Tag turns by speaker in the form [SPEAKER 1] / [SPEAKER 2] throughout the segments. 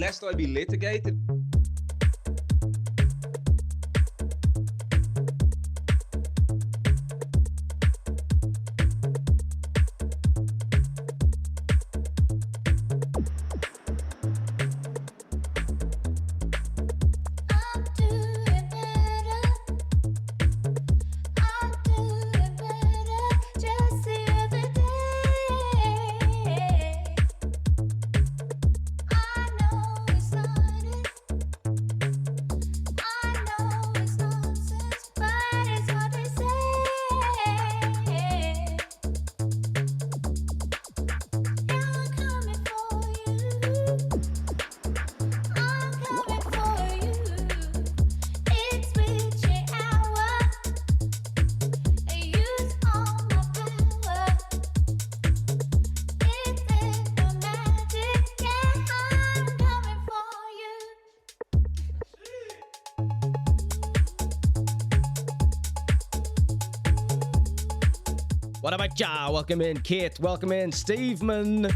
[SPEAKER 1] lest I be litigated.
[SPEAKER 2] What about ya? Welcome in, Kate. Welcome in, Steveman.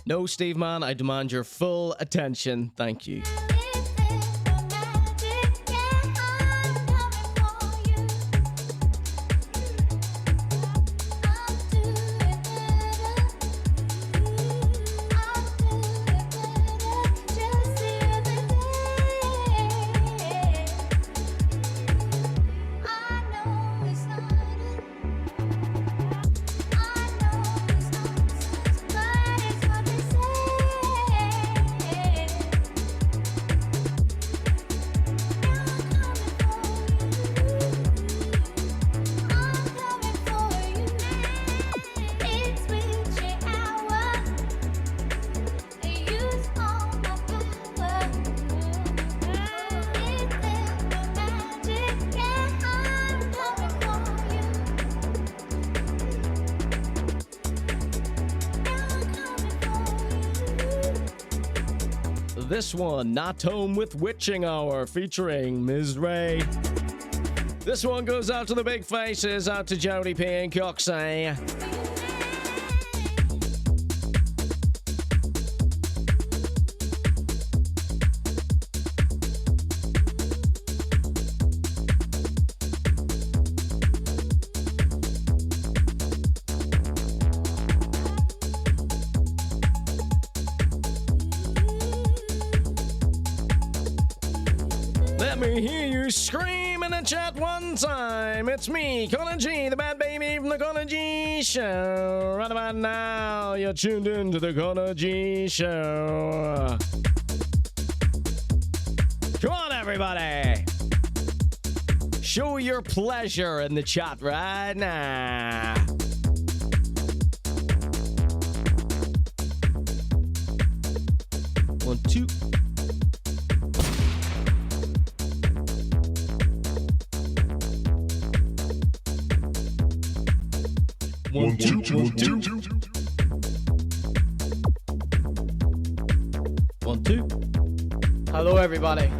[SPEAKER 2] No, Steve man, I demand your full attention. Thank you. This one, Not Home with Witching Hour, featuring Ms. Ray. This one goes out to the big faces, out to Jody P and Coxey. Let me hear you scream in the chat one time. It's me, Conor.G, the bad baby from the Conor.G Show. Right about now, you're tuned in to the Conor.G Show. Come on, everybody. Show your pleasure in the chat right now. One, two. One, two, one, two. One, two.
[SPEAKER 3] Hello, everybody.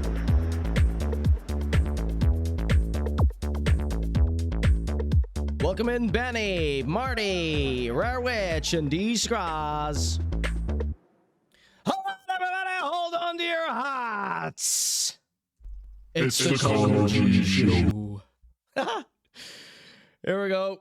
[SPEAKER 2] Welcome in, Benny, Marty, Rare Witch, and D-Scroz. Hold on, everybody. Hold on to your hearts.
[SPEAKER 4] It's the Conor.G Show.
[SPEAKER 2] Here we go.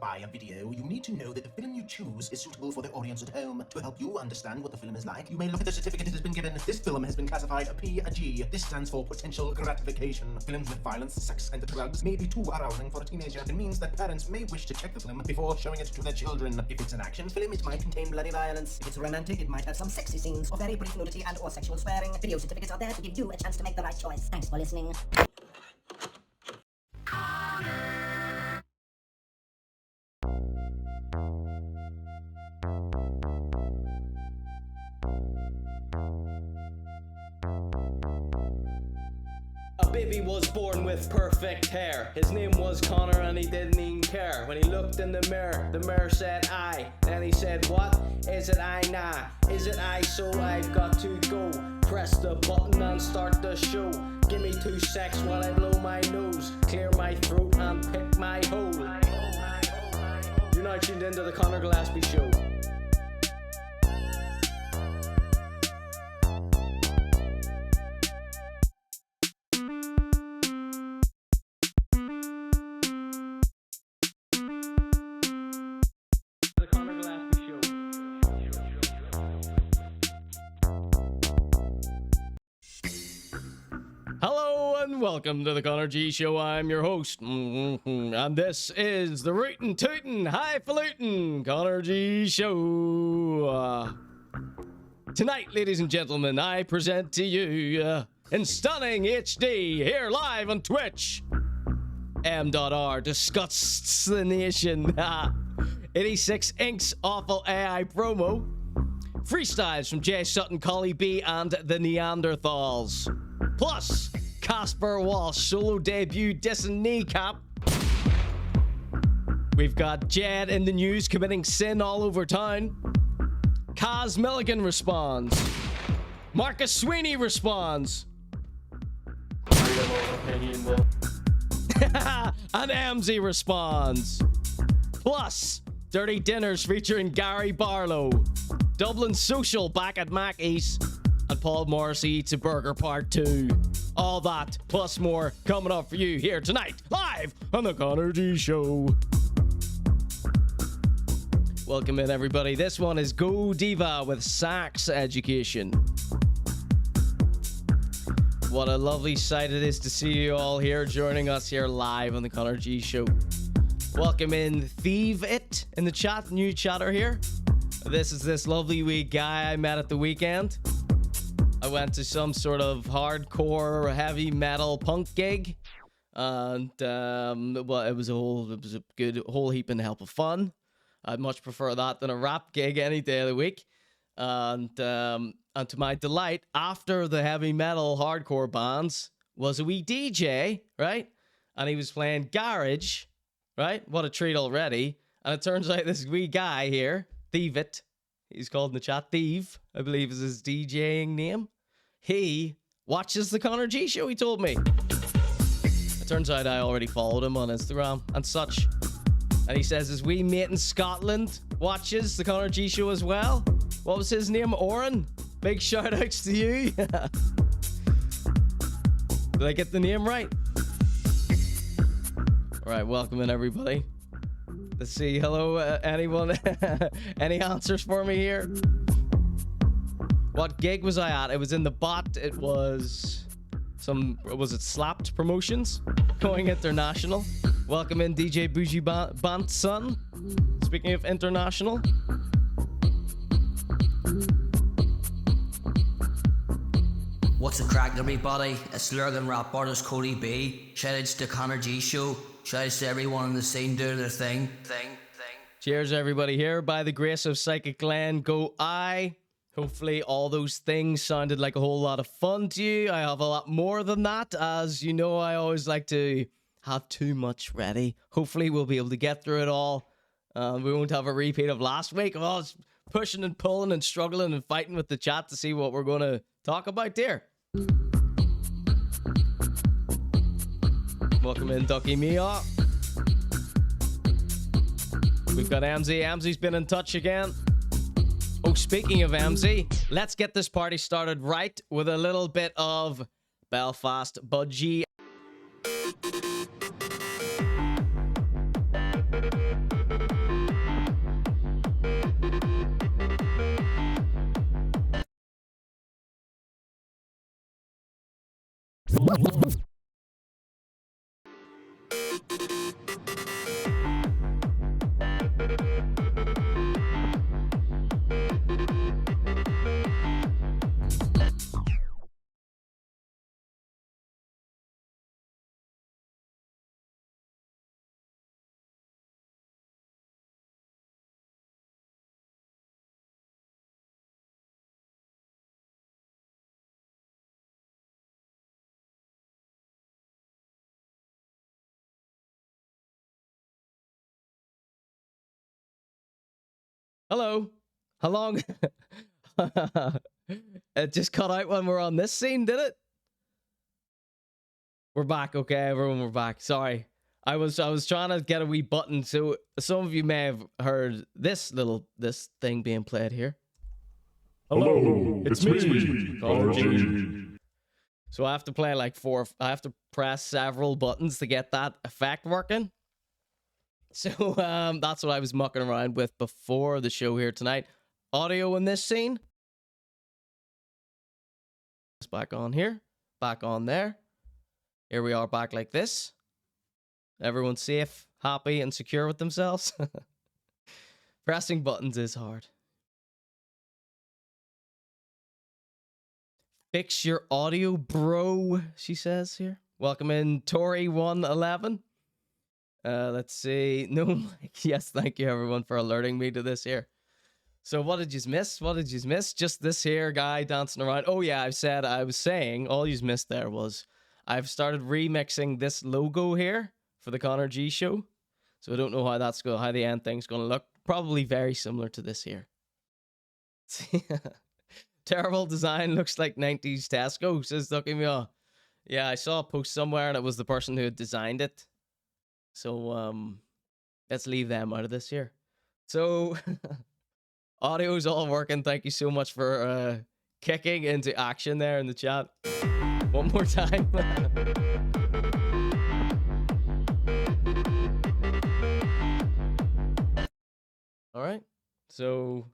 [SPEAKER 1] buy a video, you need to know that the film you choose is suitable for the audience at home. To help you understand what the film is like, you may look at the certificate it has been given. This film has been classified a PG. This stands for potential gratification. Films with violence, sex, and drugs may be too arousing for a teenager. It means that parents may wish to check the film before showing it to their children. If it's an action film, it might contain bloody violence. If it's romantic, it might have some sexy scenes or very brief nudity and or sexual swearing. Video certificates are there to give you a chance to make the right choice. Thanks for listening.
[SPEAKER 3] A baby was born with perfect hair. His name was Connor and he didn't even care. When he looked in the mirror said I. Then he said, what? Is it I? Nah. Is it I? So I've got to go. Press the button and start the show. Give me 2 secs while I blow my nose, clear my throat and pick my hole. You're now tuned into the Conor.G show.
[SPEAKER 2] Hello and welcome to the Conor.G show. I'm your host, and this is the rootin' tootin' highfalutin' Conor.G show. Tonight, ladies and gentlemen, I present to you in stunning HD here live on Twitch. M.R. Disgusts the Nation. 86 Inks Awful AI promo. Freestyles from Suttin, Cohly B and The Neanderthals. Plus, Casper Walsh solo debut dissing kneecap. We've got Jed in the news committing sin all over town. Caz Milligan Responds. Marcus Sweeney Responds. And MZ Responds. Plus, Dirty Dinners featuring Gary Barlow. Dublin Social back at Mackey's. And Paul Morrissey Eats a Burger Part 2. All that, plus more, coming up for you here tonight, live on the Conor.G show. Welcome in, everybody. This one is Go Diva with Sax Education. What a lovely sight it is to see you all here, joining us here live on the Conor.G show. Welcome in Thieve It in the chat, new chatter here. This is this lovely wee guy I met at the weekend. I went to some sort of hardcore heavy metal punk gig, and well, it was a good whole heap and help of fun. I'd much prefer that than a rap gig any day of the week. And to my delight, after the heavy metal hardcore bands was a wee DJ, right? And he was playing garage, right? What a treat already. And it turns out this wee guy here, Thieve It, he's called in the chat Thieve, I believe is his DJing name. He watches the Conor.G show, he told me. It turns out I already followed him on Instagram and such. And he says his wee mate in Scotland watches the Conor.G show as well. What was his name? Oren? Big shout outs to you. Did I get the name right? Alright, welcome in, everybody. Let's see. Hello, anyone? Any answers for me here? What gig was I at? It was in the bot. It was was it Slapped Promotions? Going international. Welcome in, DJ Bougie Bantson. Speaking of international.
[SPEAKER 5] What's the crack, everybody? It's Lurgan rap artist Cohly B. Shout outs to Conor.G show. Shout outs to everyone in the scene doing their thing.
[SPEAKER 2] Cheers, everybody here. By the grace of Psychic Glenn, go I. Hopefully all those things sounded like a whole lot of fun to you. I have a lot more than that. As you know, I always like to have too much ready. Hopefully we'll be able to get through it all. We won't have a repeat of last week. I was pushing and pulling and struggling and fighting with the chat to see what we're going to talk about there. Welcome in, Ducky Mia. We've got MZ. MZ's been in touch again. Oh, speaking of MZ, let's get this party started right with a little bit of Belfast Budgie. Hello. How long? It just cut out when we're on this scene, did it? We're back. Okay, everyone, we're back. Sorry. I was trying to get a wee button, so some of you may have heard this thing being played here.
[SPEAKER 4] Hello, it's me, Conor.G.
[SPEAKER 2] So I have to play like I have to press several buttons to get that effect working. So that's what I was mucking around with before the show here tonight. Audio in this scene. It's back on here, back on there. Here we are back like this. Everyone's safe, happy, and secure with themselves. Pressing buttons is hard. Fix your audio, bro, she says here. Welcome in, Tori111. Let's see. No, Mike. Yes, thank you, everyone, for alerting me to this here. So what did you miss? What did you miss? Just this here guy dancing around. Oh, yeah, I was saying, all you missed there was I've started remixing this logo here for the Conor.G show. So I don't know how that's going, how the end thing's going to look. Probably very similar to this here. Terrible design, looks like 90s Tesco, says Ducky Me. Yeah, I saw a post somewhere and it was the person who had designed it. So, let's leave them out of this here. So, audio's all working. Thank you so much for kicking into action there in the chat. One more time. All right. So,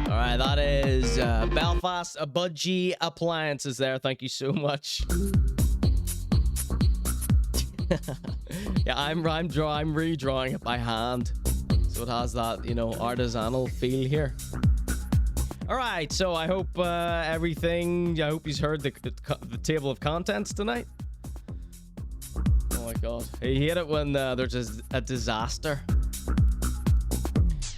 [SPEAKER 2] all right, that is Belfast Budgie Appliances there. Thank you so much. Yeah, I'm redrawing it by hand. So it has that, you know, artisanal feel here. All right, so I hope I hope he's heard the table of contents tonight. Oh my God. I hate it when there's a disaster.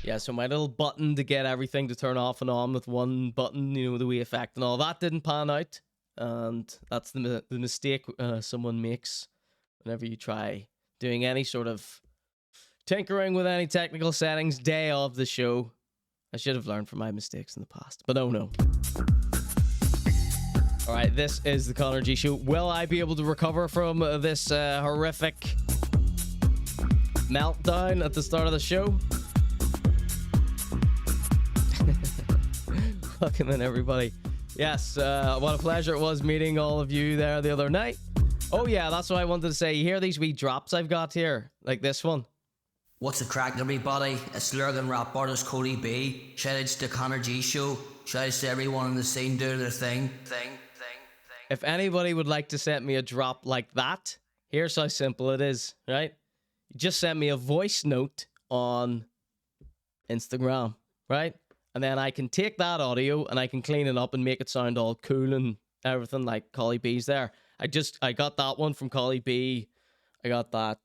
[SPEAKER 2] Yeah, so my little button to get everything to turn off and on with one button, you know, the Wii effect and all that didn't pan out. And that's the mistake someone makes whenever you try doing any sort of tinkering with any technical settings day of the show. I should have learned from my mistakes in the past, but oh no. All right, this is the Conor.G show. Will I be able to recover from this horrific meltdown at the start of the show? Welcome in, everybody. Yes, what a pleasure it was meeting all of you there the other night. Oh yeah, that's what I wanted to say. You hear these wee drops I've got here? Like this one.
[SPEAKER 5] What's the crack, everybody? It's Lurgan rap artist Cohly B. Shout outs to Conor.G show. Shout outs to everyone in the scene doing their thing.
[SPEAKER 2] If anybody would like to send me a drop like that, here's how simple it is, right? You just send me a voice note on Instagram, right? And then I can take that audio and I can clean it up and make it sound all cool and everything like Cohly B's there. I got that one from Cohly B. I got that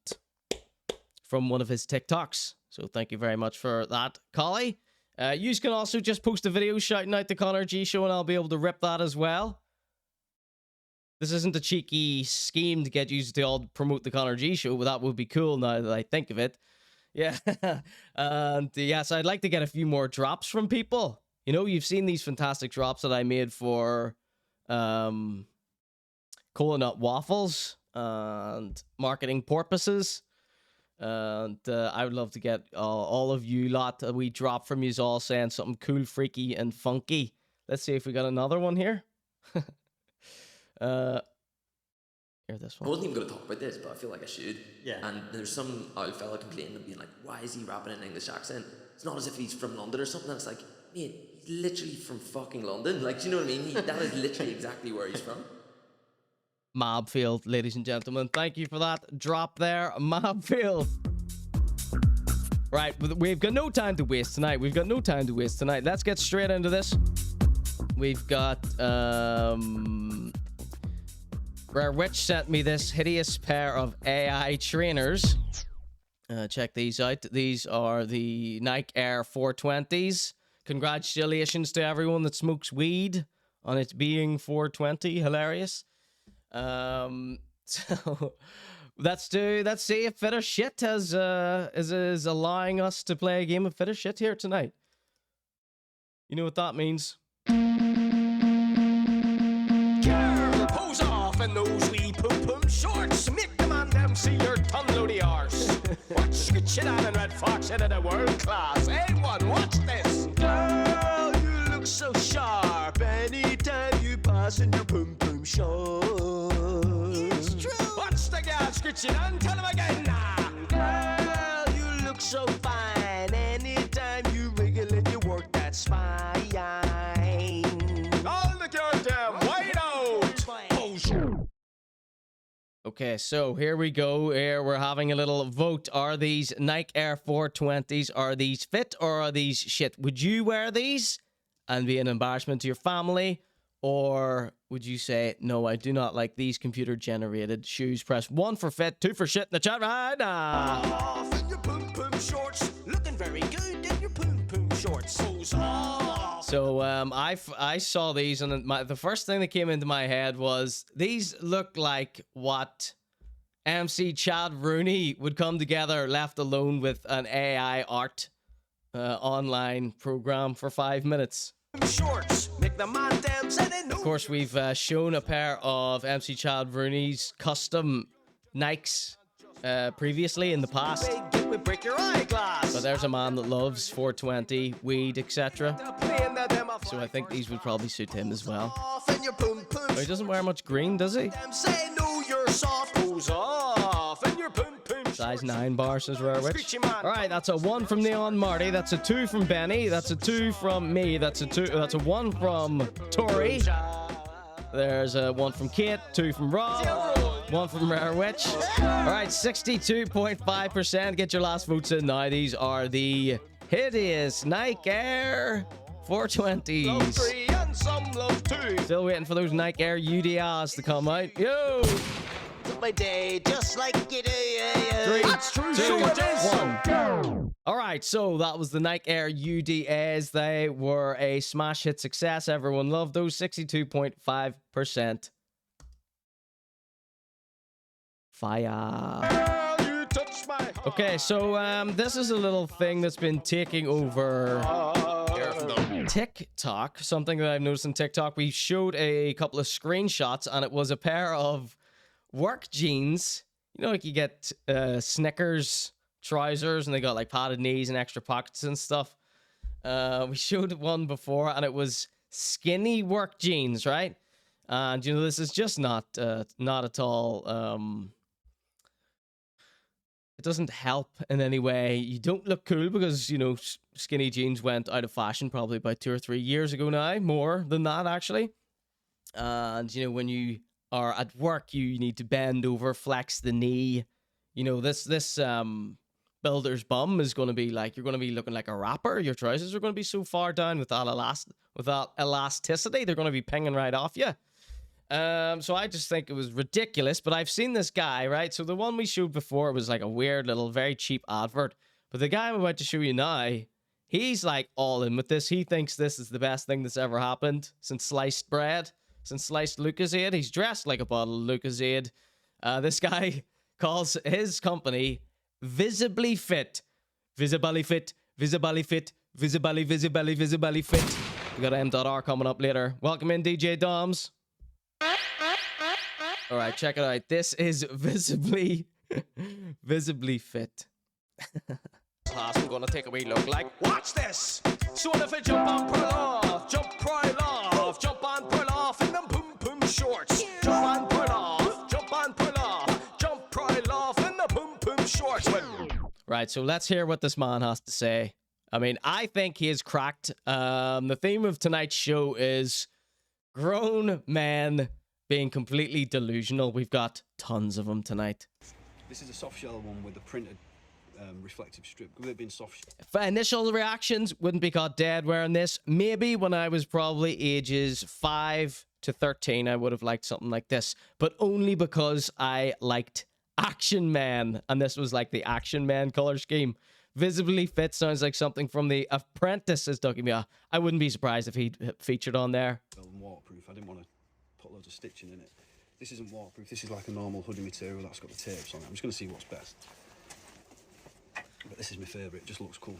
[SPEAKER 2] from one of his TikToks. So thank you very much for that, Cohly. You can also just post a video shouting out the Conor.G show and I'll be able to rip that as well. This isn't a cheeky scheme to get you to all promote the Conor.G show, but that would be cool now that I think of it. Yeah. And yes, I'd like to get a few more drops from people. You know, you've seen these fantastic drops that I made for cola nut waffles and marketing purposes. And I would love to get all of you lot a wee drop from you all saying something cool, freaky, and funky. Let's see if we got another one here. Here, this one.
[SPEAKER 6] I wasn't even going to talk about this, but I feel like I should.
[SPEAKER 7] Yeah.
[SPEAKER 6] And there's some old fella complaining and being like, why is he rapping in an English accent? it's not as if he's from London or something. And it's like, mate, he's literally from fucking London. Like, do you know what I mean? That is literally exactly where he's from.
[SPEAKER 2] Mobfield, ladies and gentlemen. Thank you for that drop there, Mobfield. Right, we've got no time to waste tonight. Let's get straight into this. We've got, Rare Witch sent me this hideous pair of AI trainers. Check these out. These are the Nike Air 420s. Congratulations to everyone that smokes weed on it being 420. Hilarious. So let's see if Fit or Shit is allowing us to play a game of Fit or Shit here tonight. You know what that means?
[SPEAKER 7] Girl, pose off in those wee pum-pum shorts. Make the man them see your ton loady arse. Watch good shit on and Red Fox into the world class. Hey, one, watch this. Girl, you look so sharp anytime you pass in your pum-pum shorts. It's true. Watch the gal scritching on, tell him again now. Girl, you look so fine anytime you wriggle in your work, that's fine. All the goddamn white out. Oh,
[SPEAKER 2] Okay, so here we go. Here we're having a little vote. Are these Nike Air 420s? Are these fit or are these shit? Would you wear these and be an embarrassment to your family? Or would you say, no, I do not like these computer-generated shoes? Press 1 for fit, 2 for shit in the chat right now.
[SPEAKER 7] off in your pum-pum shorts. Looking very good in your pum-pum shorts. Pose off.
[SPEAKER 2] So I saw these, and the first thing that came into my head was these look like what MC Chad Rooney would come together left alone with an AI art online program for 5 minutes.
[SPEAKER 7] Shorts. Make the man damn say they know.
[SPEAKER 2] Of course, we've shown a pair of MC Chad Rooney's custom Nikes previously in the past.
[SPEAKER 7] Get we break your eyeglass.
[SPEAKER 2] But there's a man that loves 420, weed, etc. So I think these would probably suit him as well.
[SPEAKER 7] Off in your pum-pum.
[SPEAKER 2] But he doesn't wear much green, does he?
[SPEAKER 7] Them say no, you're soft. Pose off in your pum-pum.
[SPEAKER 2] Size 9 bar, says Rare Witch. Alright, that's a 1 from Neon Marty. That's a 2 from Benny. That's a 2 from me. That's a 1 from Tori. There's a 1 from Kate, 2 from Rob, 1 from Rare Witch. Alright, 62.5%. Get your last votes in now. These are the hideous Nike Air 420s.
[SPEAKER 7] 3 and some love 2.
[SPEAKER 2] Still waiting for those Nike Air UDRs to come out. Yo!
[SPEAKER 7] My day just like you do.
[SPEAKER 2] 3,
[SPEAKER 7] That's true.
[SPEAKER 2] 2,
[SPEAKER 7] So it is.
[SPEAKER 2] 1. Alright, so that was the Nike Air UDAs. They were a smash hit success. Everyone loved those. 62.5%. Fire.
[SPEAKER 7] You touch my heart.
[SPEAKER 2] Okay, so this is a little thing that's been taking over TikTok. Something that I've noticed in TikTok. We showed a couple of screenshots, and it was a pair of work jeans. You know, like you get Snickers trousers, and they got like padded knees and extra pockets and stuff. We showed one before, and it was skinny work jeans, right? And you know, this is just not at all. It doesn't help in any way. You don't look cool because, you know, skinny jeans went out of fashion probably about 2 or 3 years ago now. More than that, actually. And, you know, when you are at work, you need to bend over, flex the knee. You know, this builder's bum is going to be like, you're going to be looking like a rapper. Your trousers are going to be so far down with that elasticity, they're going to be pinging right off you. So I just think it was ridiculous, but I've seen this guy, right? So the one we showed before was like a weird little, very cheap advert. But the guy I'm about to show you now, he's like all in with this. He thinks this is the best thing that's ever happened since sliced bread, since sliced Lucozade. He's dressed like a bottle of Lucozade. This guy calls his company Visibly Fit. Visibly Fit, Visibly Fit, Visibly Fit. We got M.R. coming up later. Welcome in, DJ Doms. All right, check it out. This is Visibly Fit.
[SPEAKER 7] Class, we're gonna take a wee look like. Watch this. So if I jump on, pull off, jump right off, jump on, pull off in them boom boom shorts. Jump on, pull off, jump on, pull off, jump right off in the boom boom shorts.
[SPEAKER 2] Right, so let's hear what this man has to say I mean, I think he is cracked. The theme of tonight's show is grown men being completely delusional. We've got tons of them tonight.
[SPEAKER 8] This is a soft shell one with the printed reflective strip. With it being soft.
[SPEAKER 2] For initial reactions, wouldn't be caught dead wearing this. Maybe when I was probably ages 5 to 13, I would have liked something like this, but only because I liked Action Man, and this was like the Action Man color scheme. Visibly Fit sounds like something from The Apprentice, says Ducky Mia. I wouldn't be surprised if he featured on there.
[SPEAKER 8] Waterproof. I didn't want to put loads of stitching in it. This isn't waterproof. This is like a normal hoodie material that's got the tapes on it. I'm just going to see what's best. But this is my favourite. It just looks cool.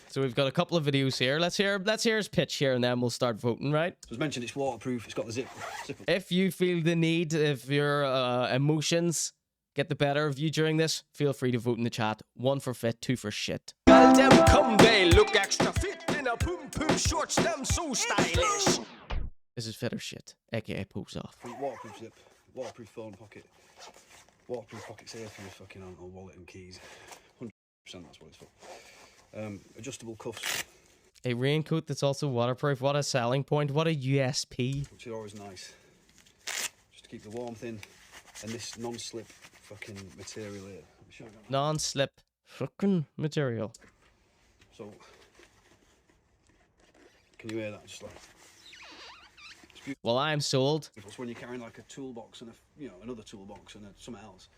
[SPEAKER 2] So we've got a couple of videos here. Let's hear his pitch here, and then we'll start voting, right?
[SPEAKER 8] As mentioned, it's waterproof. It's got the zip.
[SPEAKER 2] If you feel the need, if your emotions get the better of you during this, feel free to vote in the chat. 1 for fit, 2 for shit.
[SPEAKER 7] Girl, them come, they look extra fit in a pum pum shorts, them so stylish.
[SPEAKER 2] This is fit or shit, aka pose off.
[SPEAKER 8] Waterproof zip. Waterproof phone pocket. Waterproof pockets here for your fucking wallet and keys. 100% that's what it's for. Adjustable cuffs.
[SPEAKER 2] A raincoat that's also waterproof. What a selling point. What a USP.
[SPEAKER 8] Which are always nice. Just to keep the warmth in. And this non-slip fucking material here.
[SPEAKER 2] Non-slip fucking material.
[SPEAKER 8] So, can you hear that? Just like.
[SPEAKER 2] Well, I'm sold.
[SPEAKER 8] It's when you're carrying like a toolbox and another toolbox and something else.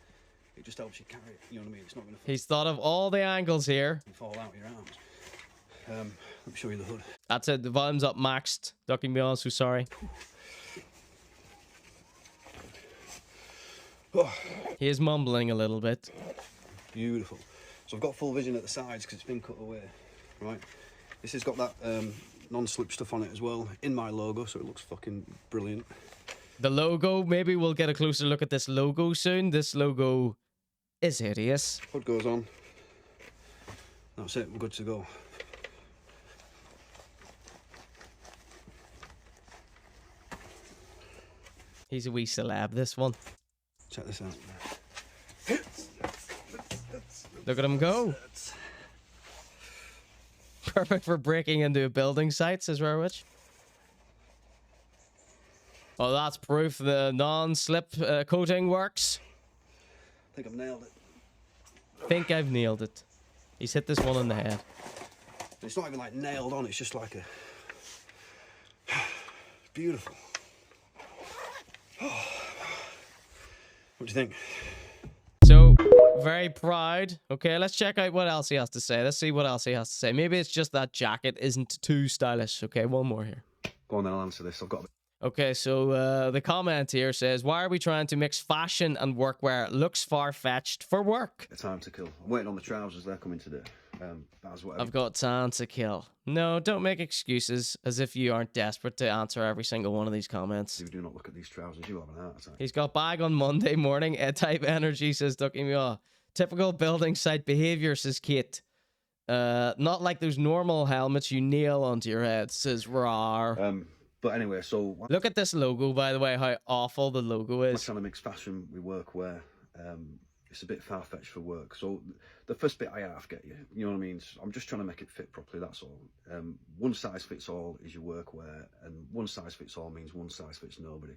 [SPEAKER 8] It just helps you carry it. You know what I mean? It's not going to.
[SPEAKER 2] He's thought of all the angles here.
[SPEAKER 8] Fall out of your arms. Let me show you the hood.
[SPEAKER 2] That's it. The volume's up maxed. Ducking me on, so sorry. He is mumbling a little bit.
[SPEAKER 8] Beautiful. So I've got full vision at the sides because it's been cut away. Right. This has got that non-slip stuff on it as well. In my logo, so it looks fucking brilliant.
[SPEAKER 2] The logo. Maybe we'll get a closer look at this logo soon. This logo is hideous.
[SPEAKER 8] Hood goes on. That's it. We're good to go.
[SPEAKER 2] He's a wee celeb, this one.
[SPEAKER 8] Check this out.
[SPEAKER 2] Look at him go. Perfect for breaking into a building site, says Rarewitch. Well, that's proof the non-slip coating works.
[SPEAKER 8] I think I've nailed it.
[SPEAKER 2] Think I've nailed it. He's hit this one in the head.
[SPEAKER 8] It's not even like nailed on, it's just like a... Beautiful. What do you think?
[SPEAKER 2] So, very proud. Okay, let's check out what else he has to say. Let's see what else he has to say. Maybe it's just that jacket isn't too stylish. Okay, one more here.
[SPEAKER 8] Go on then, I'll answer this. I've got...
[SPEAKER 2] Okay, so the comment here says, why are we trying to mix fashion and workwear? Looks far-fetched for work.
[SPEAKER 8] Time to kill. I'm waiting on the trousers, they're coming today. That's what
[SPEAKER 2] I've got time to kill. No, don't make excuses as if you aren't desperate to answer every single one of these comments.
[SPEAKER 8] If you do not look at these trousers, you have an heart attack.
[SPEAKER 2] He's got bag on Monday morning. Type energy, says Ducky Meow. Typical building site behavior, says Kate. Not like those normal helmets you nail onto your head, says Rar.
[SPEAKER 8] But anyway, so...
[SPEAKER 2] Look at this logo, by the way, how awful the logo is.
[SPEAKER 8] I'm trying to mix fashion with workwear. It's a bit far-fetched for work. So the first bit I half get you. You know what I mean? So I'm just trying to make it fit properly, that's all. One size fits all is your workwear, and one size fits all means one size fits nobody.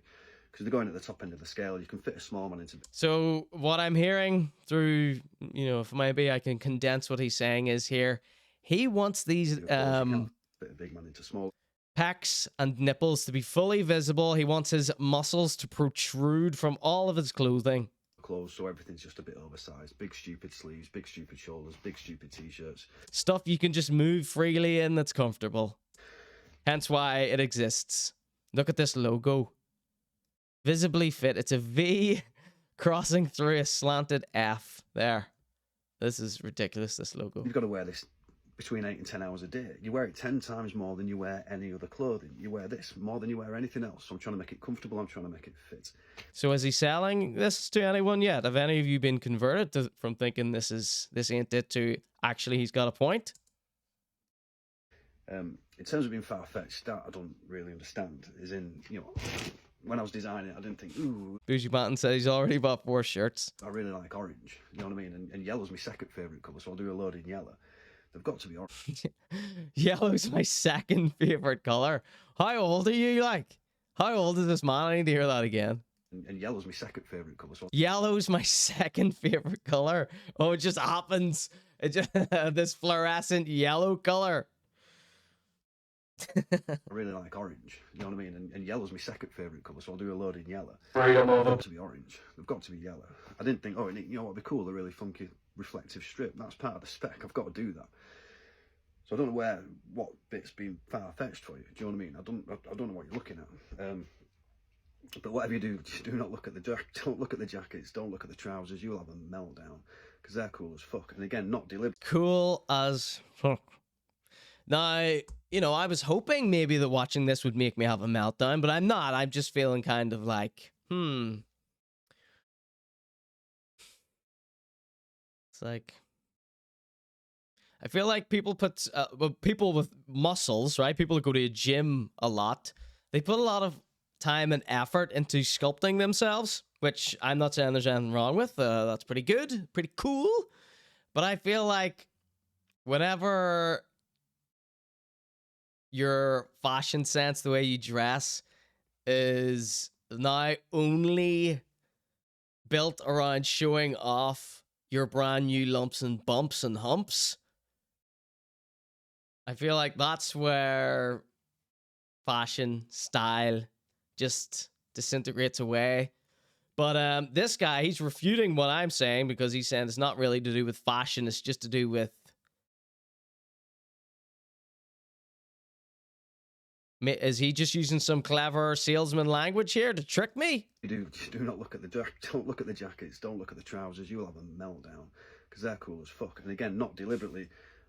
[SPEAKER 8] Because they're going at the top end of the scale. You can fit a small man into...
[SPEAKER 2] So what I'm hearing through, if maybe I can condense what he's saying is here, he wants these...
[SPEAKER 8] fit a big man into small...
[SPEAKER 2] pecs and nipples to be fully visible. He wants his muscles to protrude from all of his clothing.
[SPEAKER 8] Clothes, so everything's just a bit oversized. Big stupid sleeves, big stupid shoulders, big stupid t-shirts.
[SPEAKER 2] Stuff you can just move freely in that's comfortable. Hence why it exists. Look at this logo. Visibly Fit. It's a V crossing through a slanted F. There. This is ridiculous, this logo.
[SPEAKER 8] You've got to wear this between 8 and 10 hours a day. You wear it 10 times more than you wear any other clothing. You wear this more than you wear anything else. So I'm trying to make it comfortable. I'm trying to make it fit.
[SPEAKER 2] So is he selling this to anyone yet? Have any of you been converted from thinking this ain't it to actually he's got a point?
[SPEAKER 8] In terms of being far-fetched, that I don't really understand. Is in, when I was designing it, I didn't think, ooh.
[SPEAKER 2] Bougie Banton said he's already bought 4 shirts.
[SPEAKER 8] I really like orange. You know what I mean? And yellow's my second favourite colour, so I'll do a load in yellow. They've got to be orange.
[SPEAKER 2] Yellow's my second favorite color. How old are you, like? How old is this man? I need to hear that again.
[SPEAKER 8] And yellow's my second favourite colour. So
[SPEAKER 2] Yellow's my second favorite color. Oh, it just happens. It just this fluorescent yellow color.
[SPEAKER 8] I really like orange. You know what I mean? And yellow's my second favourite colour, so I'll do a load in yellow.
[SPEAKER 4] Freedom
[SPEAKER 8] They've
[SPEAKER 4] of
[SPEAKER 8] got to be orange. They've got to be yellow. I didn't think, oh, you know what'd be cool? A really funky reflective strip. That's part of the spec. I've got to do that. So I don't know what bit's been far-fetched for you. Do you know what I mean? I don't know what you're looking at. But whatever you do, just do not look at the don't look at the jackets, don't look at the trousers. You'll have a meltdown because they're cool as fuck. And again, not deliberate.
[SPEAKER 2] Cool as fuck. Now, you know, I was hoping maybe that watching this would make me have a meltdown, but I'm not. I'm just feeling kind of like, It's like, I feel like people put, people with muscles, right? People who go to a gym a lot, they put a lot of time and effort into sculpting themselves, which I'm not saying there's anything wrong with. That's pretty good, pretty cool. But I feel like whenever your fashion sense, the way you dress, is now only built around showing off your brand new lumps and bumps and humps, I feel like that's where fashion, style just disintegrates away. But this guy, he's refuting what I'm saying because he's saying it's not really to do with fashion, it's just to do with... Is he just using some clever salesman language here to trick me?
[SPEAKER 8] You do not look at the don't look at the jackets, don't look at the trousers. You'll have a meltdown because they're cool as fuck. And again, not deliberately,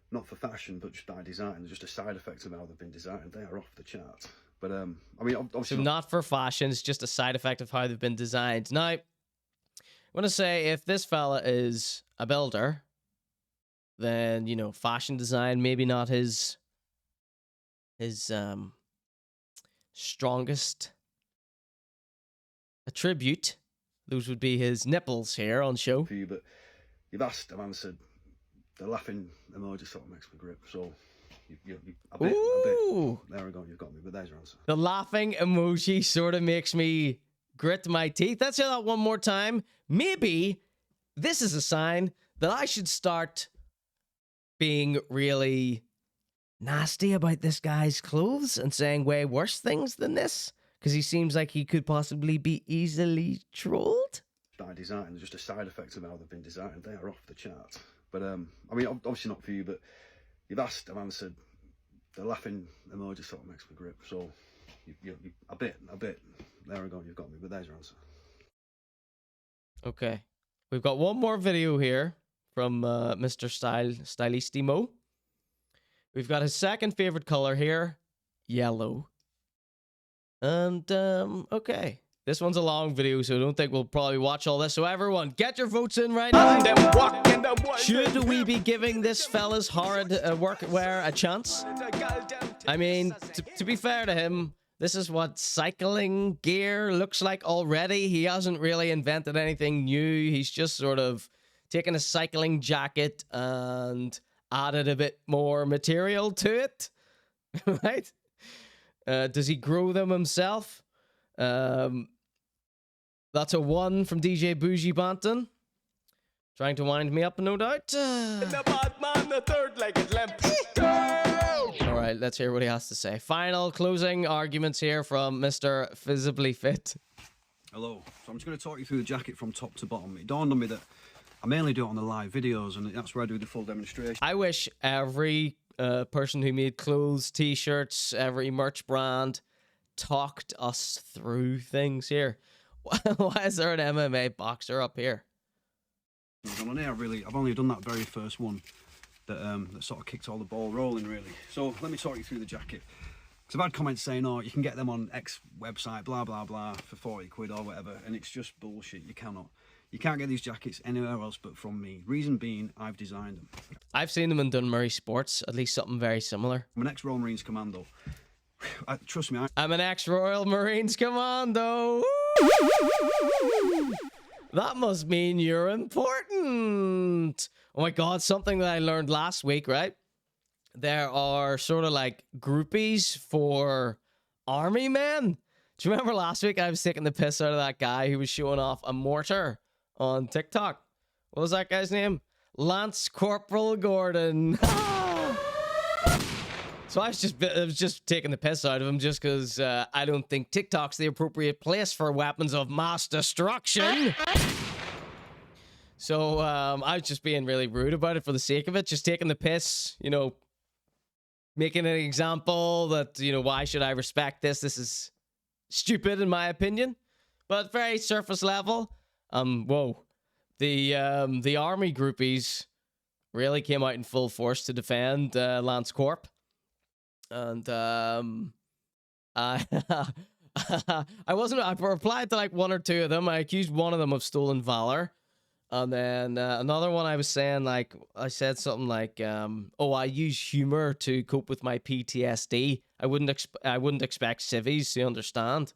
[SPEAKER 8] not for fashion, but just by design. They're just a side effect of how they've been designed. They are off the charts. But I mean, obviously,
[SPEAKER 2] so not for fashion. It's just a side effect of how they've been designed. Now, I want to say if this fella is a builder, then you know, fashion design maybe not his strongest attribute. Those would be his nipples here on show.
[SPEAKER 8] For you, but you've asked, I've answered. The laughing emoji sort of makes me grip. So a bit. There we go. You've got me. But there's your answer.
[SPEAKER 2] The laughing emoji sort of makes me grit my teeth. Let's hear that one more time. Maybe this is a sign that I should start being really nasty about this guy's clothes and saying way worse things than this, because he seems like he could possibly be easily trolled.
[SPEAKER 8] By design, they're just a side effect of how they've been designed. They are off the charts. But I mean, obviously not for you, but you've asked, I've answered. The laughing emoji sort of makes me grip. So a bit. There we go. You've got me. But there's your answer.
[SPEAKER 2] Okay, we've got one more video here from Mr. Stylistimo. We've got his second favorite color here, yellow. And, okay. This one's a long video, so I don't think we'll probably watch all this. So everyone, get your votes in right now. Should we be giving this fella's horrid workwear a chance? I mean, to be fair to him, this is what cycling gear looks like already. He hasn't really invented anything new. He's just sort of taken a cycling jacket and added a bit more material to it, right? Does he grow them himself? That's a 1 from DJ Bougie Banton. Trying to wind me up, no doubt. All right, let's hear what he has to say. Final closing arguments here from Mr. Visibly Fit.
[SPEAKER 8] Hello. So I'm just going to talk you through the jacket from top to bottom. It dawned on me that I mainly do it on the live videos, and that's where I do the full demonstration.
[SPEAKER 2] I wish every person who made clothes, t-shirts, every merch brand talked us through things here. Why is there an MMA boxer up here?
[SPEAKER 8] On here, I've only done that very first one that sort of kicked all the ball rolling, really. So let me talk you through the jacket. Because I've had comments saying, oh, you can get them on X website, blah, blah, blah, for 40 quid or whatever, and it's just bullshit. You can't get these jackets anywhere else but from me. Reason being, I've designed them.
[SPEAKER 2] I've seen them in Dunmurray Sports, at least something very similar.
[SPEAKER 8] I'm an ex-Royal Marines Commando. Trust me,
[SPEAKER 2] I'm an ex-Royal Marines Commando. That must mean you're important. Oh my God, something that I learned last week, right? there are sort of like groupies for army men. Do you remember last week I was taking the piss out of that guy who was showing off a mortar on TikTok? What was that guy's name? Lance Corporal Gordon. So I was just taking the piss out of him just because I don't think TikTok's the appropriate place for weapons of mass destruction. So I was just being really rude about it for the sake of it, just taking the piss, you know, making an example that, you know, why should I respect this? This is stupid in my opinion, but very surface level. Whoa, the army groupies really came out in full force to defend Lance Corp. And I replied to like one or two of them. I accused one of them of stolen valor. And then another one I was saying, like, I said something like, oh, I use humor to cope with my PTSD. I wouldn't expect civvies to understand.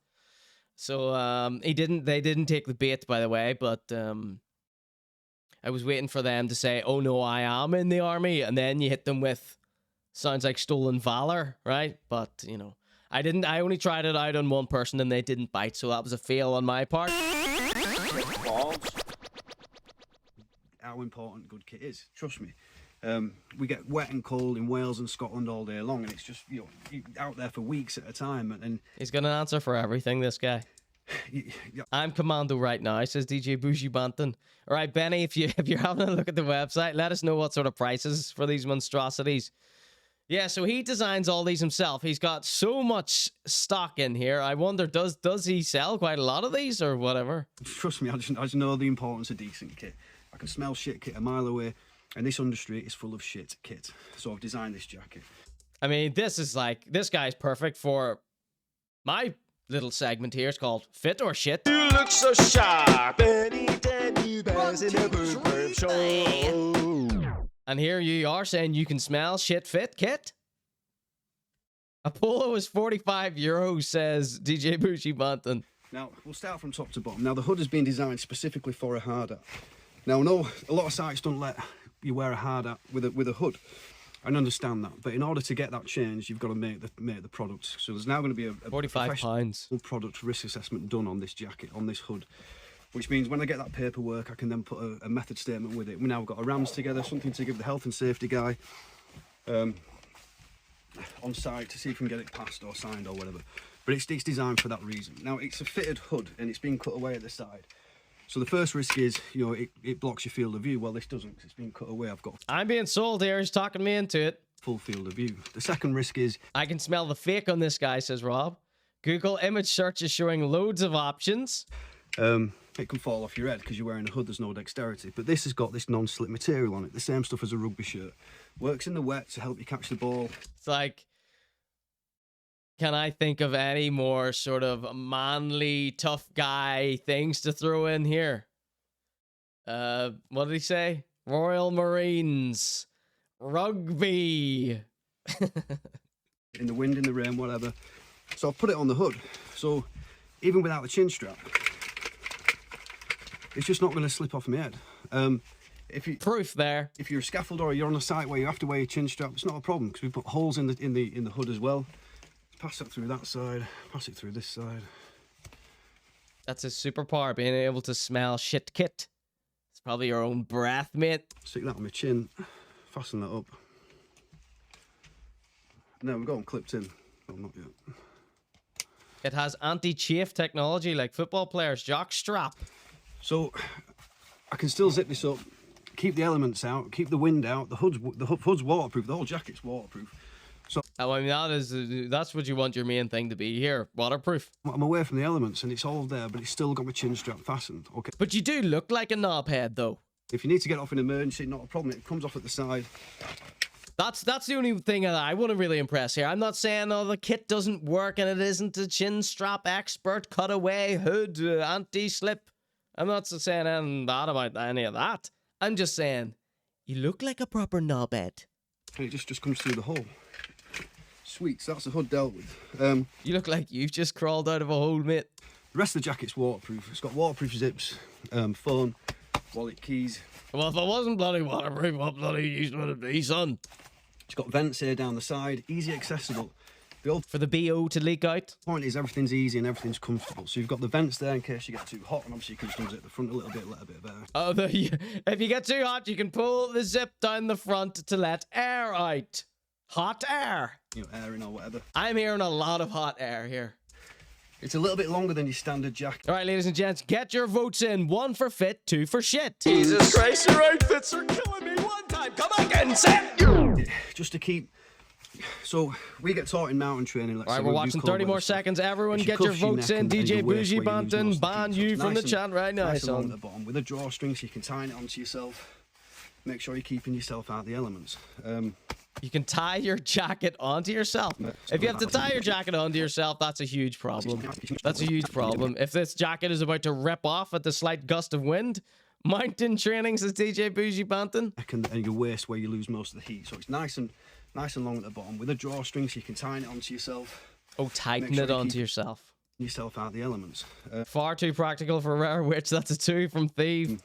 [SPEAKER 2] So they didn't take the bait, by the way, but I was waiting for them to say, oh no, I am in the army, and then you hit them with sounds like stolen valor, right? But you know, I only tried it out on one person and they didn't bite, so that was a fail on my part.
[SPEAKER 8] How important good kit is, trust me. We get wet and cold in Wales and Scotland all day long, and it's just, you know, out there for weeks at a time. And
[SPEAKER 2] he's got an answer for everything, this guy. I'm commando right now, says DJ Bougie Banton. All right, Benny, if you're having a look at the website, let us know what sort of prices for these monstrosities. Yeah, so he designs all these himself. He's got so much stock in here. I wonder, does he sell quite a lot of these or whatever?
[SPEAKER 8] Trust me, I just know the importance of decent kit. I can smell shit kit a mile away, and this industry is full of shit kit. So I've designed this jacket.
[SPEAKER 2] I mean, this guy's perfect for my little segment here. It's called Fit or Shit.
[SPEAKER 7] You look so sharp, anytime you pass in a boom show.
[SPEAKER 2] And here you are saying you can smell shit fit kit. A polo is €45, says DJ Bougie Banton.
[SPEAKER 8] Now, we'll start from top to bottom. Now, the hood has been designed specifically for a hard hat. Now, I know a lot of sites don't let you wear a hard hat with a hood. I understand that, but in order to get that change, you've got to make the product. So there's now going to be a
[SPEAKER 2] £45
[SPEAKER 8] product risk assessment done on this jacket, on this hood, which means when I get that paperwork, I can then put a method statement with it. We now got a RAMS together, something to give the health and safety guy on site to see if we can get it passed or signed or whatever. But it's designed for that reason. Now, it's a fitted hood and it's been cut away at the side. So the first risk is, you know, it blocks your field of view. Well, this doesn't, because it's been cut away.
[SPEAKER 2] I'm being sold here. He's talking me into it.
[SPEAKER 8] Full field of view. The second risk is...
[SPEAKER 2] I can smell the fake on this guy, says Rob. Google image search is showing loads of options.
[SPEAKER 8] It can fall off your head because you're wearing a hood, there's no dexterity. But this has got this non-slip material on it, the same stuff as a rugby shirt. Works in the wet to help you catch the ball.
[SPEAKER 2] It's like... Can I think of any more sort of manly, tough guy things to throw in here? What did he say? Royal Marines. Rugby.
[SPEAKER 8] In the wind, in the rain, whatever. So I've put it on the hood. So even without the chin strap, it's just not going to slip off my head.
[SPEAKER 2] Proof there.
[SPEAKER 8] If you're a scaffolder or you're on a site where you have to wear your chin strap, it's not a problem because we put holes in the hood as well. Pass it through that side, pass it through this side.
[SPEAKER 2] That's a superpower, being able to smell shit kit. It's probably your own breath, mate.
[SPEAKER 8] Stick that on my chin, fasten that up. No, we've got them clipped in. Well, not yet.
[SPEAKER 2] It has anti-chafe technology like football players' jock strap.
[SPEAKER 8] So I can still zip this up, keep the elements out, keep the wind out. The hood's waterproof, the whole jacket's waterproof. So
[SPEAKER 2] I mean, that's what you want your main thing to be here, waterproof.
[SPEAKER 8] I'm away from the elements and it's all there, but it's still got my chin strap fastened. Okay.
[SPEAKER 2] But you do look like a knobhead, though.
[SPEAKER 8] If you need to get off in emergency, not a problem. It comes off at the side.
[SPEAKER 2] That's the only thing that I want to really impress here. I'm not saying, oh, the kit doesn't work and it isn't a chin strap expert, cutaway, hood, anti-slip. I'm not saying anything bad about any of that. I'm just saying, you look like a proper knobhead.
[SPEAKER 8] And it just comes through the hole. Sweet, so that's the hood dealt with.
[SPEAKER 2] You look like you've just crawled out of a hole, mate.
[SPEAKER 8] The rest of the jacket's waterproof. It's got waterproof zips, phone, wallet, keys.
[SPEAKER 2] Well, if it wasn't bloody waterproof, what bloody use would it be, son?
[SPEAKER 8] It's got vents here down the side, easy accessible. The old
[SPEAKER 2] For the BO to leak out.
[SPEAKER 8] point is everything's easy and everything's comfortable. So you've got the vents there in case you get too hot, and obviously you can just unzip the front a little bit, let a bit of air.
[SPEAKER 2] Oh, if you get too hot, you can pull the zip down the front to let air out. Hot air.
[SPEAKER 8] You know, airing or whatever.
[SPEAKER 2] I'm hearing a lot of hot air here.
[SPEAKER 8] It's a little bit longer than your standard jacket.
[SPEAKER 2] All right, ladies and gents, get your votes in. 1 for fit, 2 for shit.
[SPEAKER 7] Jesus Christ, your outfits are killing me. One time, come again, set.
[SPEAKER 8] Just to keep... So, we get taught in mountain training.
[SPEAKER 2] All right, we're watching 30 more seconds. Everyone, get your votes in. DJ Bougie Banton, ban you from the chat right now,
[SPEAKER 8] nice and long
[SPEAKER 2] son.
[SPEAKER 8] at the bottom with a drawstring so you can tie it onto yourself. Make sure you're keeping yourself out of the elements.
[SPEAKER 2] You can tie your jacket onto yourself. If you have to tie your jacket onto yourself, that's a huge problem. That's a huge problem. If this jacket is about to rip off at the slight gust of wind, mountain training, says DJ Bougie Banton.
[SPEAKER 8] And your waist where you lose most of the heat. So it's nice and long at the bottom with a drawstring so you can tie it onto yourself.
[SPEAKER 2] Oh, tighten
[SPEAKER 8] Make sure
[SPEAKER 2] it
[SPEAKER 8] you
[SPEAKER 2] onto
[SPEAKER 8] keep
[SPEAKER 2] yourself.
[SPEAKER 8] Yourself out of the elements.
[SPEAKER 2] Far too practical for Rare Witch. That's a 2 from Thief.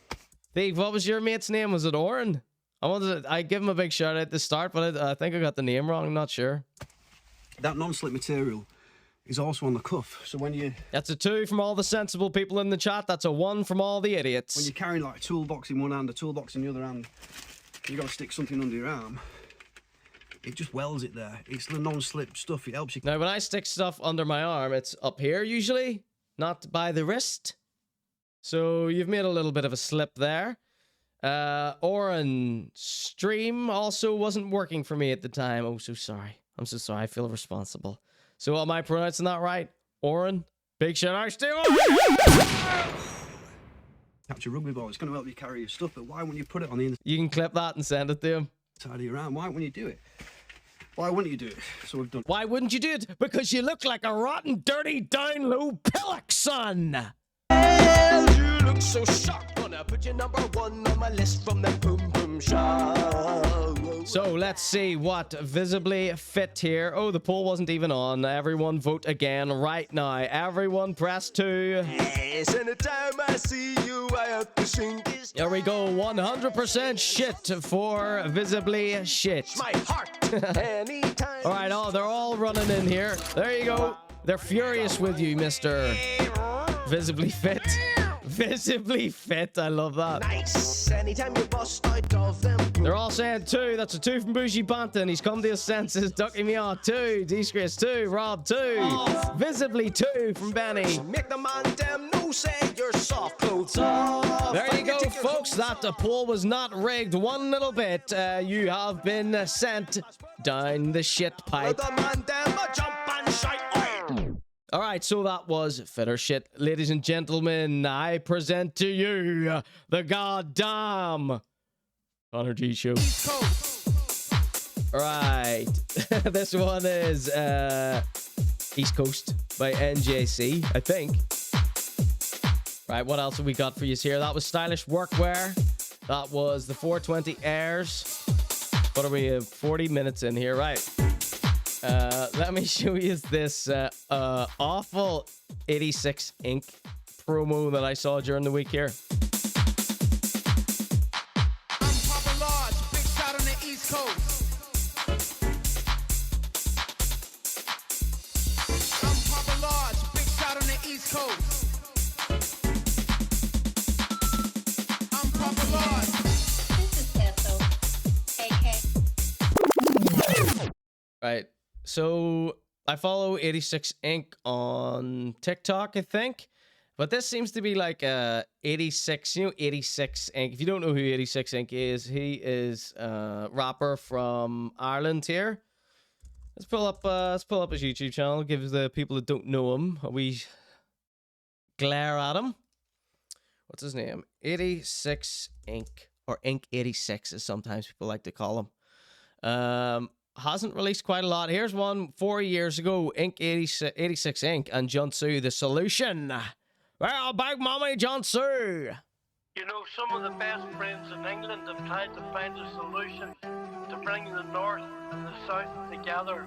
[SPEAKER 2] Thief, what was your mate's name? Was it Oren? I give him a big shout out at the start, but I think I got the name wrong. I'm not sure.
[SPEAKER 8] That non-slip material is also on the cuff. So
[SPEAKER 2] that's a 2 from all the sensible people in the chat. That's a 1 from all the idiots.
[SPEAKER 8] when you're carrying like a toolbox in one hand, a toolbox in the other hand, you got to stick something under your arm. It just welds it there. It's the non-slip stuff. It helps you.
[SPEAKER 2] Now, when I stick stuff under my arm, it's up here usually, not by the wrist. So you've made a little bit of a slip there. Oren stream also wasn't working for me at the time. Oh, so sorry. I'm so sorry. I feel responsible. So am I pronouncing that right? Oren? Big shout out to Oren!
[SPEAKER 8] Catch a rugby ball. It's going to help you carry your stuff, but why wouldn't you put it on the
[SPEAKER 2] You can clip that and send it to him.
[SPEAKER 8] inside of your arm? Why wouldn't you do it? Why wouldn't you do it? So we've done.
[SPEAKER 2] Why wouldn't you do it? Because you look like a rotten, dirty, down low pillock, son!
[SPEAKER 7] You look so sharp. Gonna put you number 1 on my list from the Boom Boom Show.
[SPEAKER 2] So let's see what Visibly Fit here. Oh, the poll wasn't even on. Everyone vote again right now. Everyone press 2.
[SPEAKER 7] Yes, anytime I see you, I have to sing this.
[SPEAKER 2] Here we go. 100% shit for Visibly Shit.
[SPEAKER 7] My heart. Anytime.
[SPEAKER 2] All right, they're all running in here. There you go. They're furious with you, Mr. Visibly Fit. Visibly Fit. I love that.
[SPEAKER 7] Nice. Anytime you bust out of them.
[SPEAKER 2] They're all saying 2. That's a 2 from Bougie Banton. He's come to his senses. Ducking me off 2. Disgrace 2. Rob 2. Visibly 2 from Benny.
[SPEAKER 7] Make the man damn know say your soft clothes off.
[SPEAKER 2] There you go, folks. That poll was not rigged one little bit. You have been sent down the shit pipe.
[SPEAKER 7] The man damn a jump and shout.
[SPEAKER 2] All right, so that was Fit or Shit. Ladies and gentlemen, I present to you the goddamn Conor.G show. All right, this one is East Coast by NJC, I think. Right, what else have we got for you here? That was Stylish Workwear. That was the 420 Airs. What are we, 40 minutes in here? Right. Let me show you this Awful 86 Inc. promo that I saw during the week here.
[SPEAKER 9] I'm Papa Large, big shot on the East Coast. I'm Papa Large, big shot on the East Coast. I'm Papa Large.
[SPEAKER 10] This is Tesso, AK.
[SPEAKER 2] Right. So I follow 86 Inc. on TikTok, I think. But this seems to be like 86, 86 Inc. If you don't know who 86 Inc. is, he is a rapper from Ireland here. Let's pull up his YouTube channel, give the people that don't know him a wee glare at him. What's his name? 86 Inc. Or Inc. 86 as sometimes people like to call him. Hasn't released quite a lot. Here's one 4 years ago. Inc. 86 Inc. and Junsu, The Solution. Well, Big Mommy Junsu.
[SPEAKER 11] You know, some of the best friends in England have tried to find a solution to bring the North and the South together.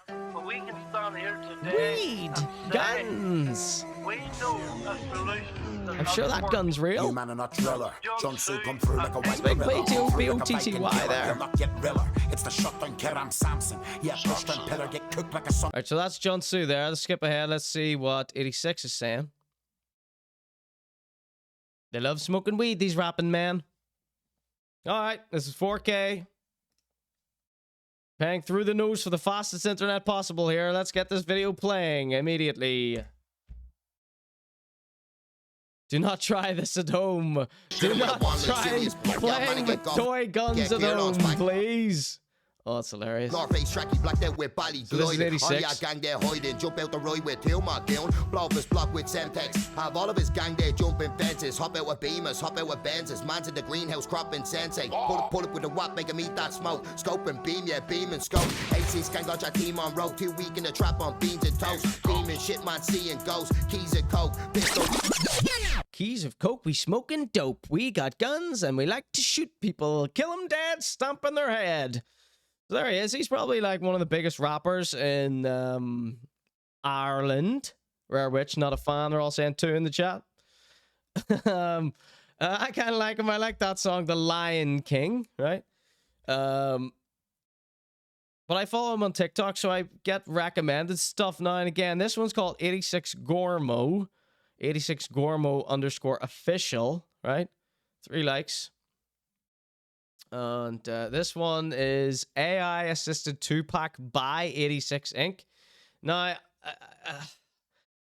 [SPEAKER 11] But we we can stand here today.
[SPEAKER 2] Weed!
[SPEAKER 11] and say
[SPEAKER 2] Guns!
[SPEAKER 11] We know a solution.
[SPEAKER 2] I'm sure that gun's real.
[SPEAKER 12] Man and a thriller. John C. come through like a white
[SPEAKER 2] Big
[SPEAKER 12] gorilla.
[SPEAKER 2] B-O-T-T-Y there.
[SPEAKER 12] You'll not get realer. It's the shotgun kid, I'm Samson. Yeah, pushed and pillar, get cooked like a son.
[SPEAKER 2] Alright, so that's John Sue there. Let's skip ahead. Let's see what 86 is saying. They love smoking weed, these rapping men. Alright, this is 4K. Paying through the nose for the fastest internet possible here. Let's get this video playing immediately. Do not try this at home. Do not try playing with toy guns at home, please. Oh, that's hilarious.
[SPEAKER 13] North-face tracky blacked out with Bally
[SPEAKER 2] So this is
[SPEAKER 13] Gloyd.
[SPEAKER 2] 86.
[SPEAKER 13] All your gang there hiding. Jump out the road with Tilma Giln. Blow up his block with Semtex. Have all of his gang there jumping fences. Hop out with Beamers, hop out with Benzes. Man's in the greenhouse cropping sensei. Pull up with a whop, make him eat that smoke. Scope and beam, yeah, beam and scope. AC's gang got your team on road. 2 week in the trap on beans and toast. Beaming shit, man, seeing ghosts. Keys and coke. Pistol.
[SPEAKER 2] Keys of coke, we smoking dope. We got guns and we like to shoot people. Kill them dead, stomp on their head. So there he is. He's probably like one of the biggest rappers in Ireland. Rare Witch, not a fan. They're all saying 2 in the chat. I kind of like him. I like that song, The Lion King, right? But I follow him on TikTok, so I get recommended stuff now and again. This one's called 86 Gormo. 86 Gormo _official, right? 3 likes. And this one is AI assisted Tupac by 86 Inc. Now,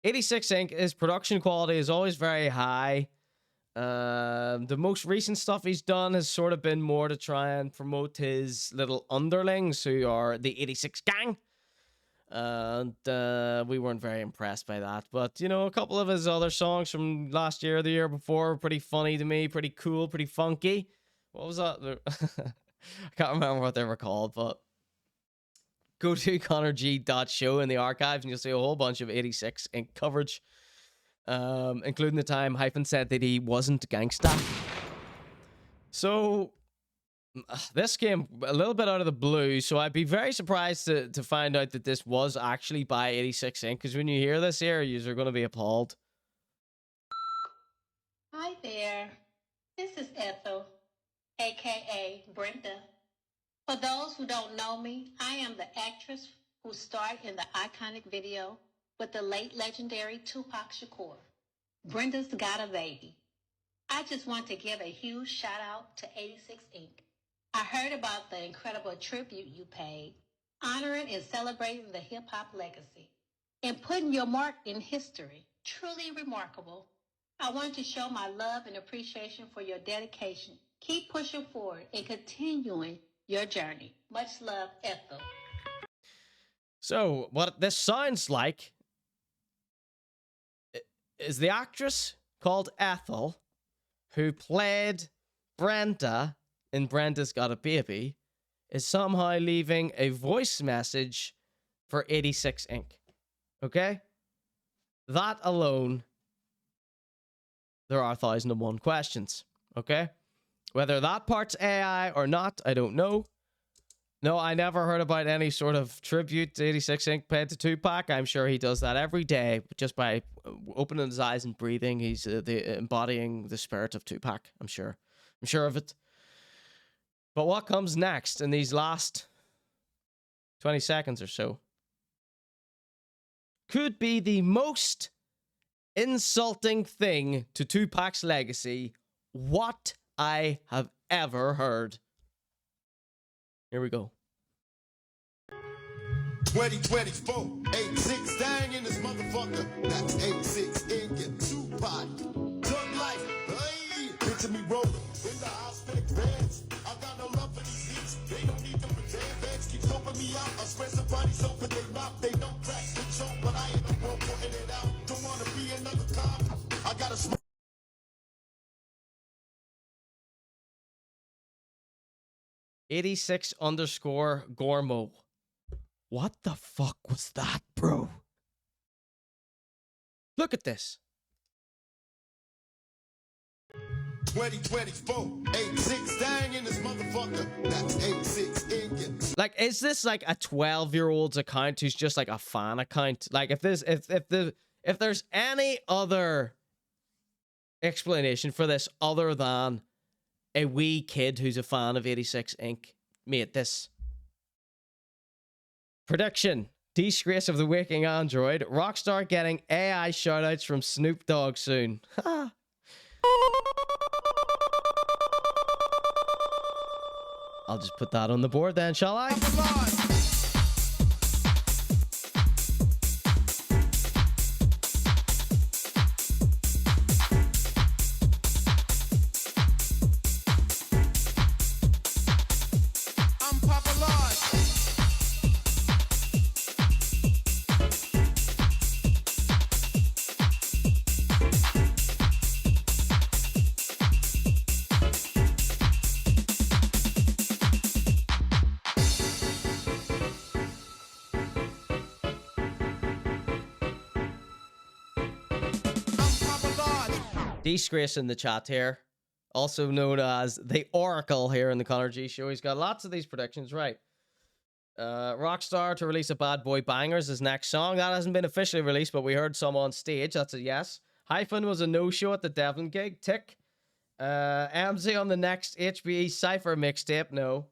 [SPEAKER 2] 86 Inc. his production quality is always very high. The most recent stuff he's done has sort of been more to try and promote his little underlings who are the 86 gang. And we weren't very impressed by that. But, you know, a couple of his other songs from last year or the year before were pretty funny to me, pretty cool, pretty funky. What was that? I can't remember what they were called, but go to conorg.show in the archives and you'll see a whole bunch of 86 Inc. coverage, including the time Hyphen said that he wasn't gangsta. So this came a little bit out of the blue, so I'd be very surprised to find out that this was actually by 86 Inc. Because when you hear this here, you're going to be appalled.
[SPEAKER 10] Hi there. This is Ethel, aka Brenda. For those who don't know me, I am the actress who starred in the iconic video with the late legendary Tupac Shakur. Brenda's Got a Baby. I just want to give a huge shout out to 86 Inc. I heard about the incredible tribute you paid, honoring and celebrating the hip-hop legacy, and putting your mark in history. Truly remarkable. I want to show my love and appreciation for your dedication. Keep pushing forward and continuing your journey. Much love, Ethel.
[SPEAKER 2] So, what this sounds like is the actress called Ethel, who played Brenda in Brenda's Got a Baby, is somehow leaving a voice message for 86 Inc. Okay? That alone, there are 1,001 questions. Okay? Whether that part's AI or not, I don't know. No, I never heard about any sort of tribute to 86 Inc. paid to Tupac. I'm sure he does that every day, just by opening his eyes and breathing. He's embodying the spirit of Tupac, I'm sure. I'm sure of it. But what comes next in these last 20 seconds or so could be the most insulting thing to Tupac's legacy what I have ever heard. Here we go.
[SPEAKER 14] 2024, 86 dying in this motherfucker. That's 86 in your Tupac. Drug life, hey, picture me rolling in the house, fix bands. I got no love for these beats. They don't need to pretend. Bands keep scoping me out. I swear somebody so for they mouth. They don't crack the joke, but I ain't the one putting it out. Don't wanna be another cop. I gotta smoke.
[SPEAKER 2] 86_Gormo. What the fuck was that, bro? Look at this.
[SPEAKER 14] 2024. 86 dang in this motherfucker. That's 86 in you.
[SPEAKER 2] Like, is this like a 12-year-old's account who's just like a fan account? Like, if there's any other explanation for this other than a wee kid who's a fan of 86 Inc., mate, this prediction: disgrace of the waking android, Rockstar getting AI shoutouts from Snoop Dogg soon. I'll just put that on the board then, shall I? Disgrace in the chat here, also known as the Oracle here in the Conor.G show. He's got lots of these predictions right. Rockstar to release a Bad Boy Bangers, his next song. That hasn't been officially released, but we heard some on stage. That's a yes. Hyphen was a no-show at the Devon gig. Tick. MZ on the next HBE Cypher mixtape. No.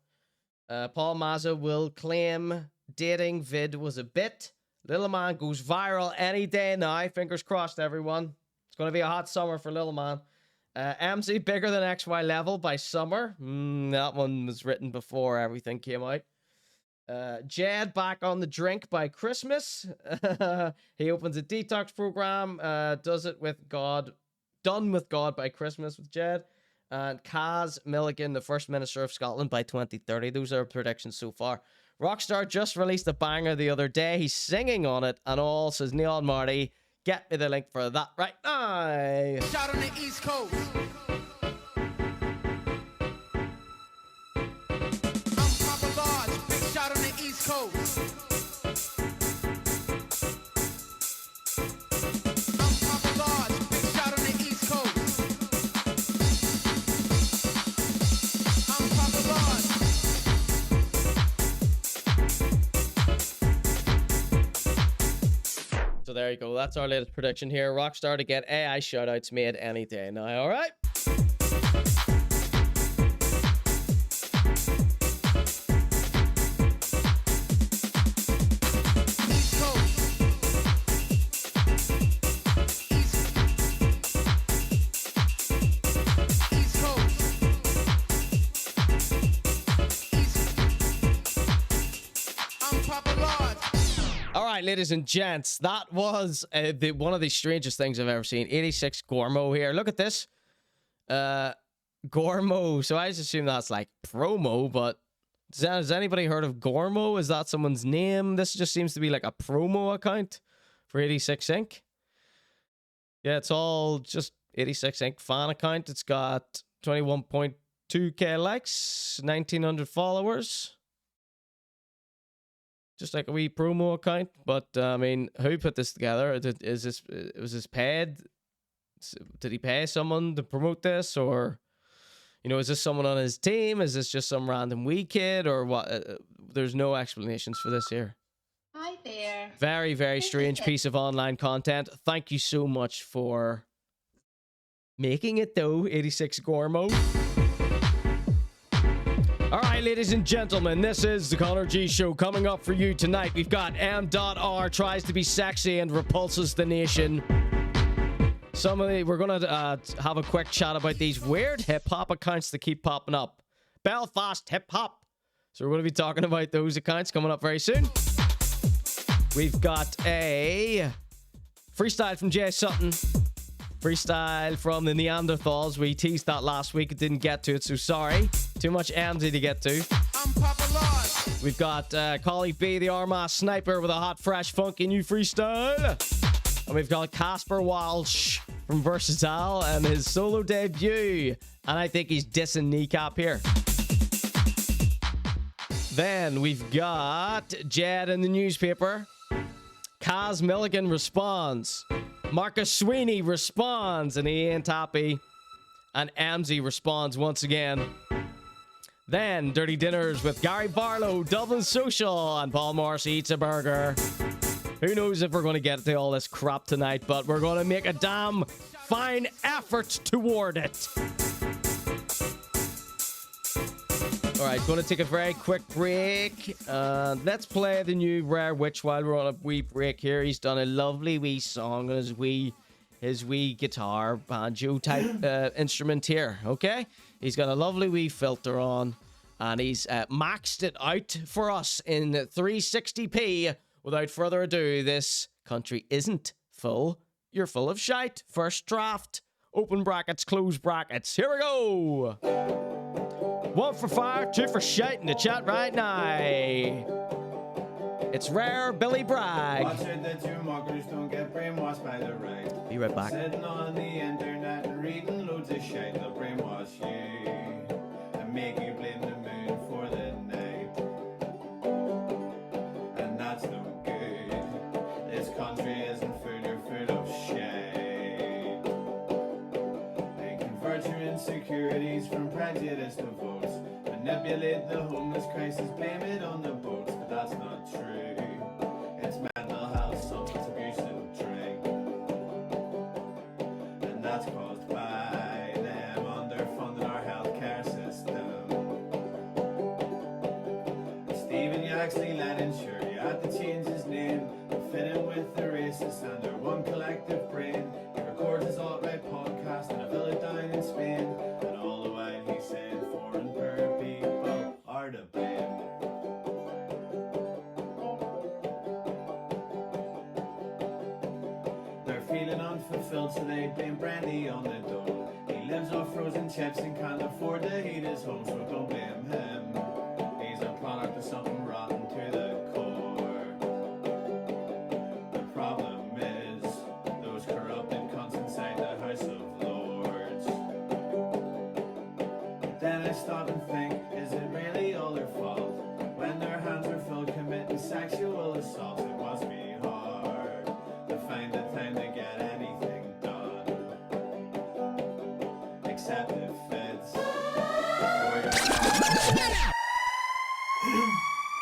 [SPEAKER 2] Paul Mazza will claim dating vid was a bit. Little Man goes viral any day now. Fingers crossed, everyone. It's going to be a hot summer for Little Man. MZ bigger than XY level by summer. That one was written before everything came out. Jed back on the drink by Christmas. He opens a detox program. Does it with God. Done with God by Christmas with Jed. And Caz Milligan, the First Minister of Scotland, by 2030. Those are predictions so far. Rockstar just released a banger the other day. He's singing on it and all, says Neon Marty. Get me the link for that right now.
[SPEAKER 9] Shot on the East Coast. I'm Papa Large, big shot on the East Coast. I'm Papa Large, big shot on the East Coast. I'm Papa Large.
[SPEAKER 2] So there you go. That's our latest prediction here. Rockstar to get AI shoutouts made any day now. All right. Ladies and gents, that was one of the strangest things I've ever seen. 86 Gormo here. Look at this. Gormo. So I just assume that's like promo, but has anybody heard of Gormo? Is that someone's name? This just seems to be like a promo account for 86 Inc. Yeah, it's all just 86 Inc. fan account. It's got 21.2k likes, 1,900 followers. Just like a wee promo account, but I mean, who put this together? Was this paid? Did he pay someone to promote this, or is this someone on his team? Is this just some random wee kid, or what? There's no explanations for this here.
[SPEAKER 10] Hi there.
[SPEAKER 2] Very, very strange piece of online content. Thank you so much for making it, though, 86 Gormo. All right, ladies and gentlemen, this is the Conor.G show. Coming up for you tonight, we've got M.R. tries to be sexy and repulses the nation. We're going to have a quick chat about these weird hip-hop accounts that keep popping up. Belfast hip-hop. So we're going to be talking about those accounts coming up very soon. We've got a freestyle from Jay Sutton. Freestyle from the Neanderthals. We teased that last week. Didn't get to it, so sorry. Too much MZ to get to. We've got Cohly B, the Armagh sniper, with a hot, fresh, funky new freestyle. And we've got Casper Walsh from Versatile and his solo debut. And I think he's dissing Kneecap here. Then we've got Jed in the newspaper. Caz Milligan Responds. Marcus Sweeney Responds, and he ain't happy. and Amzy Responds once again. Then Dirty Dinners with Gary Barlow, Dublin Social, and Paul Morrissey Eats a Burger. Who knows if we're going to get to all this crap tonight, but we're going to make a damn fine effort toward it. All right, going to take a very quick break. Let's play the new Rare Witch while we're on a wee break here. He's done a lovely wee song on his wee guitar, banjo type instrument here, okay? He's got a lovely wee filter on, and he's maxed it out for us in 360p. Without further ado, this country isn't full. You're full of shite. First draft. Open brackets, close brackets. Here we go. 1 for fire, 2 for shite in the chat right now. It's Rare Billy Bragg.
[SPEAKER 15] Watch it that you mockers don't get brainwashed by the right.
[SPEAKER 2] Be right back.
[SPEAKER 15] Sitting on the internet and reading loads of shit. They'll brainwash you and make you blame the moon for the night. And that's no good. This country isn't full, you're full of shit. They convert your insecurities from prejudice to votes. Manipulate the homeless crisis, blame it on the boats, but that's not true. It's mental health, substance abuse and drink. And that's caused by them underfunding our healthcare system. Stephen, you actually let insure you had to change his name to fit in with the racists and their one collective brain. He records his alt-right podcast in a villa down in Spain, and all the while he's saying foreign poor people are to blame. They're feeling unfulfilled, so they blame brandy on the dole. He lives off frozen chips and can't afford to heat his home, so don't blame him. He's a product of something rotten to the core. The problem is those corrupted cunts inside the House of Lords. Then I stop and think, is it really all their fault? When their hands are full committing sexual assaults, it must be hard to find the time to get anything done. Except if it's for your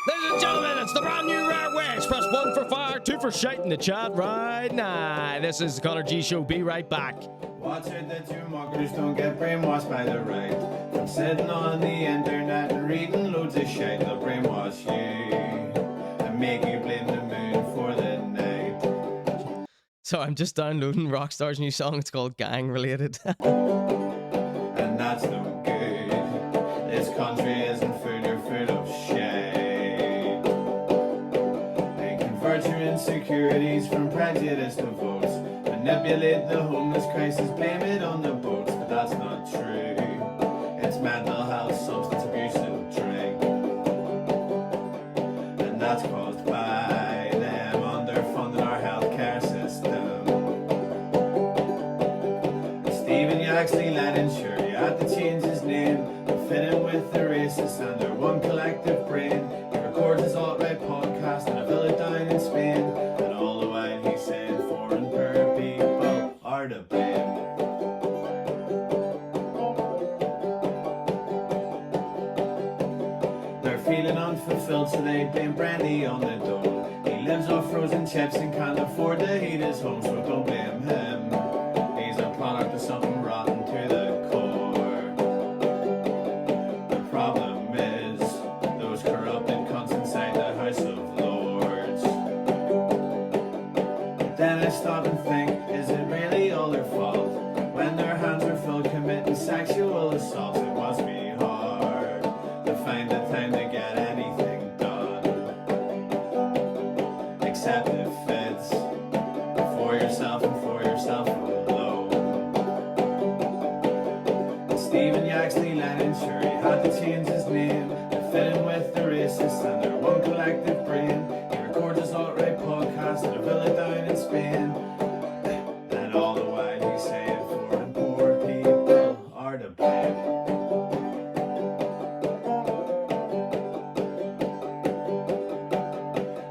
[SPEAKER 2] Ladies and gentlemen, it's the brand new Rare Witch. Press 1 for fire, 2 for shite in the chat right now. This is the Conor.G Show. Be right back.
[SPEAKER 15] Watch it that you mockers don't get brainwashed by the right. From sitting on the internet and reading loads of shit, they'll brainwash you and make you blame the moon for the night.
[SPEAKER 2] So I'm just downloading Rockstar's new song. It's called Gang Related.
[SPEAKER 15] And that's no good. This country isn't full, you're full of shit. They convert your insecurities from prejudice to votes. Manipulate the homeless crisis, blame it on the boats, but that's not true. It's mental health, substance abuse and drink. And that's caused by them underfunding our healthcare system. Stephen, you actually let insure you had to change his name to fit in with the racists and their one collective brain. He records his alt-right podcast in a villa down in Spain, and all the while he's saying foreign poor people are to blame. They're feeling unfulfilled, so they blame brandy on the dole. He lives off frozen chips and can't afford to heat his home, so don't blame him. He's a product of something rotten to the core. The problem is those corrupted cunts inside the House of Lords. Then I stop and think, is it really all their fault? When their hands are full committing sexual assaults, it must be hard to find the time to get anything done. Except if it's for yourself and for yourself alone. Stephen, you actually let insure he had to change his name to fit in with the racists and their one collective brain. He records his alt-right podcast in a villa down in Spain. And all the while he's saying foreign poor people are to blame.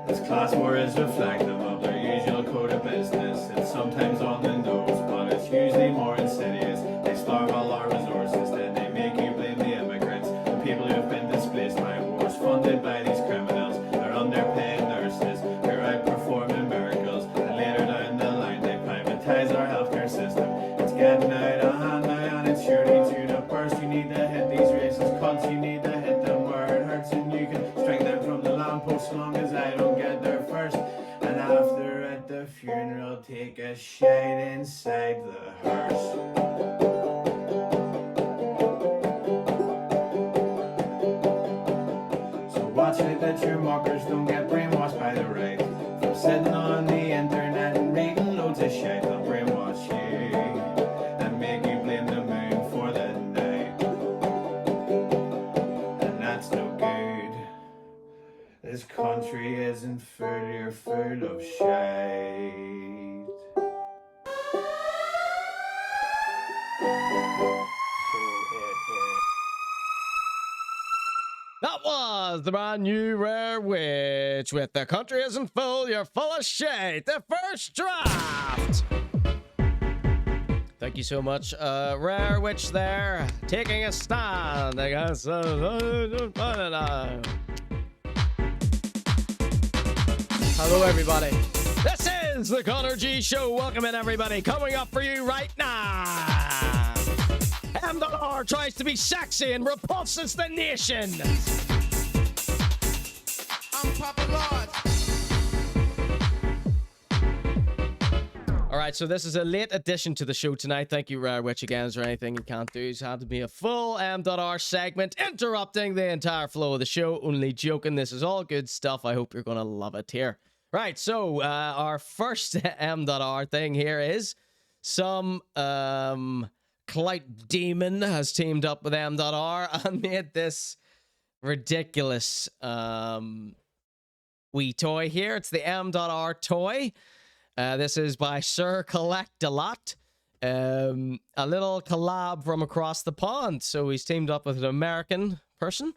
[SPEAKER 15] This class war is reflective of their usual code of business. It's sometimes on the nose, but it's usually more insidious. They starve all our I'll take a shite inside the hearse. So watch it that your mockers don't get brainwashed by the right. From sitting on the internet and reading loads of shit, they'll brainwash you and make you blame the moon for the night. And that's no good. This country isn't full, you're full of shite.
[SPEAKER 2] That was the brand new Rare Witch with The Country Isn't Full, You're Full of Shit, the first draft. Thank you so much, Rare Witch there, taking a stand against Hello, everybody. This is the Conor.G Show. Welcome in, everybody. Coming up for you right now. M.R. tries to be sexy and repulses the nation.
[SPEAKER 9] I'm Papa Lord.
[SPEAKER 2] All right, so this is a late addition to the show tonight. Thank you, Rare Witch, again. Is there anything you can't do? It's had to be a full M.R. segment, interrupting the entire flow of the show. Only joking. This is all good stuff. I hope you're going to love it here. Right, so our first M.R. thing here is some clout demon has teamed up with M.R. and made this ridiculous wee toy here. It's the M.R. toy. This is by Sir Collect a Lot. A little collab from across the pond. So he's teamed up with an American person.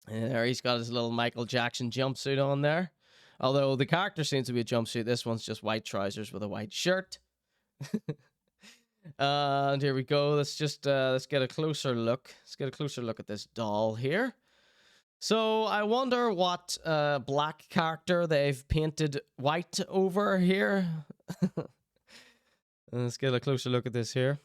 [SPEAKER 2] And there he's got his little Michael Jackson jumpsuit on there. Although the character seems to be a jumpsuit. This one's just white trousers with a white shirt. And here we go. Let's just let's get a closer look. Let's get a closer look at this doll here. So I wonder what black character they've painted white over here. Let's get a closer look at this here.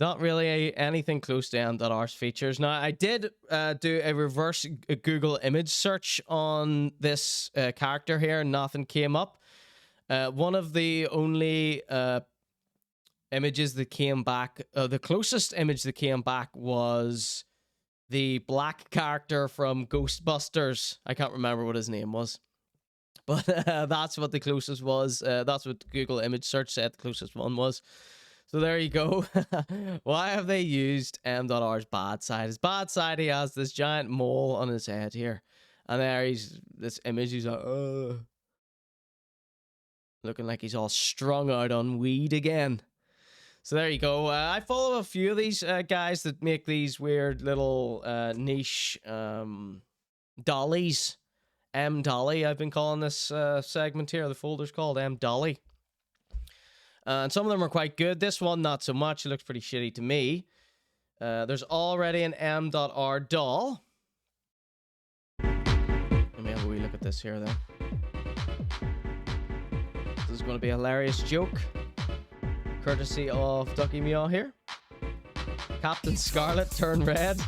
[SPEAKER 2] Not really anything close to M.R's features. Now, I did do a reverse Google image search on this character here, and nothing came up. One of the only images that came back, the closest image that came back was the black character from Ghostbusters. I can't remember what his name was. But that's what the closest was. That's what Google image search said the closest one was. So there you go. Why have they used M.R's bad side? His bad side, he has this giant mole on his head here. And there he's, this image, he's like, looking like he's all strung out on weed again. So there you go. I follow a few of these guys that make these weird little niche dollies. M-Dolly, I've been calling this segment here. The folder's called M-Dolly. And some of them are quite good. This one, not so much. It looks pretty shitty to me. There's already an M.R. doll. Let me have a wee look at this here, then. This is going to be a hilarious joke. Courtesy of Ducky Meow here. Captain Scarlet turned red.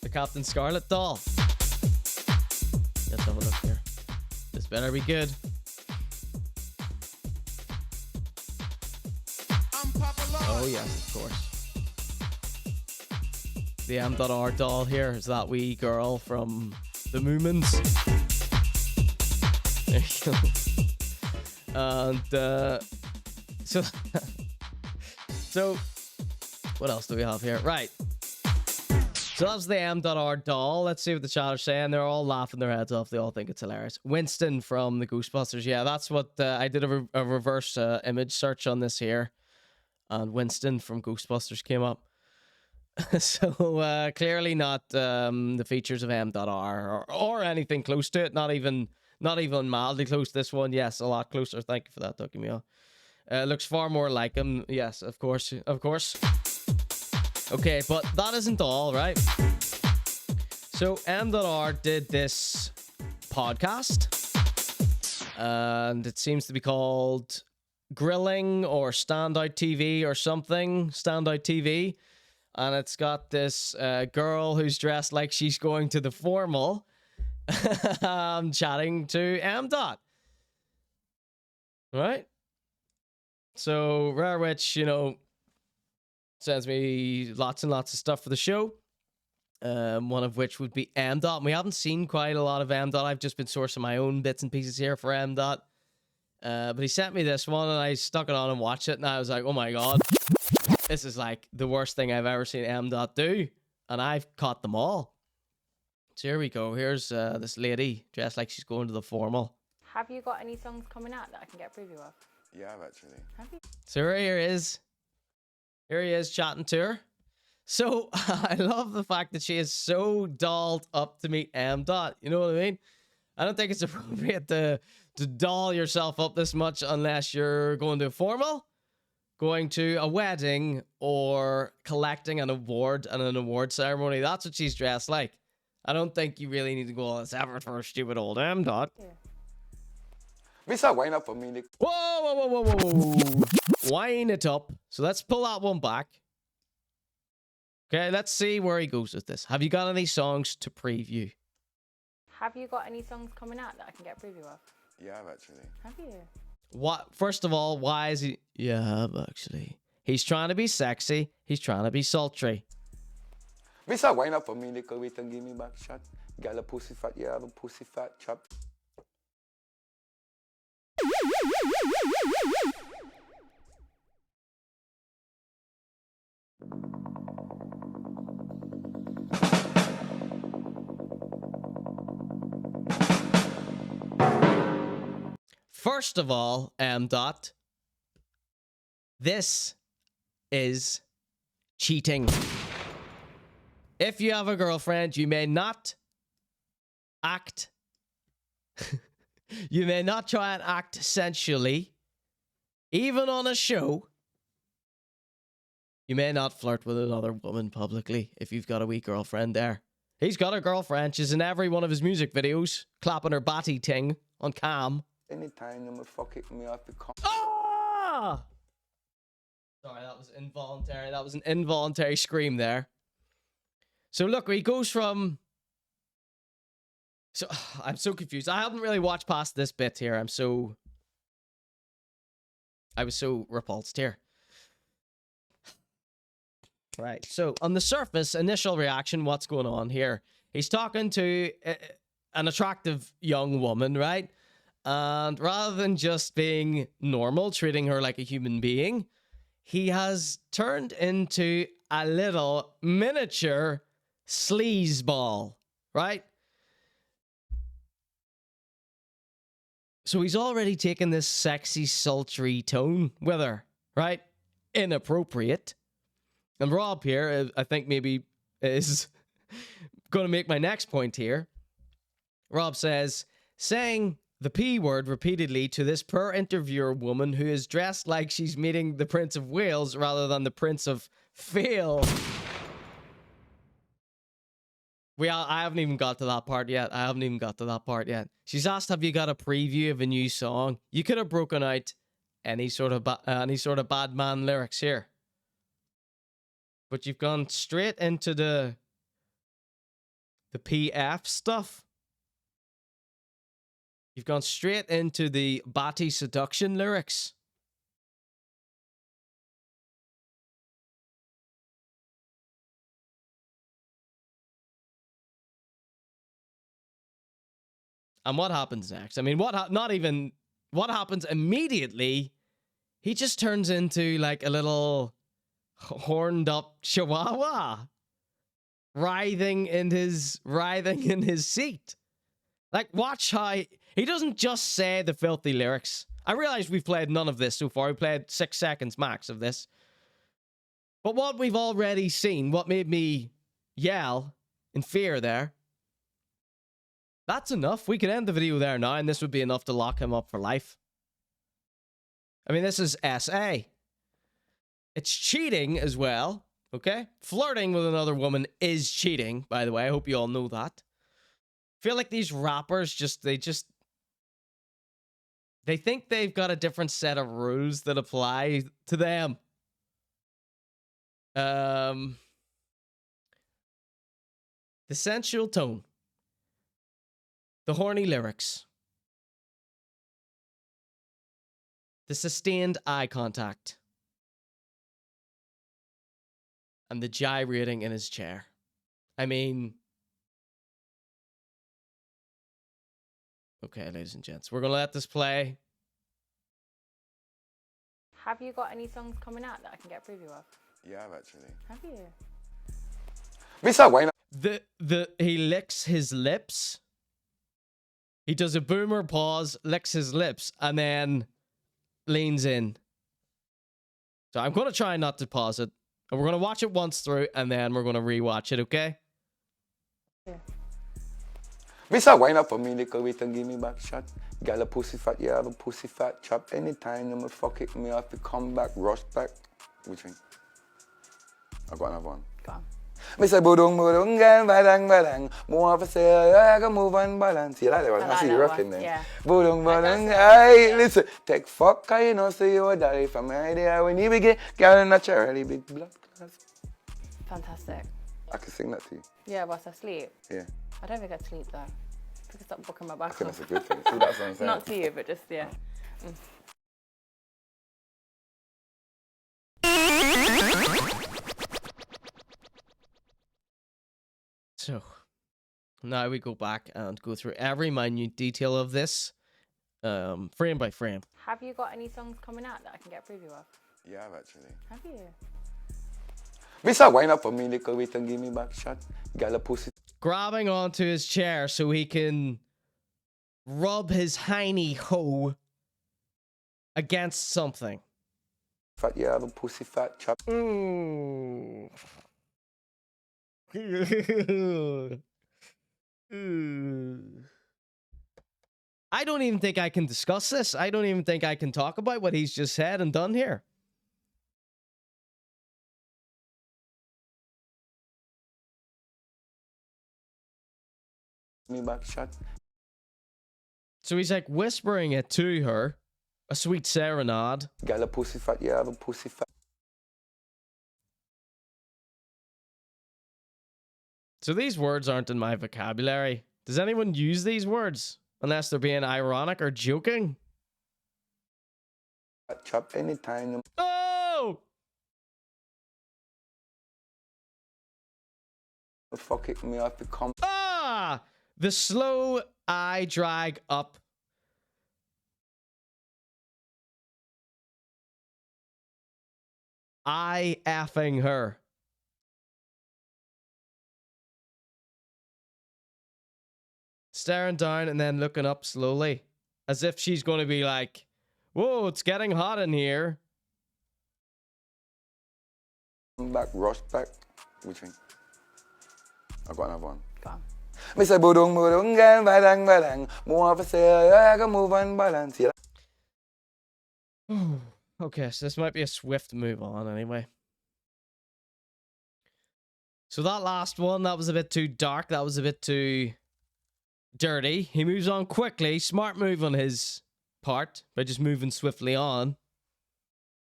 [SPEAKER 2] The Captain Scarlet doll. Let's have a look here. This better be good. Oh yes, of course. The M.R. doll here is that wee girl from the Moomins. There you go. And so what else do we have here? Right. So that's the M.R. doll. Let's see what the chat are saying. They're all laughing their heads off. They all think it's hilarious. Winston from the Ghostbusters. Yeah, that's what I did a reverse image search on this here. And Winston from Ghostbusters came up. So clearly not the features of M.R. or anything close to it. Not even mildly close to this one. Yes, a lot closer. Thank you for that, Ducky Meow. Looks far more like him. Yes, of course. Of course. Okay, but that isn't all, right? So M.R. did this podcast. And it seems to be called Grilling or Standout TV or something. Standout TV. And it's got this girl who's dressed like she's going to the formal. Chatting to M. All right. So Rare Witch, sends me lots and lots of stuff for the show. One of which would be M. Dot. We haven't seen quite a lot of M. Dot. I've just been sourcing my own bits and pieces here for M. Dot. But he sent me this one and I stuck it on and watched it and I was like, oh my god, this is like the worst thing I've ever seen M. Dot do. And I've caught them all. So here we go. Here's this lady dressed like she's going to the formal.
[SPEAKER 16] Have you got any songs coming out that I can get a preview of?
[SPEAKER 17] Yeah, actually.
[SPEAKER 16] Have you?
[SPEAKER 2] So here he is chatting to her. So I love the fact that she is so dolled up to meet M. Dot. You know what I mean? I don't think it's appropriate to doll yourself up this much unless you're going to a formal, going to a wedding, or collecting an award and an award ceremony. That's what she's dressed like. I don't think you really need to go all this effort for a stupid old M. Dot.
[SPEAKER 16] Yeah.
[SPEAKER 17] Wind up for me.
[SPEAKER 2] Whoa. Wind it up. So let's pull that one back. Okay, let's see where he goes with this. Have you got any songs to preview?
[SPEAKER 16] Have you got any songs coming out that I can get a preview of?
[SPEAKER 17] Yeah, actually.
[SPEAKER 16] Have you?
[SPEAKER 2] What? First of all, why is he... Yeah, actually. He's trying to be sexy. He's trying to be sultry.
[SPEAKER 17] Wind up for me, little wait and give me back shot. Got a pussy fat, yeah, have a pussy fat chop.
[SPEAKER 2] First of all, M. Dot, this is cheating. If you have a girlfriend, you may not act... you may not try and act sensually, even on a show. You may not flirt with another woman publicly if you've got a wee girlfriend there. He's got a girlfriend. She's in every one of his music videos, clapping her batty ting on cam.
[SPEAKER 17] Anytime you fuck it me off the
[SPEAKER 2] Ah! Sorry, that was involuntary. That was an involuntary scream there. So look, he goes from... So, I'm so confused. I haven't really watched past this bit here. I was so repulsed here. Right, so on the surface, initial reaction, what's going on here? He's talking to an attractive young woman, right? And rather than just being normal, treating her like a human being, he has turned into a little miniature sleazeball, right? So he's already taken this sexy, sultry tone with her, right? Inappropriate. And Rob here, I think maybe is going to make my next point here. Rob says, saying the P word repeatedly to this poor interviewer woman who is dressed like she's meeting the Prince of Wales rather than the Prince of Fail. I haven't even got to that part yet. She's asked, have you got a preview of a new song? You could have broken out any sort of bad man lyrics here. But you've gone straight into the PF stuff. You've gone straight into the batty seduction lyrics. And what happens next? I mean, what happens immediately? He just turns into like a little horned up chihuahua writhing in his seat. Like, watch how he doesn't just say the filthy lyrics. I realize we've played none of this so far. We played 6 seconds max of this. But what we've already seen, what made me yell in fear there, that's enough. We could end the video there now, and this would be enough to lock him up for life. I mean, this is SA. It's cheating as well, okay? Flirting with another woman is cheating, by the way. I hope you all know that. I feel like these rappers they think they've got a different set of rules that apply to them. The sensual tone. The horny lyrics. The sustained eye contact. And the gyrating in his chair. I mean... Okay, ladies and gents, we're going to let this play.
[SPEAKER 16] Have you got any songs coming out that I can get a preview of?
[SPEAKER 17] Yeah, I've actually.
[SPEAKER 16] Have you?
[SPEAKER 17] Mr. Wayne.
[SPEAKER 2] He licks his lips. He does a boomer pause, licks his lips, and then leans in. So I'm going to try not to pause it. And we're going to watch it once through, and then we're going to rewatch it, okay?
[SPEAKER 16] Yeah.
[SPEAKER 17] Mr. Wine up for me, little wait and give me back shot. Gal a pussy fat, yeah, have a pussy fat chop. Anytime you me fuck it, me have to come back, rush back. Which one? I got another one.
[SPEAKER 16] Go on.
[SPEAKER 17] Me say budung budung gan badang badang. More for say I can move and balance. You like that one? I see you rocking then.
[SPEAKER 16] Yeah.
[SPEAKER 17] Budung budung. Hey, listen. Take fuck, cause you know say you a daddy from my idea when you begin. Girl naturally big blood class.
[SPEAKER 16] Fantastic.
[SPEAKER 17] I can sing that to you.
[SPEAKER 16] Yeah, whilst I sleep.
[SPEAKER 17] Yeah.
[SPEAKER 16] I don't think I'd sleep though. I think I'd stop booking my back.
[SPEAKER 17] I think that's a good thing. See, that's what I'm saying.
[SPEAKER 16] Not to you, but just yeah.
[SPEAKER 2] So, now we go back and go through every minute detail of this, frame by frame.
[SPEAKER 16] Have you got any songs coming out that I can get a preview of?
[SPEAKER 17] Yeah, I've actually.
[SPEAKER 16] Have you?
[SPEAKER 17] Mr. Wine up for me, little wait and give me back shot. Gal a pussy.
[SPEAKER 2] Grabbing onto his chair so he can rub his hiney hoe against something.
[SPEAKER 17] Fat, yeah, have a pussy fat chop.
[SPEAKER 2] Ooh. I don't even think I can discuss this. I don't even think I can talk about what he's just said and done here.
[SPEAKER 17] Me back shot.
[SPEAKER 2] So he's like whispering it to her, a sweet serenade.
[SPEAKER 17] Gal a pussy fat, yeah, have a pussy fat.
[SPEAKER 2] So these words aren't in my vocabulary. Does anyone use these words? Unless they're being ironic or joking?
[SPEAKER 17] Chop anytime.
[SPEAKER 2] Oh!
[SPEAKER 17] Fuck it, me have to come.
[SPEAKER 2] Ah! The slow eye drag up. I effing her. Staring down and then looking up slowly. As if she's going to be like, whoa, it's getting hot in here.
[SPEAKER 17] Back, rush back. Which one? I got another one.
[SPEAKER 16] Go on.
[SPEAKER 17] Me say budung budung gan badang badang. More for say I can move and balance. Yeah.
[SPEAKER 2] Okay, so this might be a swift move on anyway. So that last one, that was a bit too dark. That was a bit too dirty. He moves on quickly. Smart move on his part by just moving swiftly on.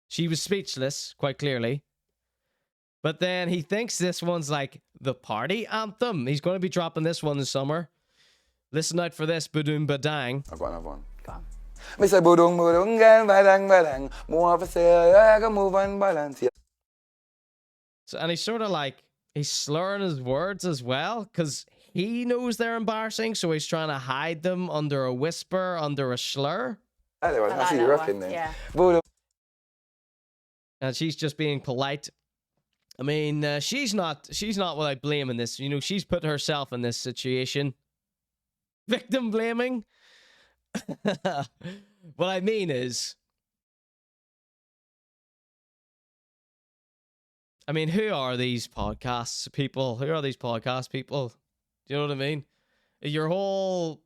[SPEAKER 2] She was speechless, quite clearly. But then he thinks this one's like the party anthem. He's going to be dropping this one this summer. Listen out for this, Badoom Badang.
[SPEAKER 17] I got another one.
[SPEAKER 16] Go on.
[SPEAKER 17] Me say budung budung gan badang badang. More for say I can move and balance. Yeah.
[SPEAKER 2] So, and he's sort of like, he's slurring his words as well, because he knows they're embarrassing, so he's trying to hide them under a whisper, under a slur.
[SPEAKER 17] I see you rocking then.
[SPEAKER 16] Yeah.
[SPEAKER 2] And she's just being polite. I mean, she's not without blame in this. You know, she's put herself in this situation. Victim blaming. What I mean is, I mean, who are these podcasts people? Who are these podcast people? Do you know what I mean? Your whole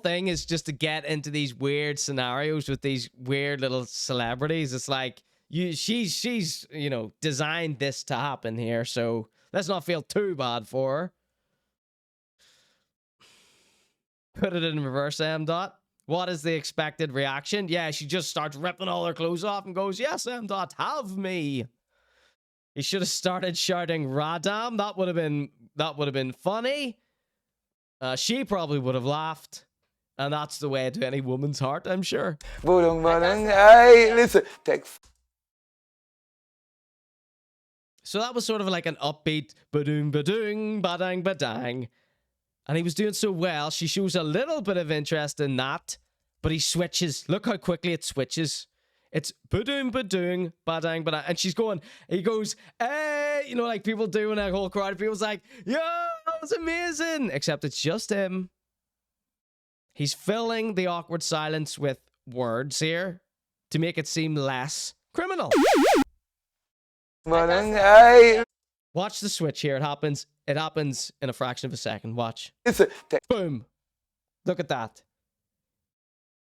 [SPEAKER 2] thing is just to get into these weird scenarios with these weird little celebrities. It's like she's you know, designed this to happen here, so let's not feel too bad for her. Put it in reverse, M. Dot. What is the expected reaction? Yeah, she just starts ripping all her clothes off and goes, yes, M. Dot, have me. He should have started shouting Radam. That would have been funny. She probably would have laughed. And that's the way to any woman's heart, I'm sure.
[SPEAKER 17] Hey, listen, take.
[SPEAKER 2] So that was sort of like an upbeat ba-doom, ba-doong, ba-dang, ba-dang. And he was doing so well, she shows a little bit of interest in that, but he switches. Look how quickly it switches. It's ba-doom, ba-doong, ba-dang, ba-dang. And she's going, he goes, hey, you know, like people do in a whole crowd of people's like, yo, that was amazing. Except it's just him. He's filling the awkward silence with words here to make it seem less criminal. Watch the switch here. It happens in a fraction of a second. Watch. Boom. Look at that.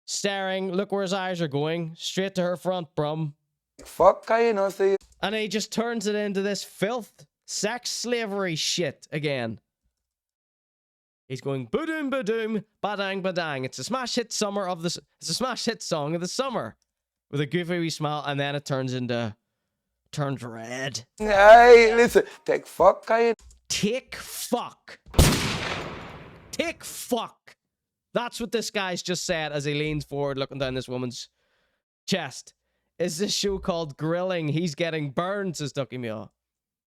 [SPEAKER 2] Staring. Look where his eyes are going. Straight to her front, brum.
[SPEAKER 17] Fuck, you know, see.
[SPEAKER 2] And he just turns it into this filth, sex slavery shit again. He's going ba-doom, ba-doom, ba-dang, ba-dang. It's a smash hit summer of this. It's a smash hit song of the summer with a goofy wee smile, and then it turns red.
[SPEAKER 17] Hey, listen, take fuck,
[SPEAKER 2] Take fuck. Take fuck. That's what this guy's just said as he leans forward, looking down this woman's chest. Is this show called Grilling? He's getting burned, says Ducky Meow.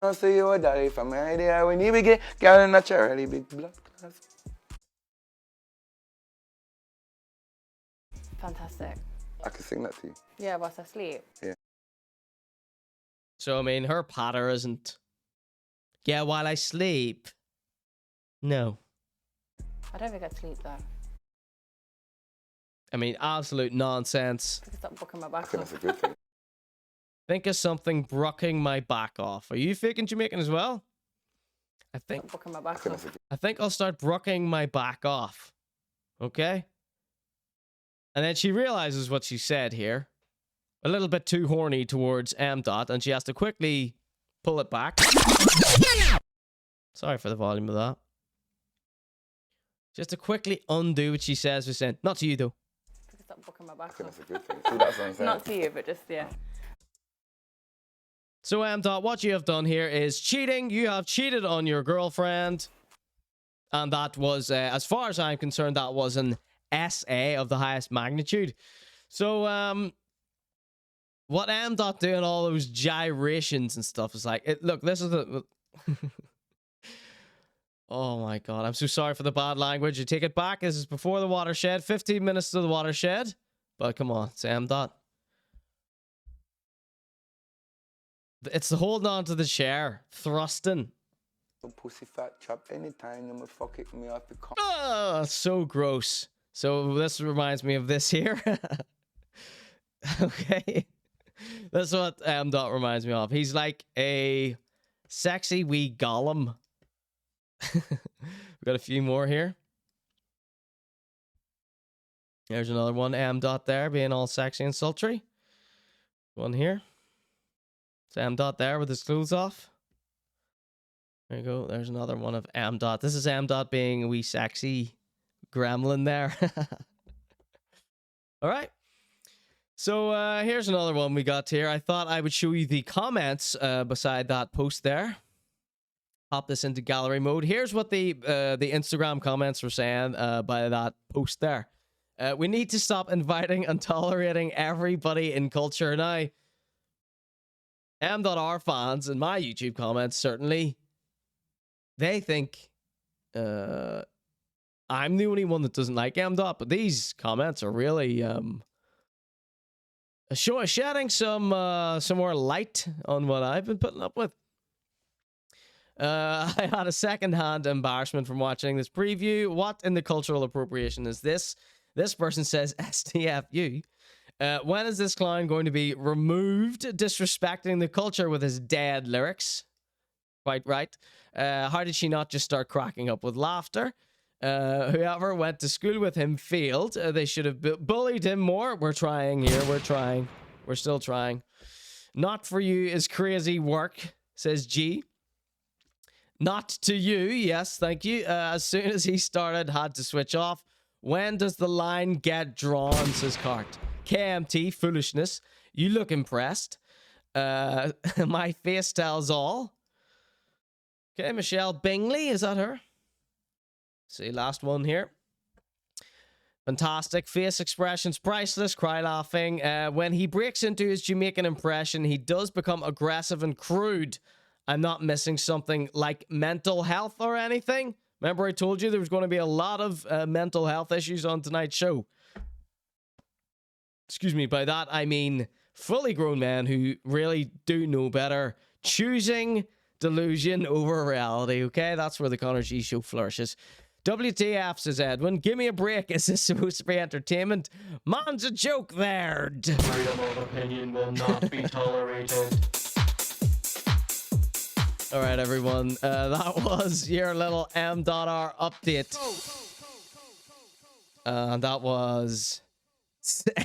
[SPEAKER 17] I'll see you with daddy from my idea when you begin getting a cherry big blood class.
[SPEAKER 16] Fantastic.
[SPEAKER 17] I can sing that to you.
[SPEAKER 16] Yeah, whilst I sleep.
[SPEAKER 17] Yeah.
[SPEAKER 2] So, I mean, her patter isn't, yeah, while I sleep. No.
[SPEAKER 16] I don't think I'd sleep though.
[SPEAKER 2] I mean, absolute nonsense.
[SPEAKER 16] I could stop booking my back
[SPEAKER 17] I think
[SPEAKER 16] off.
[SPEAKER 17] that's a good thing.
[SPEAKER 2] Think of something brucking my back off. Are you faking Jamaican as well? I think
[SPEAKER 16] Stop booking my back off.
[SPEAKER 2] I think I'll start brucking my back off. Okay? And then she realizes what she said here. A little bit too horny towards M. Dot, and she has to quickly pull it back. Sorry for the volume of that. Just to quickly undo what she says was saying. Not to you, though.
[SPEAKER 16] I could stop booking my back
[SPEAKER 17] I think
[SPEAKER 16] off.
[SPEAKER 17] that's a good thing. See, that's what I'm saying.
[SPEAKER 16] Not to you, but just, yeah.
[SPEAKER 2] So, M. Dot, what you have done here is cheating. You have cheated on your girlfriend. And that was, as far as I'm concerned, that was an SA of the highest magnitude. So, what M. Dot doing all those gyrations and stuff is like, look, this is the... Oh my god, I'm so sorry for the bad language. You take it back. This is before the watershed. 15 minutes to the watershed. But come on, it's M. Dot. It's the holding on to the chair. Thrusting.
[SPEAKER 17] Pussy fat chop anytime you fuck it me off the car.
[SPEAKER 2] Oh, so gross. So this reminds me of this here. Okay. That's what M. Dot reminds me of. He's like a sexy wee golem. We've got a few more here. There's another one. M. Dot there being all sexy and sultry. One here. It's M. Dot there with his clothes off. There you go. There's another one of M. Dot. This is M. Dot being a wee sexy gremlin there. All right. So here's another one we got here. I thought I would show you the comments beside that post there. Pop this into gallery mode. Here's what the Instagram comments were saying by that post there. We need to stop inviting and tolerating everybody in culture. Now, M.R. fans in my YouTube comments, certainly, they think I'm the only one that doesn't like M. But these comments are really shedding some more light on what I've been putting up with. I had a second-hand embarrassment from watching this preview. What in the cultural appropriation is this? This person says, STFU. When is this clown going to be removed, disrespecting the culture with his dead lyrics? Quite right. How did she not just start cracking up with laughter? Whoever went to school with him failed. They should have bullied him more. We're trying here. We're trying. We're still trying. Not for you is crazy work, says G. Not to you. Yes, thank you. As soon as he started, had to switch off. When does the line get drawn, says Cart. KMT, foolishness. You look impressed. My face tells all. Okay, Michelle Bingley, is that her? See, last one here. Fantastic. Face expressions, priceless. Cry laughing. When he breaks into his Jamaican impression, he does become aggressive and crude. I'm not missing something like mental health or anything. Remember I told you there was going to be a lot of mental health issues on tonight's show. Excuse me, by that I mean fully grown men who really do know better, choosing delusion over reality, okay? That's where the Conor.G show flourishes. WTF, says Edwin. Give me a break. Is this supposed to be entertainment? Man's a joke there.
[SPEAKER 11] Freedom of opinion will not be tolerated.
[SPEAKER 2] All right, everyone. That was your little M.R update. That was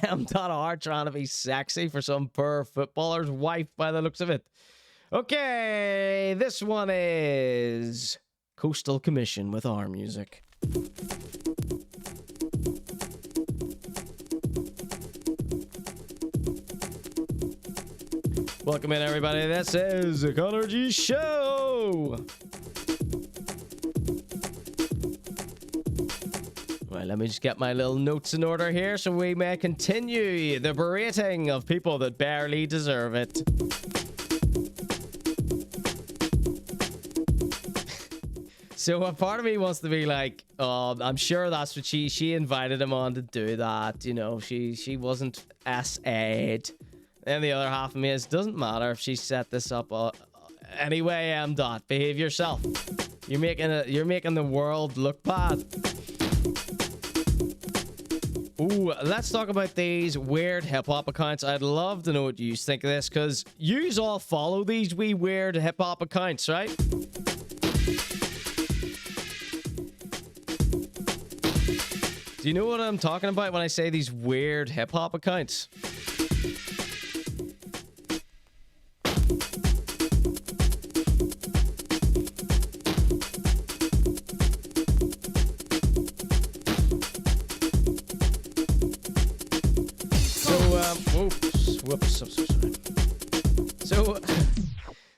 [SPEAKER 2] M.R trying to be sexy for some poor footballer's wife by the looks of it. Okay, this one is Coastal Commission with our music. Welcome in, everybody. This is the Conor.G show. Right, let me just get my little notes in order here so we may continue the berating of people that barely deserve it. So a part of me wants to be like, oh, I'm sure that's what she invited him on to do that. You know, she wasn't SA'd. And the other half of me is, doesn't matter if she set this up. Anyway, behave yourself. You're making the world look bad. Ooh, let's talk about these weird hip-hop accounts. I'd love to know what you think of this, because yous all follow these wee weird hip-hop accounts, right? Do you know what I'm talking about when I say these weird hip-hop accounts?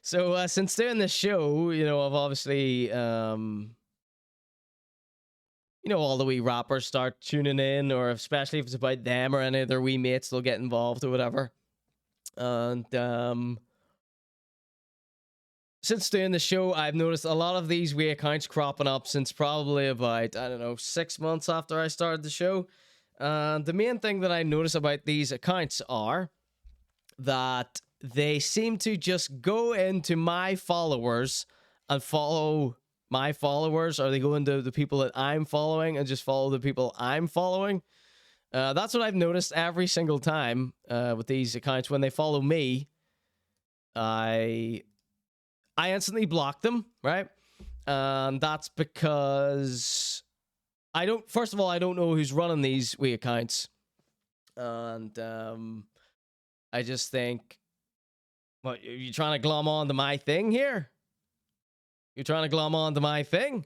[SPEAKER 2] So, since doing this show, you know, I've obviously, you know, all the wee rappers start tuning in, or especially if it's about them or any of their wee mates, they'll get involved or whatever. And, since doing the show, I've noticed a lot of these wee accounts cropping up since probably about, I don't know, 6 months after I started the show. The main thing that I notice about these accounts are that they seem to just go into my followers and follow my followers, or they go into the people that I'm following and just follow the people I'm following. That's what I've noticed every single time with these accounts. When they follow me, I instantly block them, right? That's because first of all, I don't know who's running these wee accounts. And I just think, what, you trying to glom on to my thing here? You're trying to glom on to my thing?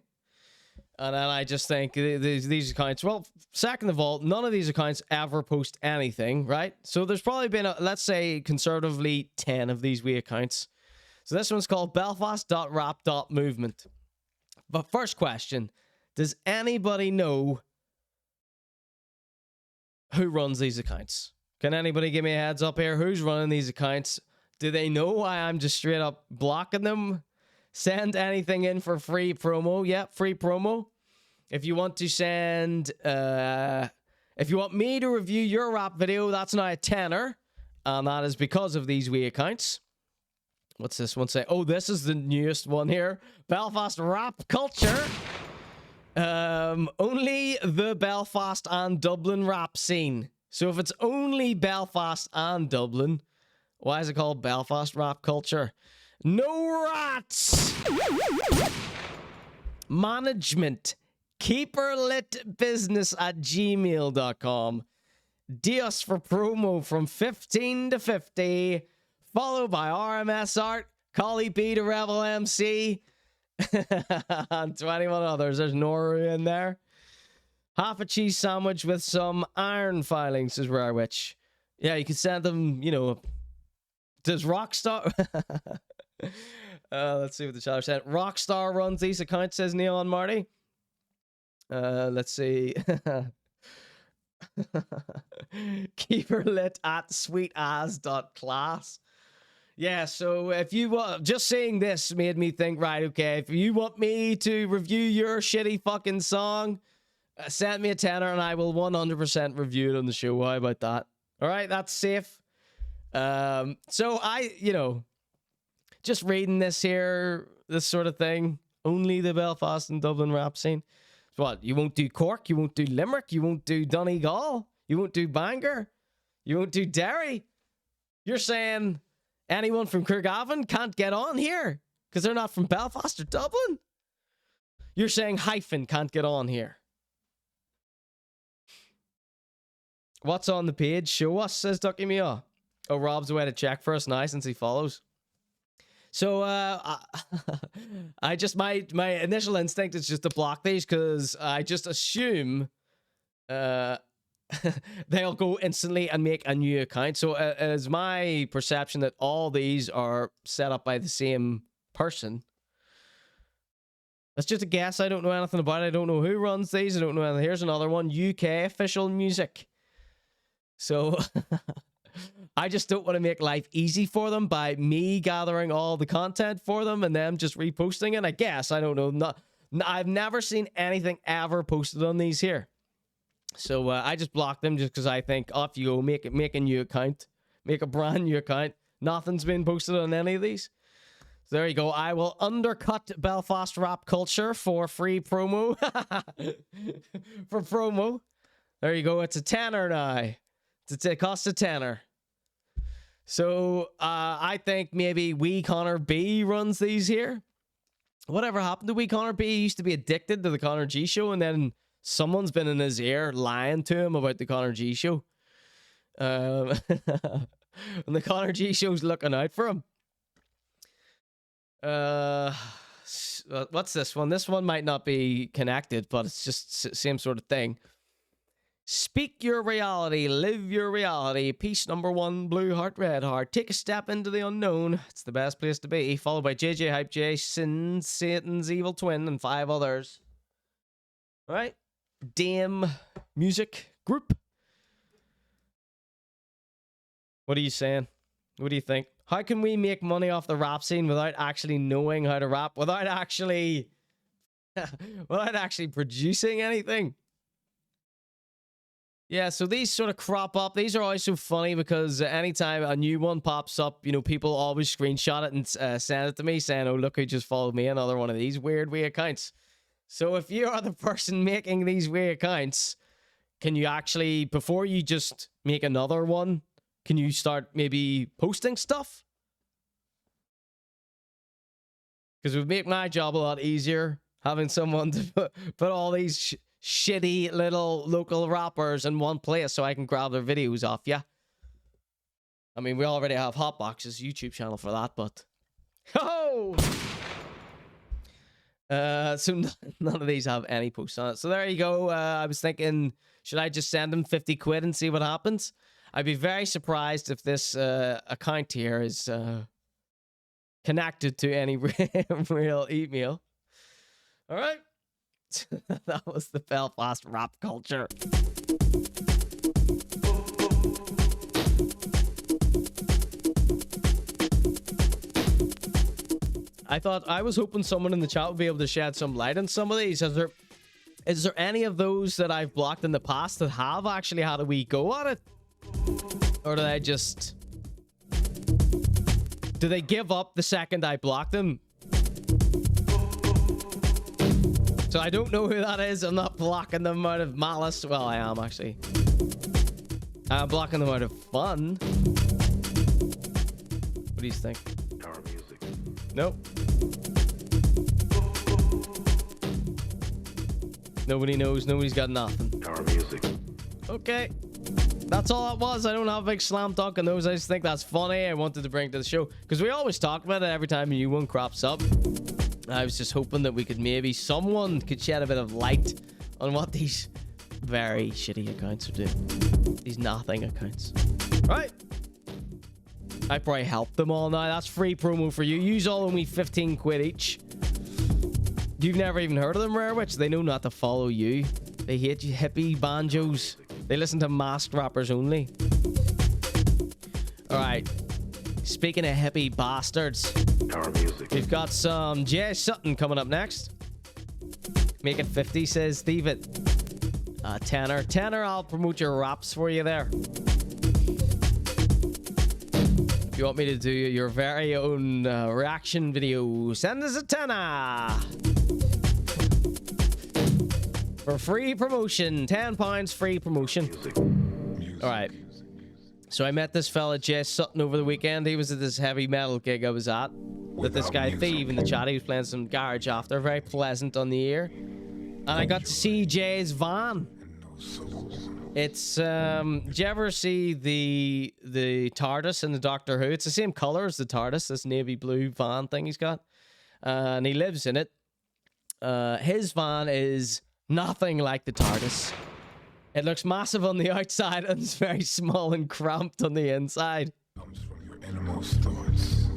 [SPEAKER 2] And then I just think these accounts, well, second of all, none of these accounts ever post anything, right? So there's probably been, let's say, conservatively 10 of these wee accounts. So this one's called Belfast.rap.movement. But first question, does anybody know who runs these accounts? Can anybody give me a heads up here? Who's running these accounts? Do they know why I'm just straight up blocking them? Send anything in for free promo. Yep, free promo. If you want to send, if you want me to review your rap video, that's now a tenner. And that is because of these wee accounts. What's this one say? Oh, this is the newest one here. Belfast rap culture. Only the Belfast and Dublin rap scene. So if it's only Belfast and Dublin, why is it called Belfast rap culture? No rats! Management. keeperlitbusiness@gmail.com. Dios for promo from 15 to 50. Followed by RMS Art, Cohly B to Rebel MC, and 21 others. There's Noru in there. Half a cheese sandwich with some iron filings, says Rare Witch. Yeah, you can send them, you know. Does Rockstar... let's see what the chat said. Rockstar runs these accounts, says Neon Marty. Let's see. Keep her lit at sweetas.class. Yeah, so if you want, just saying this made me think, right, okay, if you want me to review your shitty fucking song, send me a tenner and I will 100% review it on the show. How about that? All right, that's safe. So just reading this here, this sort of thing, only the Belfast and Dublin rap scene. So what, you won't do Cork, you won't do Limerick, you won't do Donegal, you won't do Bangor, you won't do Derry. You're saying anyone from Craigavon can't get on here because they're not from Belfast or Dublin? You're saying Hyphen can't get on here. What's on the page? Show us, says Ducky Mia. Oh, Rob's away to check for us now since he follows. So, I just, my initial instinct is just to block these because I just assume they'll go instantly and make a new account. So, it is my perception that all these are set up by the same person. That's just a guess. I don't know anything about it. I don't know who runs these. I don't know anything. Here's another one. UK Official Music. So... I just don't want to make life easy for them by me gathering all the content for them and them just reposting it. I guess. I don't know. I've never seen anything ever posted on these here. So I just blocked them just because I think, off you go, make a new account. Make a brand new account. Nothing's been posted on any of these. So there you go. I will undercut Belfast rap culture for free promo. For promo. There you go. It's a tenner now. It costs a tenner. So, I think maybe Wee Connor B runs these here. Whatever happened to Wee Connor B? He used to be addicted to the Conor.G show, and then someone's been in his ear lying to him about the Conor.G show. And the Conor.G show's looking out for him. What's this one? This one might not be connected, but it's just same sort of thing. Speak your reality, live your reality. Piece number 1, Blue Heart, Red Heart. Take a step into the unknown. It's the best place to be. Followed by JJ Hype J, Sin, Satan's Evil Twin, and 5 others. All right. Dame Music Group. What are you saying? What do you think? How can we make money off the rap scene without actually knowing how to rap? Without actually producing anything? Yeah, so these sort of crop up. These are always so funny because anytime a new one pops up, people always screenshot it and send it to me saying, oh, look who just followed me, another one of these weird accounts. So if you are the person making these weird accounts, can you actually, before you just make another one, can you start maybe posting stuff? Because it would make my job a lot easier having someone to put all these... shitty little local rappers in one place so I can grab their videos off, yeah? I mean, we already have Hotbox's YouTube channel for that, but... Oh! So none of these have any posts on it. So there you go. I was thinking, should I just send them 50 quid and see what happens? I'd be very surprised if this account here is connected to any real email. All right. That was the Belfast rap culture. I was hoping someone in the chat would be able to shed some light on some of these. Is there any of those that I've blocked in the past that have actually had a wee go at it? Or do they give up the second I block them? So I don't know who that is. I'm not blocking them out of malice. Well, I am actually. I'm blocking them out of fun. What do you think?
[SPEAKER 4] Our music.
[SPEAKER 2] Nope. Nobody knows. Nobody's got nothing.
[SPEAKER 4] Our music.
[SPEAKER 2] Okay. That's all that was. I don't have a big slam dunk on those. I just think that's funny. I wanted to bring to the show. Because we always talk about it every time a new one crops up. I was just hoping that someone could shed a bit of light on what these very shitty accounts are doing. These nothing accounts. Right. I probably helped them all now. That's free promo for you. Use all only 15 quid each. You've never even heard of them, Rare Witch. They know not to follow you. They hate you hippie banjos. They listen to masked rappers only. All right. Speaking of hippie bastards, we've got some Jay Sutton coming up next. Make it 50, says Thieve It. Tenor, I'll promote your raps for you there. If you want me to do your very own reaction video, send us a tenner. For free promotion. £10 free promotion. All right. So I met this fella, Jay Sutton, over the weekend. He was at this heavy metal gig I was at. With this guy, Thieve, in the chat. He was playing some garage after. Very pleasant on the ear. And I got to see Jay's van. It's, do you ever see the TARDIS in the Doctor Who? It's the same color as the TARDIS, this navy blue van thing he's got. And he lives in it. His van is nothing like the TARDIS. It looks massive on the outside and it's very small and cramped on the inside.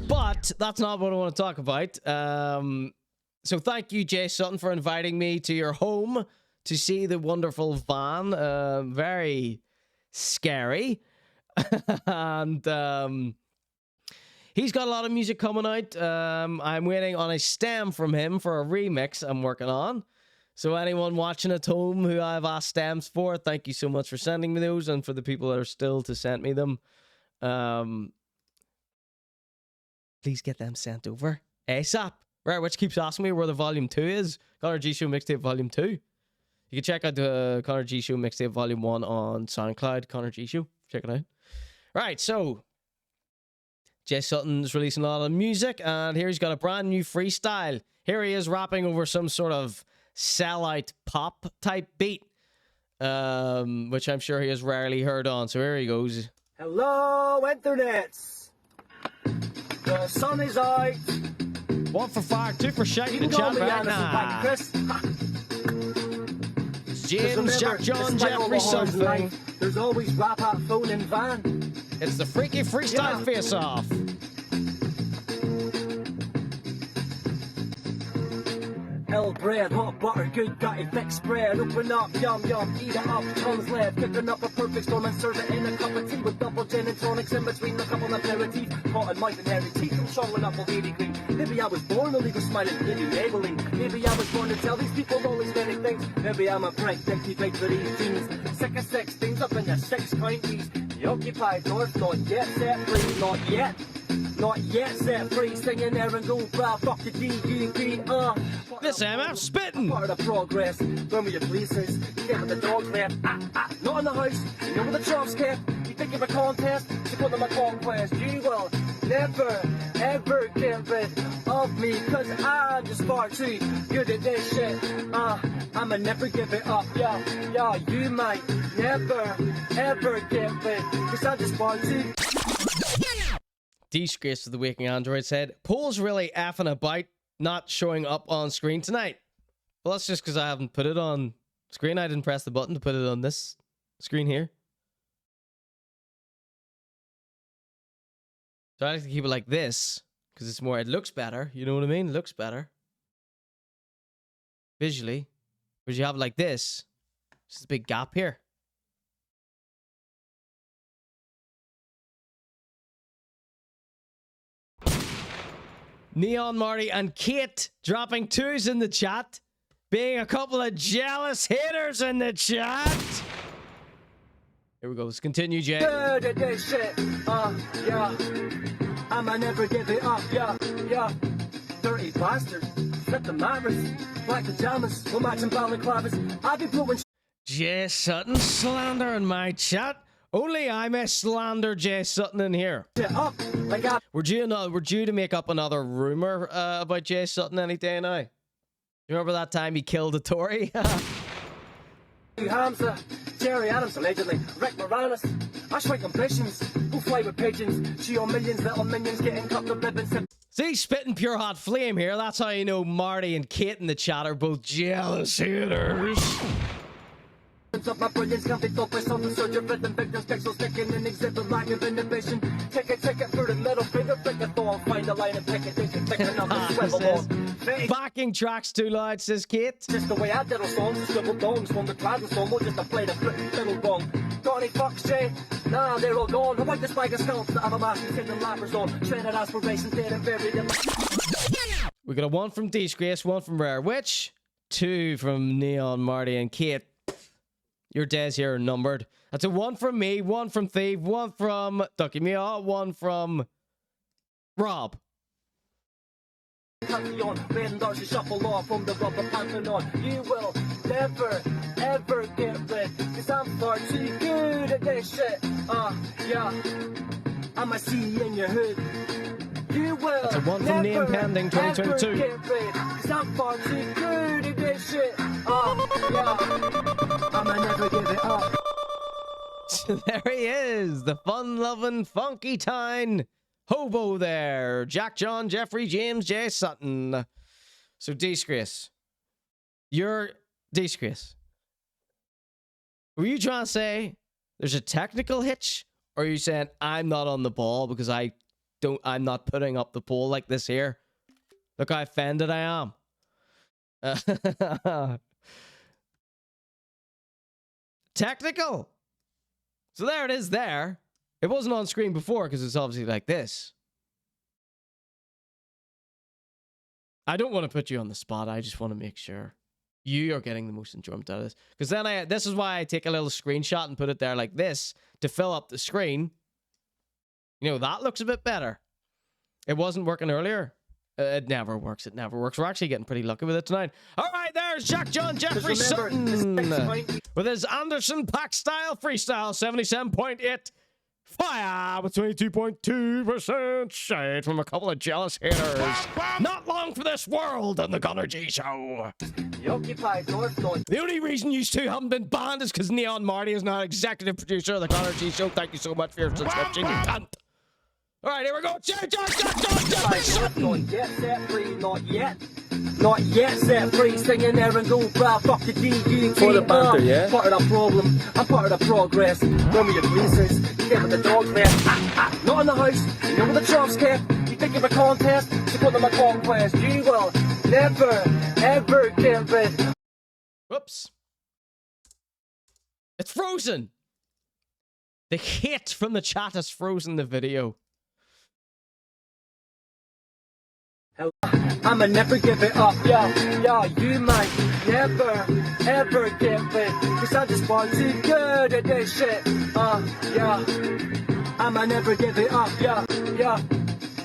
[SPEAKER 2] But that's not what I want to talk about. So thank you, Jay Sutton, for inviting me to your home to see the wonderful van. Very scary. And he's got a lot of music coming out. I'm waiting on a stem from him for a remix I'm working on. So anyone watching at home who I've asked stems for, thank you so much for sending me those, and for the people that are still to send me them, please get them sent over ASAP. Right, which keeps asking me where the volume 2 is. Conor.G Show Mixtape Volume 2. You can check out the Conor.G Show Mixtape Volume 1 on SoundCloud. Conor.G Show. Check it out. Right, so Jay Sutton's releasing a lot of music, and here he's got a brand new freestyle. Here he is rapping over some sort of sellout pop type beat, which I'm sure he has rarely heard on. So here he goes.
[SPEAKER 18] Hello, internets. The sun is out.
[SPEAKER 2] 1 for fire, 2 for shite in the chat right now. James, Jack, John, Jeffrey, something.
[SPEAKER 18] There's always rap at phone and van.
[SPEAKER 2] It's the freaky freestyle face-off.
[SPEAKER 18] Hell bread, hot butter, good gutty, thick spread. Open up, yum yum, eat it up, tongues left. Cooking up a perfect storm and serve it in a cup of tea with double gin and tonics in between a couple of aperitifs. Cotton mice and hairy teeth, I'm showing up a lady green. Maybe I was born to leave a smiling, maybe Maybelline. Maybe I was born to tell these people all these many things. Maybe I'm a prank, dicky big for these teens. Sick of 16s up in your 6 counties. The occupied north, not yet set free, not yet. Not yet set free, singing there and go, blah, fuck the DUP,
[SPEAKER 2] This MF spitting.
[SPEAKER 18] Part of the progress, when were your polices? You get with the dogs left, not in the house, you know where the job's kept. You think of a contest, you put them a conquest. You will never, ever get rid of me, cause I'm just far too good at this shit. I'ma never give it up, yeah, you might never, ever get rid, cause I'm just far too.
[SPEAKER 2] Disgrace of the Waking Android said, Paul's really effing about not showing up on screen tonight. Well, that's just because I haven't put it on screen. I didn't press the button to put it on this screen here. So I like to keep it like this, because it's more, it looks better. You know what I mean? It looks better. Visually. Whereas you have it like this, there's a big gap here. Neon Marty and Kate dropping 2s in the chat. Being a couple of jealous haters in the chat. Here we go. Let's continue, Jay.
[SPEAKER 18] Good at this shit. Yeah. I'ma never give it up. Yeah. Dirty bastard. Flip the mattress. Black pajamas. We'll match and balaclavas. I'll be blowing.
[SPEAKER 2] Jay Sutton slander in my chat. Only I may slander Jay Sutton in here. We're due to make up another rumor about Jay Sutton any day now. You remember that time he killed a Tory?
[SPEAKER 18] Hamza, Jerry Adams allegedly, Rick Moranis, I shrink ambitions, who fly with pigeons, she on millions, little minions getting cut the ribbons.
[SPEAKER 2] See, spitting pure hot flame here. That's how you know Marty and Kate in the chat are both jealous haters.
[SPEAKER 18] symptoms of my brilliance can be focused on the surge of rhythm. Victims, pixels sticking and exhibit lack of inhibition. Take it through the middle finger, flick a thorn, find a line and pick it, think it, picking up the swivel on.
[SPEAKER 2] Backing tracks too loud, says Kate.
[SPEAKER 18] Just the way I diddle songs, scribble domes from the crowd and storm, just to play the fiddle wrong. Got any fucks, Jay? Nah, they're all gone. I wipe the spike of scalps that have a mask and the lappers on. Trained aspirations, dead and buried in
[SPEAKER 2] We got a 1 from Disgrace, 1 from Rare Witch, 2 from Neon, Marty, and Kate. Your days here are numbered. That's a 1 from me, 1 from Thief, 1 from Ducky Meow, 1 from Rob.
[SPEAKER 18] Shuffle off from the rubber pantheon. You will never, ever get rid. Cause I'm far too good at this shit. Yeah. I'm a C in your hood. You will
[SPEAKER 2] That's a 1 from Name Pending 2022.
[SPEAKER 18] Get rid. Cause I'm far too good at this shit. Yeah. I'ma never give it up.
[SPEAKER 2] There he is, the fun-loving, funky-time hobo there. Jack, John, Jeffrey, James, J. Sutton. So, Disgrace. You're Disgrace. Were you trying to say there's a technical hitch? Or are you saying I'm not on the ball because I'm not putting up the pole like this here? Look how offended I am. Technical. So there it is there. It wasn't on screen before because it's obviously like this. I don't want to put you on the spot. I just want to make sure you are getting the most enjoyment out of this. Because then this is why I take a little screenshot and put it there like this to fill up the screen. You know, that looks a bit better. It wasn't working earlier. It never works. It never works. We're actually getting pretty lucky with it tonight. All right, there's Jack John Jeffrey Sutton with his Anderson Pack style freestyle 77.8 fire with 22.2% shade from a couple of jealous haters. Not long for this world on the Conor.G show. The only reason you two haven't been banned is because Neon Marty is not executive producer of the Conor.G show. Thank you so much for your subscription, you cunt. All right, here we go. Jack John Jeffrey Sutton.
[SPEAKER 18] Not yet set free, not yet. Not yet set free, singing there and go, bruh, fuck the DG.
[SPEAKER 3] For the banter, yeah?
[SPEAKER 18] Part of the problem, I'm part of the progress. Run me your greasers, get with the dog there. Not in the house, you know where the chops kept. You think of a contest, you put them a conquest. You will never, ever get rid.
[SPEAKER 2] Whoops. It's frozen. The hate from the chat has frozen the video.
[SPEAKER 18] I'ma never give it up, yeah, you might never, ever get rid. Cause I'm just far too good at this shit, yeah. I'ma never give it up, yeah.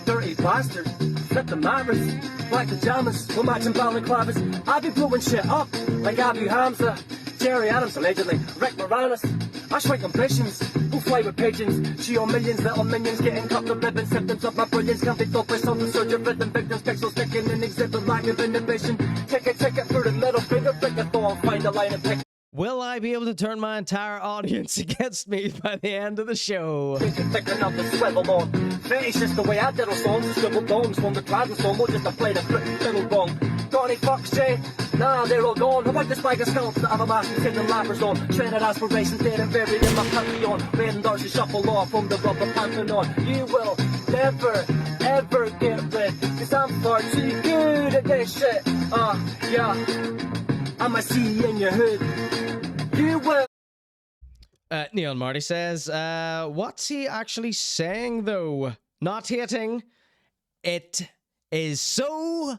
[SPEAKER 18] Dirty bastard, flip the mirrors, black pajamas, we're matching balaclavas. I be blowing shit up, like Abu Hamza, Jerry Adams allegedly, Rick Moranis. I shrink ambitions, who fly with pigeons. She on millions, little minions, getting cut the ribbon. Symptoms of my brilliance can't be focused on the surge of rhythm. Victims, pixels sticking and exhibit lack of inhibition. Take it through the middle finger, flick a thorn, find a line and pick.
[SPEAKER 2] Will I be able to turn my entire audience against me by the end of the show?
[SPEAKER 18] Picking up the swivel on. It's just the way I diddle songs, scribble domes from the crowd and storm, just to play the fiddle wrong. Got any fucks, Jay? Nah, they're all gone. I wipe the spike of scalps that have a mask and the lappers on. Trained aspirations, dead and buried in my pantheon. Red and dark, shuffle off from the rubber pantheon. You will never, ever get rid. Cause I'm far too good at this shit. Yeah. I'm a C in your hood. You will.
[SPEAKER 2] Neon Marty says, what's he actually saying though? Not hating. It is so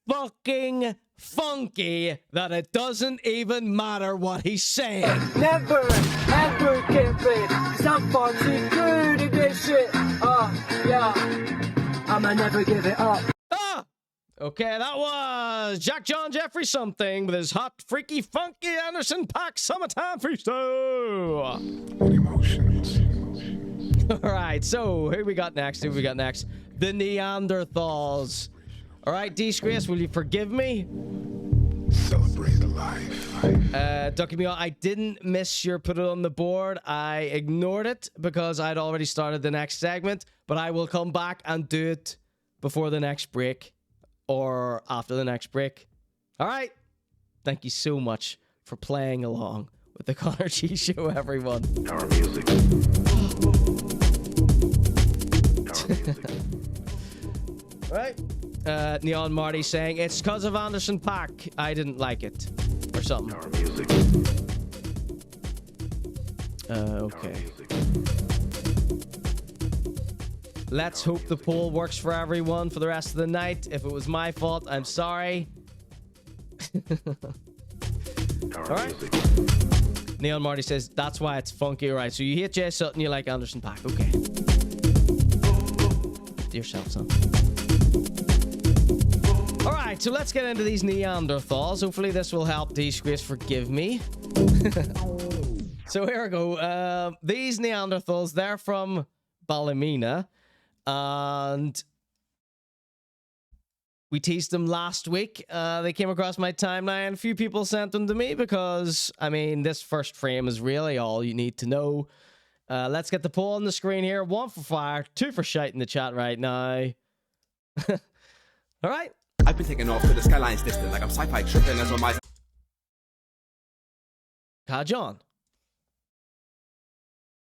[SPEAKER 2] fucking funky that it doesn't even matter what he's saying.
[SPEAKER 18] Never, ever get rid. Cause I'm far too good at this shit. Yeah. I'ma never give it up.
[SPEAKER 2] Okay, that was Jack John Jeffrey something with his hot, freaky, funky Anderson Paak summertime freestyle.
[SPEAKER 4] Emotions.
[SPEAKER 2] All right, so who we got next? The Neanderthals. All right, Disgrace, will you forgive me?
[SPEAKER 4] Celebrate life.
[SPEAKER 2] Ducky Meow, I didn't miss your put it on the board. I ignored it because I'd already started the next segment, but I will come back and do it before the next break. Or after the next break. All right. Thank you so much for playing along with the Conor.G show, everyone.
[SPEAKER 4] Our music.
[SPEAKER 2] Right. Neon Marty saying, it's because of Anderson .Paak. I didn't like it. Or something.
[SPEAKER 4] Our music.
[SPEAKER 2] Okay. Let's hope the poll works for everyone for the rest of the night. If it was my fault, I'm sorry. Alright. Neon Marty says, that's why it's funky. Alright, so you hate Jay Sutton, you like Anderson .Paak. Okay. To yourself, son. Alright, so let's get into these Neanderthals. Hopefully this will help Disgrace forgive me. So here we go. These Neanderthals, they're from Ballymena. And we teased them last week. They came across my timeline. A few people sent them to me because, I mean, this first frame is really all you need to know. Let's get the poll on the screen here. 1 for fire, 2 for shite in the chat right now. All right.
[SPEAKER 19] I've been taking off to the skylines distant like I'm sci-fi tripping as on my...
[SPEAKER 2] Kajon.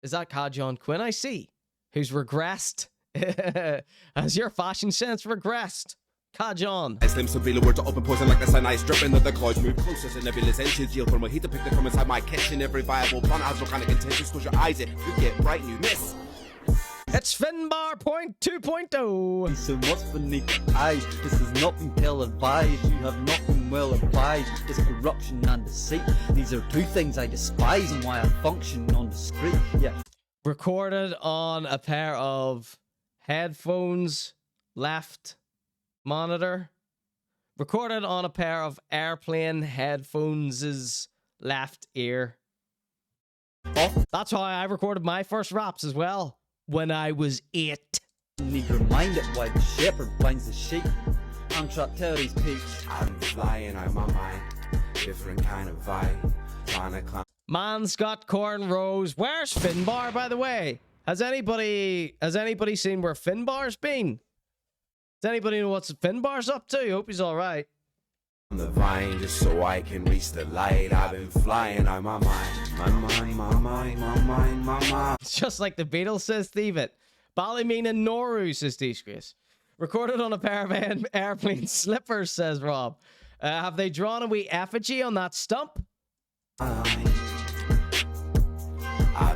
[SPEAKER 2] Is that Kajon Quinn I see? Who's regressed? Has your fashion sense regressed? Kajon.
[SPEAKER 19] I slim so real word to open poison like the sun eyes dripping of the clouds move closer to nebulous engines yield from a heat depicted from inside my kitchen. Every viable pun has no kind of intentions. Close your eyes, it you get bright and you miss.
[SPEAKER 2] It's Finbar Point 2.0.
[SPEAKER 20] So much beneath the eyes. This has not been ill-advised. You have not been well advised. It's corruption and deceit. These are two things I despise and why I function on the street. Yeah.
[SPEAKER 2] Recorded on a pair of headphones, left monitor. Recorded on a pair of airplane headphones' left ear. Oh, that's how I recorded my first raps as well. When I was 8.
[SPEAKER 20] Need reminded why the shepherd binds the sheep. I'm trapped to these peaks.
[SPEAKER 19] I'm flying out my mind. Different kind of vibe. Trying to climb.
[SPEAKER 2] Man's got cornrows. Where's Finbar, by the way? Has anybody seen where Finbar's been? Does anybody know what Finbar's up to? Hope he's alright.
[SPEAKER 19] On the vine just so I can reach the light. I've been flying out my mind. My mind, my mind, my mind, my mind.
[SPEAKER 2] It's just like the Beatles, says Steve. Ballymena Noru, says Disgrace. Recorded on a pair of airplane slippers, says Rob. Have they drawn a wee effigy on that stump?
[SPEAKER 19] I've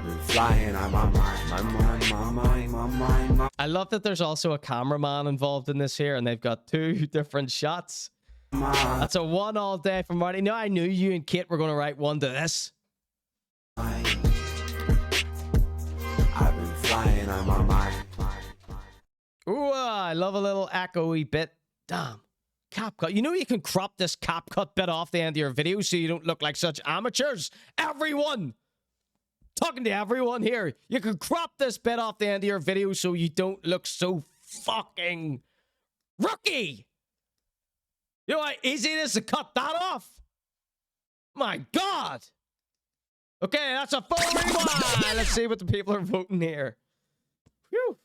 [SPEAKER 19] been flying out my mind. My mind, my mind, my mind, my...
[SPEAKER 2] I love that there's also a cameraman involved in this here, and they've got 2 different shots. That's a 1 all day from Marty. No, I knew you and Kit were going to write 1 to this.
[SPEAKER 19] I've been flying on my mind.
[SPEAKER 2] Ooh, I love a little echoey bit. Damn. Cap cut. You know you can crop this cap cut bit off the end of your video so you don't look like such amateurs. Everyone! Talking to everyone here. You can crop this bit off the end of your video so you don't look so fucking rookie. You know how easy it is to cut that off? My God. Okay, that's a full rewind. Let's see what the people are voting here. Whew.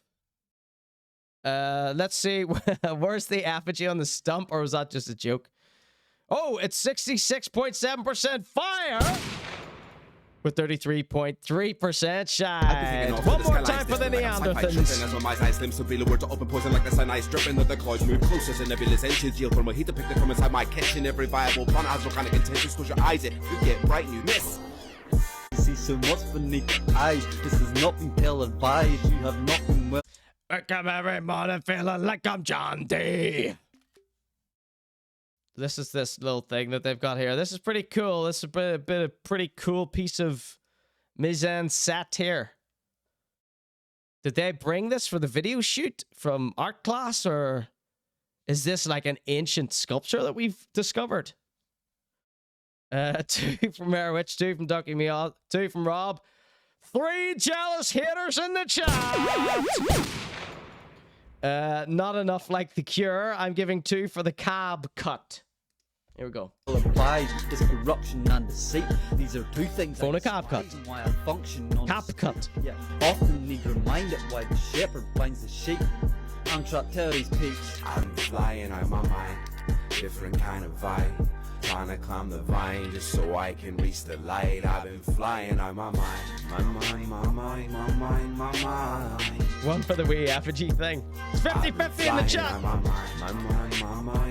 [SPEAKER 2] Let's see. Where's the effigy on the stump, or was that just a joke? Oh, it's 66.7% fire with 33.3% shy. One more time for the Neanderthals.
[SPEAKER 19] As on my eyes slim so real word to open poison like the sun eyes dripping of the clouds move closer to nebulous engines yield from a heat depicted from inside my kitchen. Every viable pun has no kind of intentions. Close your eyes, it you get bright and you miss.
[SPEAKER 20] See so much beneath the eyes. This has not been ill-advised. You have not been well.
[SPEAKER 2] I come every morning feeling like I'm John D. This is this little thing that they've got here. This is pretty cool. This is a bit of pretty cool piece of mise-en-scène here. Did they bring this for the video shoot from art class, or is this like an ancient sculpture that we've discovered? 2 from Airwitch, 2 from Ducky Me, 2 from Rob, 3 jealous haters in the chat. Not enough like the Cure. I'm giving 2 for the cab cut. Here we go.
[SPEAKER 20] Is corruption and deceit. These are 2 things.
[SPEAKER 2] Phone a cab cut.
[SPEAKER 20] Why I function on
[SPEAKER 2] cap cut.
[SPEAKER 20] Yeah. Often need reminded why the shepherd binds the sheep. I'm trapped to these peaks.
[SPEAKER 19] I'm flying out my mind. Different kind of vibe. Trying to climb the vine just so I can reach the light. I've been flying on my mind, my mind, my mind, my mind, my mind.
[SPEAKER 2] One for the wee effigy thing. It's 50-50 in the chat.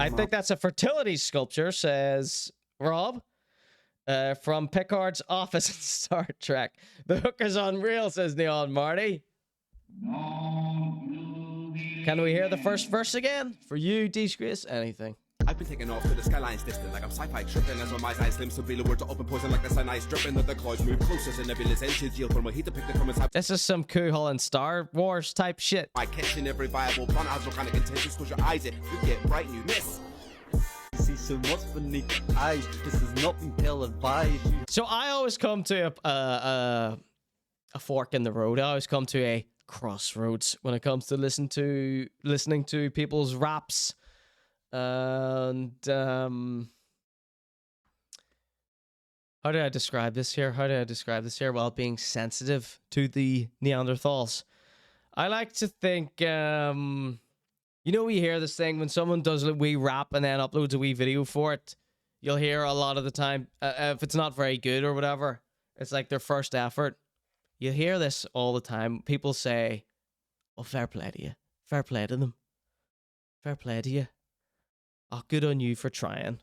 [SPEAKER 2] I think that's a fertility sculpture, says Rob. From Picard's office in Star Trek. The hook is unreal, says Neon Marty. Can we hear the first verse again? For you, Disgrace, anything.
[SPEAKER 19] I've been taking off to the skylines distant like I'm sci-fi tripping as my eyes slim so the words are open poison like the sun eyes dripping that the clouds move closer as a nebulous engine yield from my heat to pick the comments.
[SPEAKER 2] This is some Cohly and Star Wars type shit.
[SPEAKER 19] I catch in every viable pun as kind of contentious close your eyes it you get bright and you miss.
[SPEAKER 20] See so much beneath the eyes. This has not been televised.
[SPEAKER 2] So I always come to a fork in the road. I always come to a crossroads when it comes to listening to people's raps. And how do I describe this here? Well, being sensitive to the Neanderthals. I like to think, you know, we hear this thing when someone does a wee rap and then uploads a wee video for it. You'll hear a lot of the time, if it's not very good or whatever, it's like their first effort. You hear this all the time. People say, "Well, fair play to you. Fair play to them. Fair play to you. Oh, good on you for trying."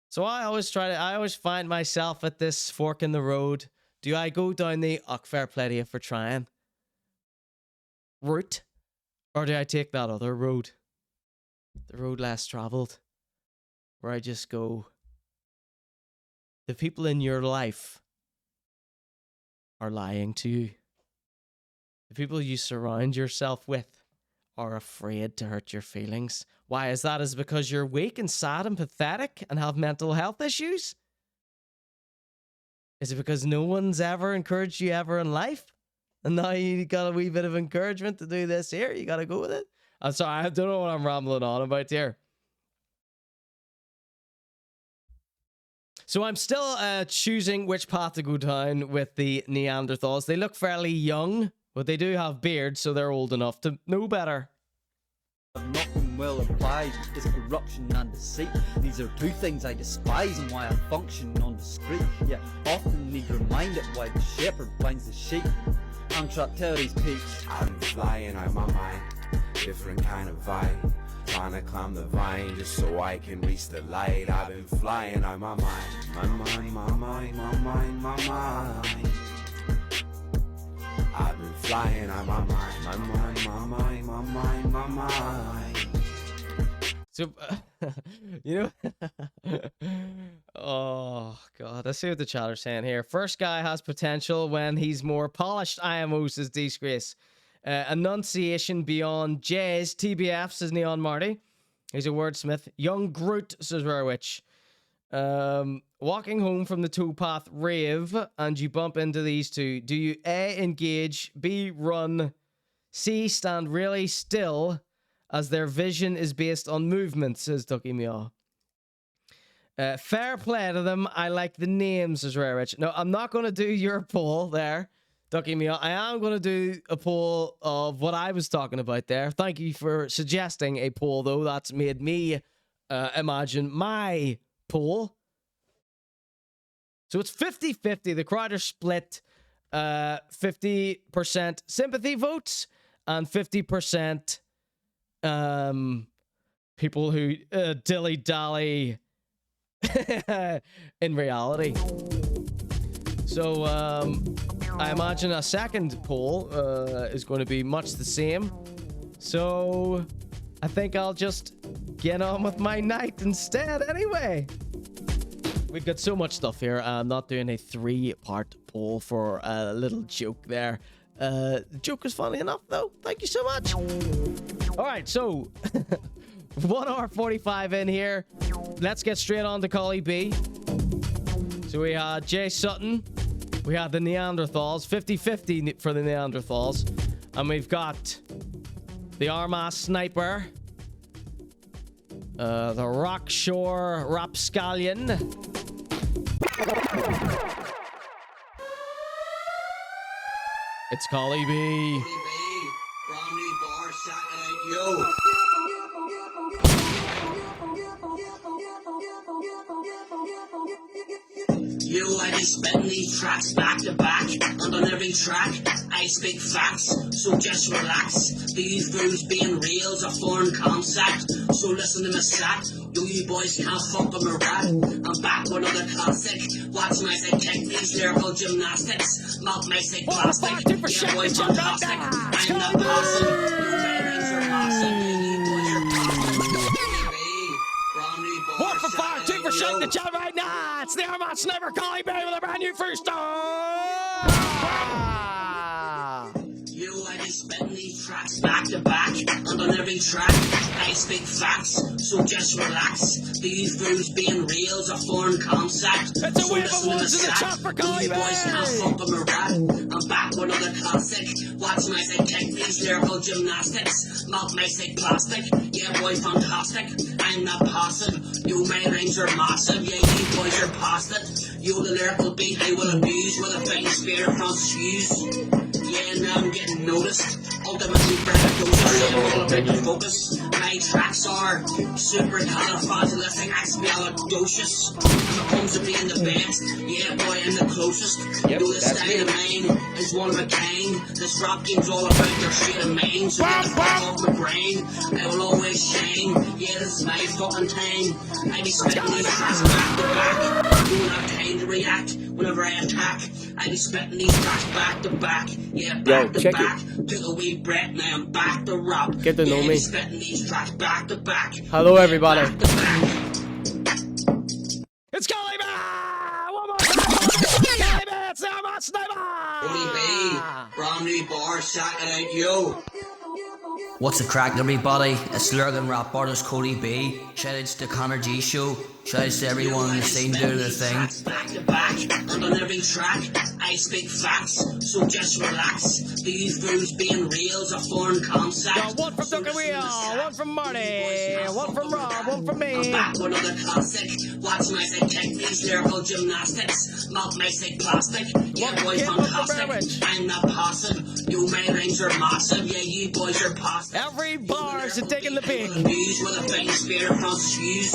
[SPEAKER 2] So I always find myself at this fork in the road. Do I go down the fair play to you for trying route? Or do I take that other road? The road less traveled. Where I just go, the people in your life are lying to you. The people you surround yourself with are afraid to hurt your feelings. Why is that? Is it because you're weak and sad and pathetic and have mental health issues? Is it because no one's ever encouraged you ever in life? And now you got a wee bit of encouragement to do this here? You got to go with it? I'm sorry, I don't know what I'm rambling on about here. So I'm still choosing which path to go down with the Neanderthals. They look fairly young, but they do have beards, so they're old enough to know better.
[SPEAKER 20] Not been well advised is corruption and deceit. These are two things I despise and why I function on the street. Yet often need reminded why the shepherd binds the sheep. I'm trapped to these peaks.
[SPEAKER 19] I'm flying out my mind, different kind of vibe. Trying to climb the vine just so I can reach the light. I've been flying out my mind, my mind, my mind, my mind, my mind. I've been flying out my mind, my mind, my mind, my mind, my mind.
[SPEAKER 2] So, you know, oh God, let's see what the chatter's saying here. First guy has potential when he's more polished. IMO says Disgrace. Enunciation beyond jazz. TBF says Neon Marty. He's a wordsmith. Young Groot says Rarewitch. Walking home from the towpath rave and you bump into these two. Do you A, engage, B, run, C, stand really still as their vision is based on movement, says Ducky Meow. Fair play to them. I like the names, says Rarewitch. No, I'm not going to do your poll there, Ducky Meow. I am going to do a poll of what I was talking about there. Thank you for suggesting a poll, though. That's made me imagine my poll. So it's 50-50. The crowd are split 50% sympathy votes and 50% people who dilly-dally in reality. So I imagine a second poll is going to be much the same. So I think I'll just get on with my night instead anyway. We've got so much stuff here. I'm not doing a 3-part poll for a little joke there. The joke was funny enough, though. Thank you so much. All right, so 1 hour 45 in here. Let's get straight on to Cohly B. So we had Jay Sutton. We had the Neanderthals. 50-50 for the Neanderthals. And we've got the Armagh Sniper. The Rockshore Rapscallion. It's Cohly B.
[SPEAKER 5] I be spitting these tracks back to back, and on every track I speak facts, so just relax. These fools being real's a foreign concept, so listen to my set. You boys can't fuck with my rap. I'm back with another classic. Watch my say kick these lyrical gymnastics. Melt my say plastic. Yeah, boy, fantastic. I'm not passing. Your bearings are massive. You boys are passing.
[SPEAKER 2] 1 for 5, 2 for shit in the chat right now. It's the Armand Sniper Cohly B with a brand new freestyle.
[SPEAKER 5] I be spitting these tracks back to back, and on every track I speak facts, so just relax. These fools being real's a foreign concept.
[SPEAKER 2] It's a
[SPEAKER 5] so
[SPEAKER 2] wave of ones in the chat for Cohly B.
[SPEAKER 5] Boys can't fuck with my rap. I'm back with another classic. Watch my say kick these lyrical gymnastics. Melt my say plastic. Yeah, boy, fantastic. I'm not passive. You my rhymes are massive. Yeah, you boys are past it. You the lyrical beat I will abuse with a fighting spirit from shoes. Yeah, now I'm getting noticed. Ultimately, braggadocious, I'm all about the focus. My tracks are super califragilisticexpialidocious. And it comes to being the best, yeah, boy, I'm the closest.
[SPEAKER 6] Yep,
[SPEAKER 5] Do this
[SPEAKER 6] that's
[SPEAKER 5] style of mine is one of a kind. This rap game's all about their shit of mine. So get the fuck off my brain. I will always shine. Yeah, this is my fucking time. I be spitting these tracks back to back. You won't have time to react whenever I attack. I be spitting these tracks back to back. Yeah, back to back. Took a wee breath, now I'm back to rap.
[SPEAKER 2] Get to know me.
[SPEAKER 5] Spitting these tracks back to back.
[SPEAKER 2] Hello, everybody.
[SPEAKER 5] Back to back.
[SPEAKER 2] It's Cohly B! One more time! Cohly B! It's the Armand Sniper!
[SPEAKER 5] Cohly B, brand new bar, sack it out, yo. What's the crack, everybody? It's Lurgan rap artist Cohly B. Shout outs to Conor.G show. Shout outs to everyone in the scene doing their thing. Back to back, and on every track, I speak facts, so just relax. These fools being real's a foreign concept.
[SPEAKER 2] Got one from Duck and Wheel, one from Marty, one from Rob, one from me.
[SPEAKER 5] I'm back with another classic. Watch my say kick these lyrical gymnastics. Melt my say plastic. Yeah, boy, fantastic. I'm not passive. You my rhymes are massive. Yeah, you boys are passive.
[SPEAKER 2] Every bar's taking the pick.
[SPEAKER 5] With a fighting spirit from shoes.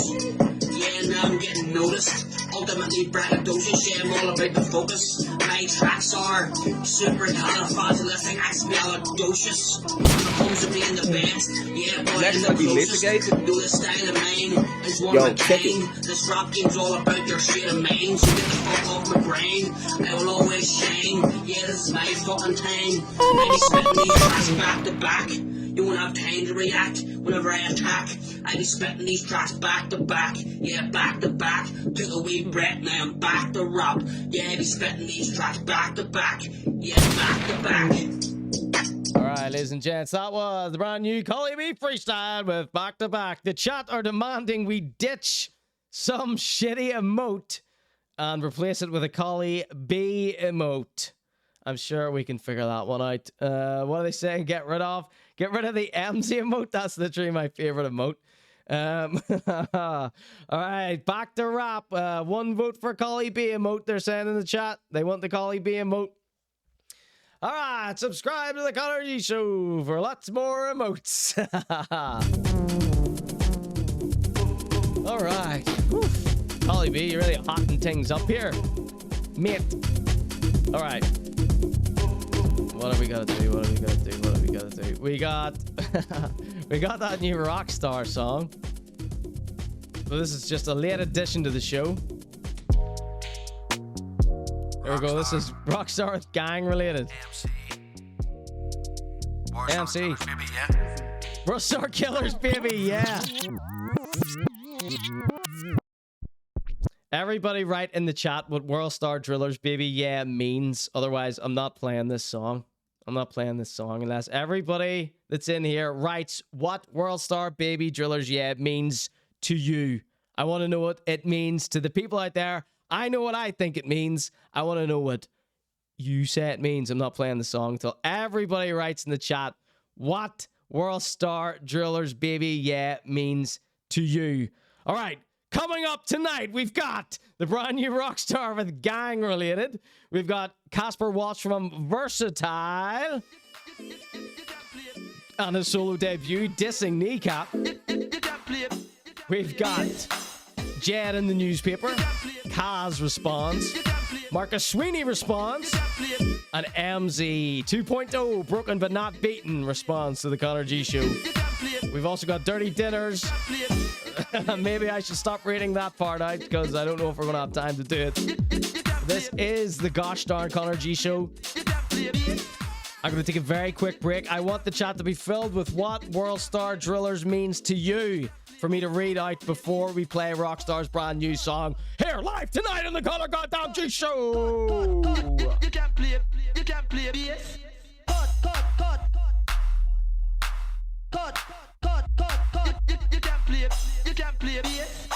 [SPEAKER 5] Yeah, now I'm getting noticed. Ultimately, braggadocious, yeah, I'm all about the focus. My tracks are super califragilisticexpialidocious. When it comes to being the best, yeah, boy, I'm the closest. Do this style of mine is one of a kind. This rap game's all about your shit of mine, so get the fuck off my brain. I will always shine. Yeah, this is my fucking time. I be spitting these tracks back to back. You won't have time to react whenever I attack. I be spitting these tracks back to back. Yeah, back to back. Took a wee breath, now I'm back to rap. Yeah, I be spitting these tracks back to back. Yeah, back to back.
[SPEAKER 2] Alright, ladies and gents, that was the brand new Cohly B freestyle with back to back. The chat are demanding we ditch some shitty emote and replace it with a Cohly B emote. I'm sure we can figure that one out. What are they saying? Get rid of the MZ emote. That's literally my favorite emote. All right, back to rap. 1 vote for Cohly B emote. They're saying in the chat they want the Cohly B emote. All right, subscribe to the Conor.G show for lots more emotes. All right, Cohly B, you're really hotting things up here, mate. All right. What have we got to do? What have we got to do? What have we got to do? We got that new Rockstar song. So this is just a late addition to the show. There we go. This is Rockstar gang related. MC. Rockstar Killers, baby, yeah. Everybody write in the chat what World Star Drillers Baby Yeah means. Otherwise, I'm not playing this song. I'm not playing this song unless everybody that's in here writes what World Star Baby Drillers Yeah means to you. I want to know what it means to the people out there. I know what I think it means. I want to know what you say it means. I'm not playing the song until everybody writes in the chat what World Star Drillers Baby Yeah means to you. All right. Coming up tonight, we've got the brand new Rockstar with gang related. We've got Casper Watts from Versatile on his solo debut, dissing Kneecap. We've got Jed in the newspaper, Caz Responds. Marcus Sweeney Responds. And MZ 2.0, Broken But Not Beaten, responds to the Conor.G show. We've also got Dirty Dinners. Maybe I should stop reading that part out because I don't know if we're going to have time to do it. This is the gosh darn Conor.G show. I'm going to take a very quick break. I want the chat to be filled with what World Star Drillers means to you for me to read out before we play Rockstar's brand new song here live tonight on the Conor.G show.
[SPEAKER 9] You can't play it. You can't play it. Yes. Cut. You can't play it. You can't play it. Yes.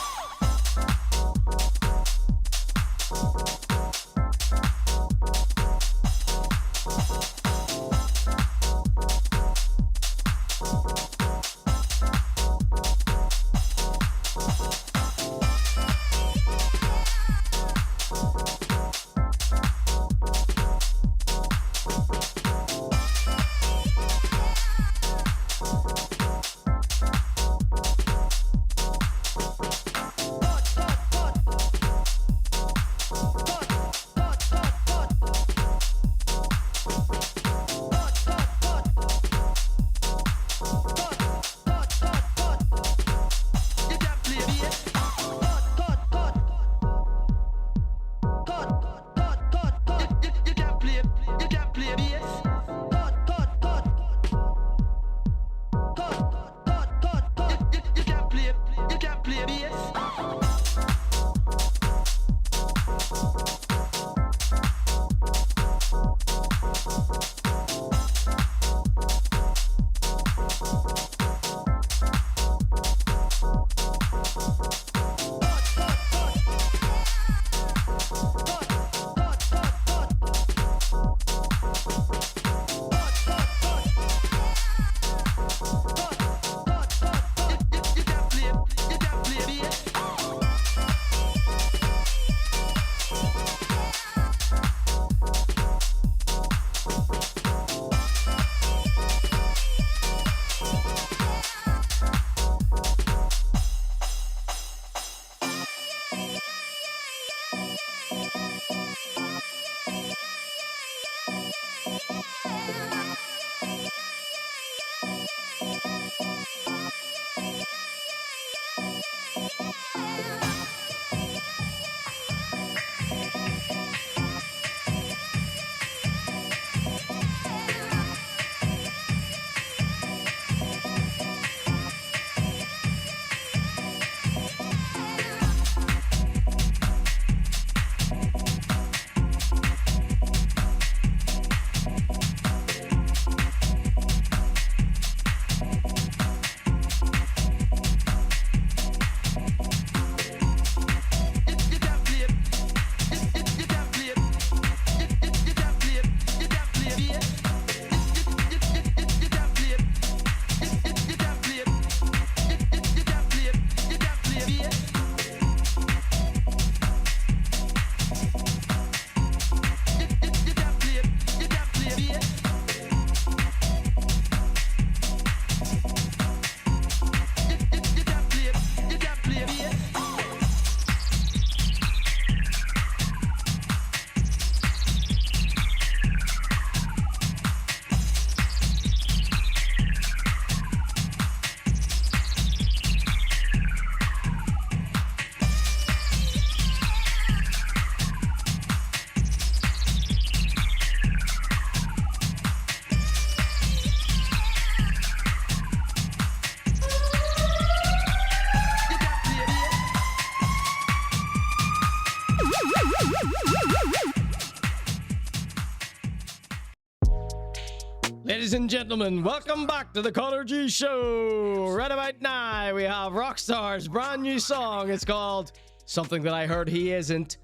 [SPEAKER 2] Ladies and gentlemen, welcome back to the Conor.G show. Right about now, we have Rockstar's brand new song. It's called Something That I Heard He Isn't.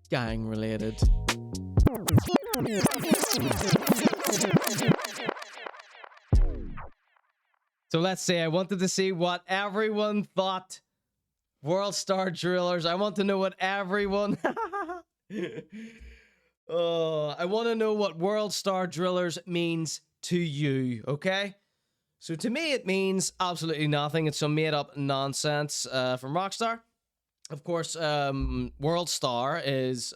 [SPEAKER 2] Gang related. So let's say I wanted to see what everyone thought. World Star Drillers. I want to know what everyone... I want to know what World Star Drillers means to you, okay? So to me, it means absolutely nothing. It's some made-up nonsense from Rockstar. Of course, World Star is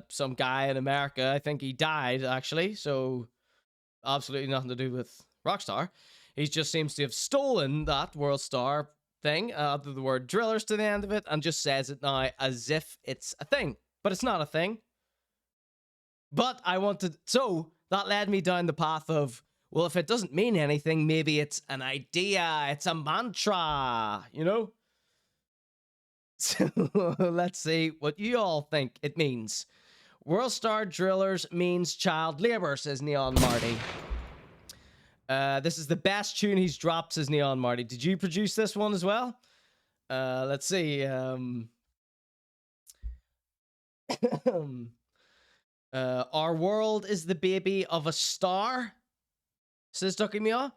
[SPEAKER 2] some guy in America. I think he died, actually, so absolutely nothing to do with Rockstar. He just seems to have stolen that World Star thing, the word drillers to the end of it, and just says it now as if it's a thing. But it's not a thing. But I wanted... So, that led me down the path of, well, if it doesn't mean anything, maybe it's an idea, it's a mantra, you know? So let's see what you all think it means. World Star Drillers means child labor, says Neon Marty. This is the best tune he's dropped, says Neon Marty. Did you produce this one as well? Let's see. Our world is the baby of a star, says Ducky Meow.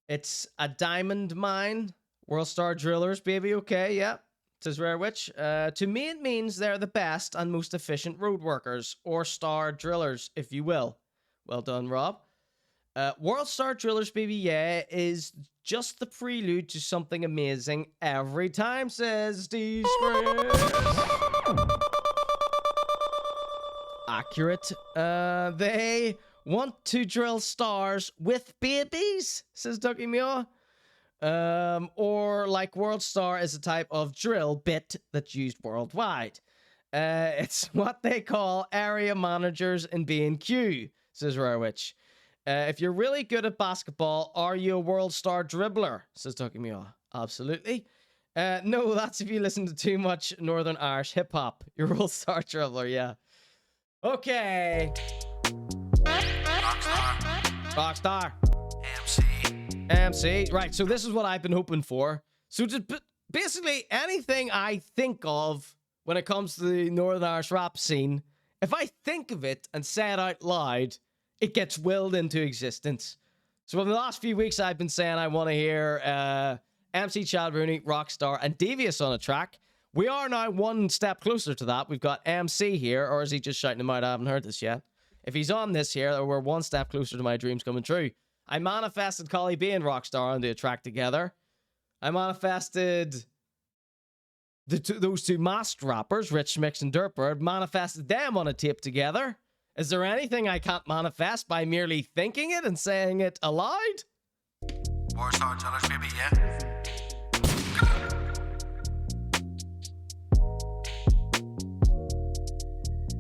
[SPEAKER 2] It's a diamond mine. World Star Drillers, baby. Okay, yeah. Says Rare Witch. To me, it means they're the best and most efficient road workers, or star drillers, if you will. Well done, Rob. World Star Drillers, baby, yeah, is just the prelude to something amazing every time, says D. Accurate. They want to drill stars with babies, says Ducky Meow. Or like World Star is a type of drill bit that's used worldwide. It's what they call area managers in B&Q, says Rare Witch. If you're really good at basketball, are you a World Star dribbler, says Ducky Meow. Absolutely. No, that's if you listen to too much Northern Irish hip-hop. You're a World Star dribbler, yeah. Okay. Rockstar. MC. Right, so this is what I've been hoping for. So just basically anything I think of when it comes to the Northern Irish rap scene, if I think of it and say it out loud, it gets willed into existence. So in the last few weeks, I've been saying I want to hear MC Chad Rooney, Rockstar, and Devious on a track. We are now one step closer to that. We've got MC here, or is he just shouting him out? I haven't heard this yet. If he's on this here, we're one step closer to my dreams coming true. I manifested Cohly B and Rockstar onto a track together. I manifested those two masked rappers, Rich Mix and Dirtbird, manifested them on a tape together. Is there anything I can't manifest by merely thinking it and saying it aloud?
[SPEAKER 21] War Star Drillers, baby, yeah.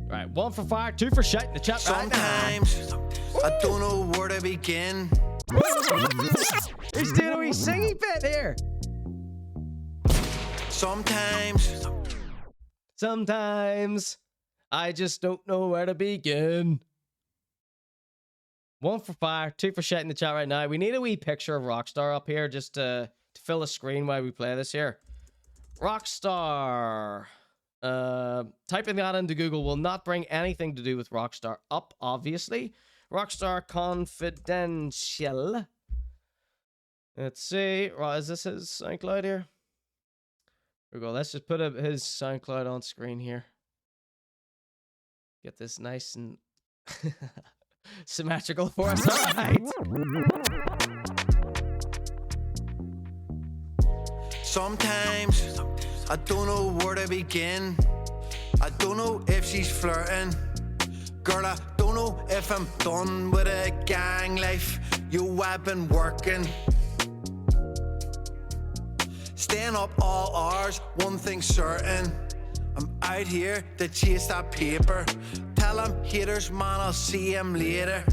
[SPEAKER 2] Right, 1 for fire, 2 for shit in the chat right now.
[SPEAKER 21] Sometimes I don't know where to begin.
[SPEAKER 2] He's doing a wee singy bit here. Sometimes I just don't know where to begin. 1 for fire, 2 for shit in the chat right now. We need a wee picture of Rockstar up here just to fill the screen while we play this here. Rockstar. Typing that into Google will not bring anything to do with Rockstar up, obviously. Rockstar Confidential. Let's see. Right, is this his SoundCloud here? Here we go. Let's just put his SoundCloud on screen here. Get this nice and symmetrical for us. All right.
[SPEAKER 21] Sometimes I don't know where to begin. I don't know if she's flirting. Girl, I don't know if I'm done with a gang life. You, I've been working. Staying up all hours, one thing's certain. I'm out here to chase that paper. Tell them haters, man, I'll see them later.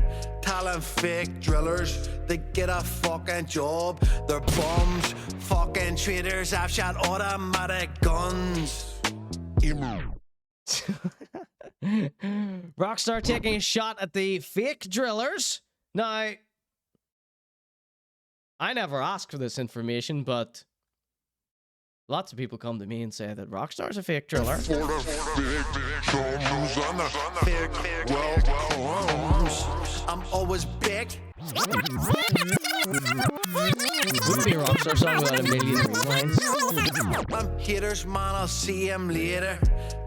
[SPEAKER 21] Tell them fake drillers, they get a fucking job. They're bums, fucking traitors. I've shot automatic guns.
[SPEAKER 2] Rockstar taking a shot at the fake drillers. Now, I never asked for this information, but lots of people come to me and say that Rockstar's a fake driller.
[SPEAKER 21] I'm always big,
[SPEAKER 2] Wouldn't be a Rockstar song without a million rewinds.
[SPEAKER 21] I'm haters, man, I'll see him later.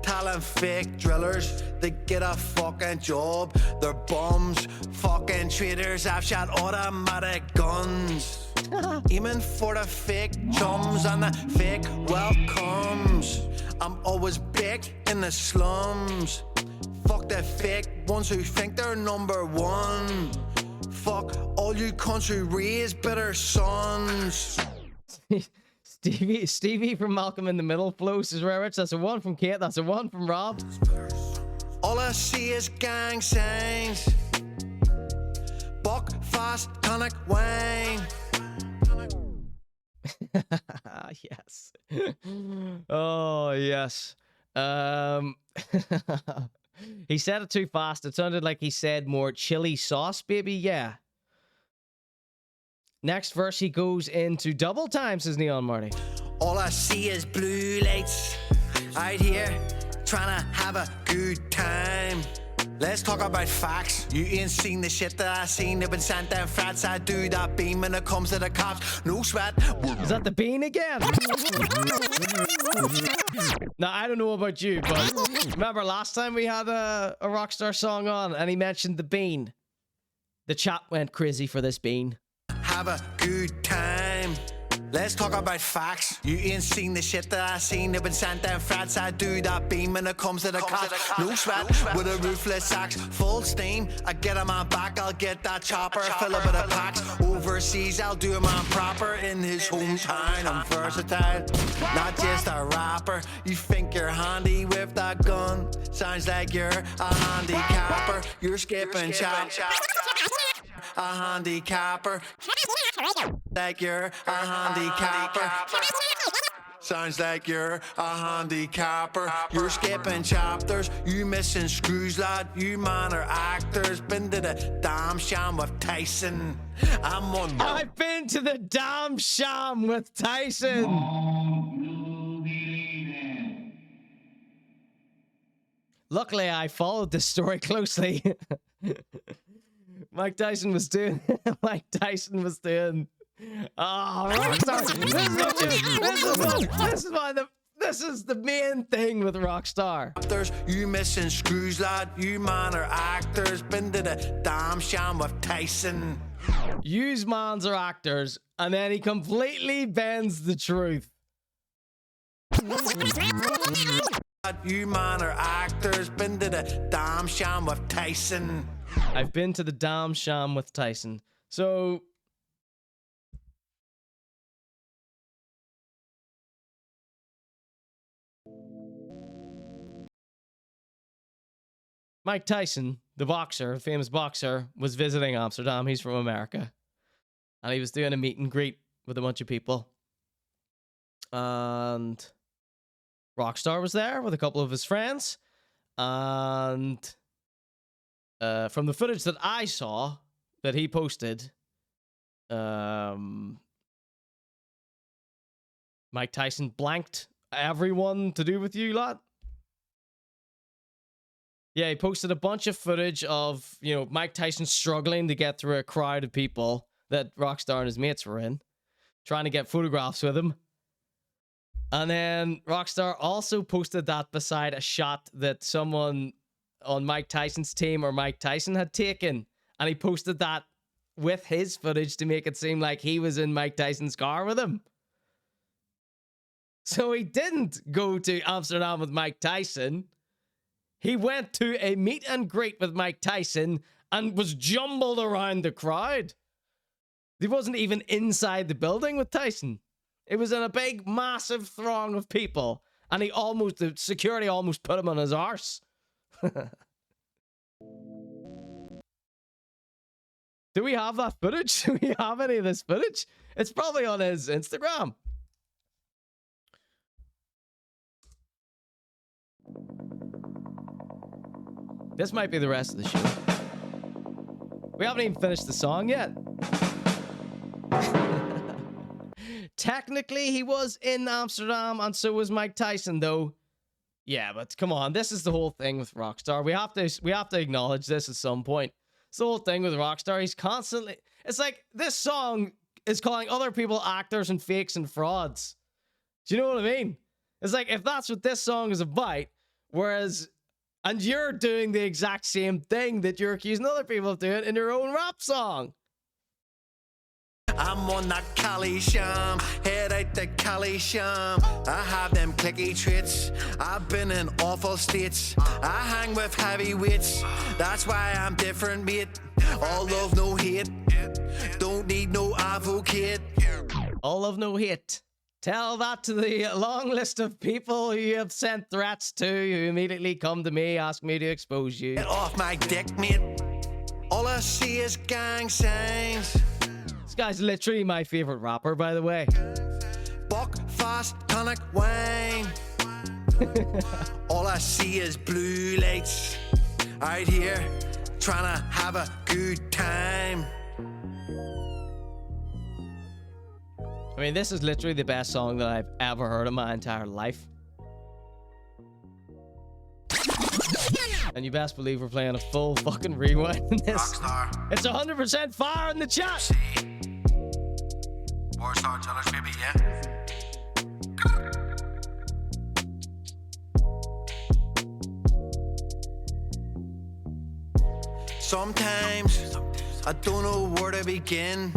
[SPEAKER 21] Telling fake drillers they get a fucking job. They're bums, fucking traitors. I've shot automatic guns. Aiming for the fake chums and the fake welcomes. I'm always big in the slums. Fuck the fake ones who think they're number one. Fuck all you country raised bitter sons.
[SPEAKER 2] Stevie from Malcolm in the Middle flows his rare rich. That's a one from Kate. That's a one from Rob.
[SPEAKER 21] All I see is gang signs. Buck fast tonic wine.
[SPEAKER 2] Yes. Oh yes. He said it too fast. It sounded like he said more chili sauce, baby. Yeah. Next verse, he goes into double time, says Neon Marty.
[SPEAKER 21] All I see is blue lights out here trying to have a good time. Let's talk about facts. You ain't seen the shit that I seen. They've been sent down frats. I do that beam when it comes to the cops. No sweat.
[SPEAKER 2] Is that the bean again? Now, I don't know about you, but remember last time we had a Rockstar song on and he mentioned the bean. The chat went crazy for this bean.
[SPEAKER 21] Have a good time. Let's talk about facts. You ain't seen the shit that I seen. They've been sent down frats. I do that beam when it comes to the cops. No sweat with a ruthless axe. Full steam. I get on my back. I'll get that chopper. Fill up with a packs. Overseas, I'll do a man proper. In his hometown, I'm versatile. Not just a rapper. You think you're handy with that gun? Sounds like you're a handicapper. You're skipping chop. A handicapper. Like you're a handicapper. Sounds like you're a handicapper. You're skipping chapters. You missing screws, lad. You man are actors. Been to the damn sham with Tyson.
[SPEAKER 2] I've been to the damn sham with Tyson. Luckily, I followed this story closely. Mike Tyson was doing. Rockstar. This is the main thing with Rockstar.
[SPEAKER 21] You missing screws, lad. You man are actors. Been to the damn sham with Tyson.
[SPEAKER 2] Use mans are actors, and then he completely bends the truth.
[SPEAKER 21] You man are actors. Been to the damn sham with Tyson.
[SPEAKER 2] I've been to the damn sham with Tyson. So Mike Tyson, the boxer, the famous boxer, was visiting Amsterdam. He's from America. And he was doing a meet and greet with a bunch of people. And Rockstar was there with a couple of his friends. And from the footage that I saw that he posted, Mike Tyson blanked everyone to do with you lot. Yeah, he posted a bunch of footage of, Mike Tyson struggling to get through a crowd of people that Rockstar and his mates were in, trying to get photographs with him. And then Rockstar also posted that beside a shot that someone on Mike Tyson's team or Mike Tyson had taken. And he posted that with his footage to make it seem like he was in Mike Tyson's car with him. So he didn't go to Amsterdam with Mike Tyson. He went to a meet and greet with Mike Tyson and was jumbled around the crowd. He wasn't even inside the building with Tyson. It was in a big, massive throng of people. And the security almost put him on his arse. Do we have that footage? Do we have any of this footage? It's probably on his Instagram. This might be the rest of the show. We haven't even finished the song yet. Technically, he was in Amsterdam, and so was Mike Tyson, though. Yeah, but come on, this is the whole thing with Rockstar. We have to acknowledge this at some point. It's the whole thing with Rockstar. He's constantly... It's like this song is calling other people actors and fakes and frauds. Do you know what I mean? It's like, if that's what this song is about, whereas... And you're doing the exact same thing that you're accusing other people of doing in your own rap song.
[SPEAKER 21] I'm on that Cali sham, head out the Cali sham. I have them clicky traits. I've been in awful states. I hang with heavyweights. That's why I'm different, mate. All love, no hate. Don't need no advocate.
[SPEAKER 2] All love, no hate. Tell that to the long list of people who you have sent threats to, who immediately come to me, ask me to expose you.
[SPEAKER 21] Get off my dick, mate. All I see is gang signs.
[SPEAKER 2] This guy's literally my favorite rapper, by the way.
[SPEAKER 21] Buck, fast, tonic, wine. All I see is blue lights. Out here, trying to have a good time.
[SPEAKER 2] I mean, this is literally the best song that I've ever heard in my entire life. And you best believe we're playing a full fucking rewind in this.
[SPEAKER 21] Rockstar.
[SPEAKER 2] It's 100% fire in the chat.
[SPEAKER 21] Warsaw, jealous baby, yeah? Sometimes I don't know where to begin.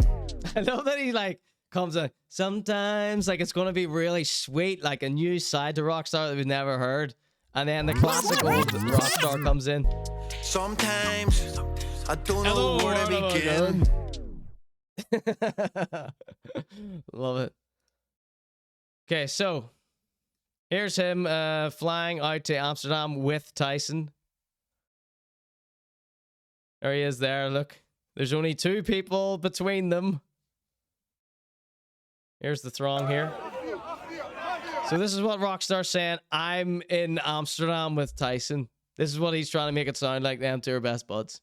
[SPEAKER 2] I love that he like comes in. Sometimes like it's gonna be really sweet, like a new side to Rockstar that we've never heard, and then the classic old Rockstar comes in.
[SPEAKER 21] Sometimes I don't know where to begin.
[SPEAKER 2] Love it. Okay, so here's him flying out to Amsterdam with Tyson. There he is there, look. There's only 2 people between them. Here's the throng here. So this is what Rockstar's saying. I'm in Amsterdam with Tyson. This is what he's trying to make it sound like. Them 2 are best buds.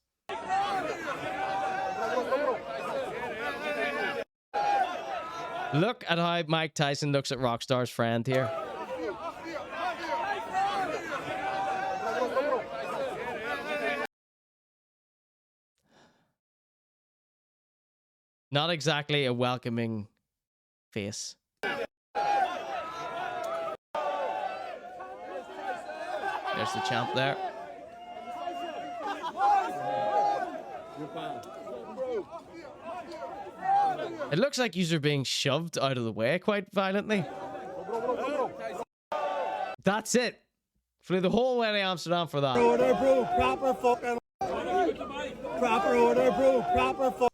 [SPEAKER 2] Look at how Mike Tyson looks at Rockstar's friend here. Not exactly a welcoming face. There's the champ there. It looks like you're being shoved out of the way quite violently. That's it. Flew the whole way to Amsterdam for that.
[SPEAKER 9] Order, bro. Proper fucking. Proper order, bro. Proper fucking.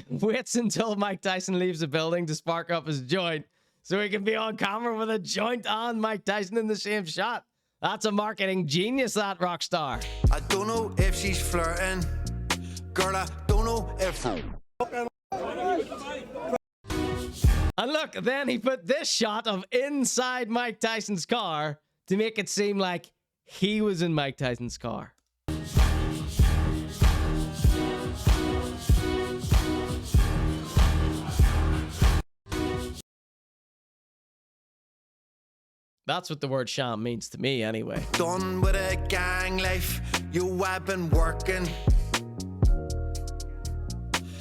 [SPEAKER 2] Waits until Mike Tyson leaves the building to spark up his joint so he can be on camera with a joint and Mike Tyson in the same shot. That's a marketing genius, that Rockstar.
[SPEAKER 21] I don't know if she's flirting. Girl, I don't know if...
[SPEAKER 2] And look, then he put this shot of inside Mike Tyson's car to make it seem like he was in Mike Tyson's car. That's what the word sham means to me, anyway.
[SPEAKER 21] Done with a gang life, you have been working.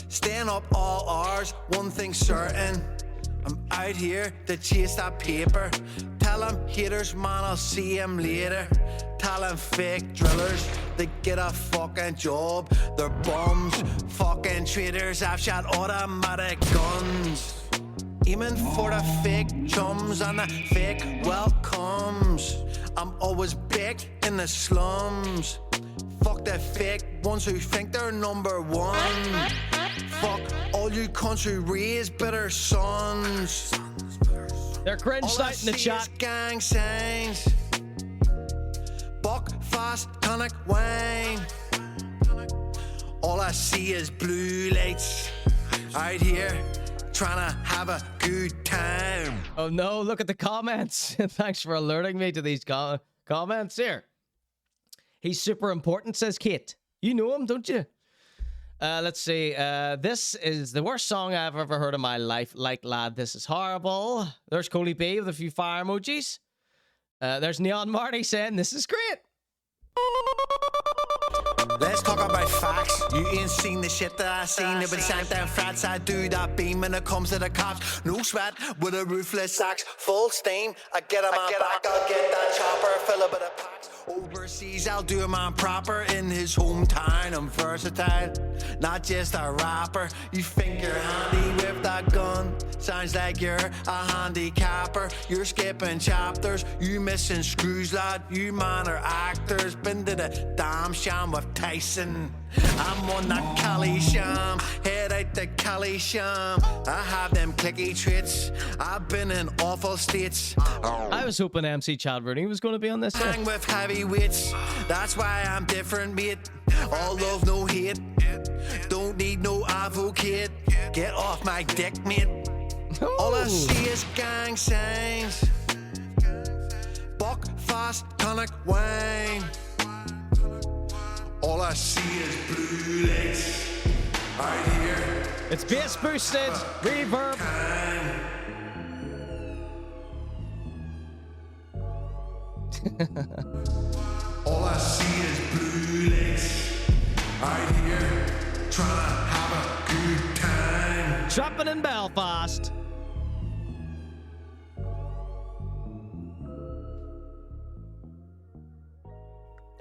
[SPEAKER 21] Staying up all hours, one thing certain. I'm out here to chase that paper. Tell them haters, man, I'll see them later. Tell them fake drillers, they get a fucking job. They're bums, fucking traitors, I've shot automatic guns. Aiming for the fake chums and the fake welcomes. I'm always big in the slums. Fuck the fake ones who think they're number one. Fuck all you country raised bitter sons.
[SPEAKER 2] They're cringe sight in the chat.
[SPEAKER 21] Gang signs. Buck, fast, tonic, wine. All I see is blue lights out here. Trying to have a good time.
[SPEAKER 2] Oh no, look at the comments. Thanks for alerting me to these comments here. He's super important, says Kate. You know him, don't you? Let's see. This is the worst song I've ever heard in my life. Like, lad, this is horrible. There's Cohly B with a few fire emojis. There's Neon Marty saying this is great.
[SPEAKER 21] Let's talk about about facts. You ain't seen the shit that I seen. They've been sent down frats. I do that beam when it comes to the cops. No sweat with a ruthless axe. Full steam. I get a man back. I'll get that chopper. Fill a bit of packs. Overseas, I'll do a man proper. In his hometown, I'm versatile. Not just a rapper. You think you're handy with that gun? Sounds like you're a handicapper. You're skipping chapters. You missing screws, lad. You man are actors. Been to the damn sham with Tyson. I'm on that Cali sham. Head out the Cali sham. I have them clicky traits. I've been in awful states.
[SPEAKER 2] I was hoping MC Chad Rooney was going to be on this.
[SPEAKER 21] Hang with heavyweights. That's why I'm different, mate. All love, no hate. Don't need no advocate. Get off my dick, mate. All I see is gang signs. Buck, fast, tonic, wine. All I see is blue lights. Right here.
[SPEAKER 2] It's bass boosted, reverb.
[SPEAKER 21] All I see is blue lights. Right here. Trying to have a good time.
[SPEAKER 2] Trapping in Belfast.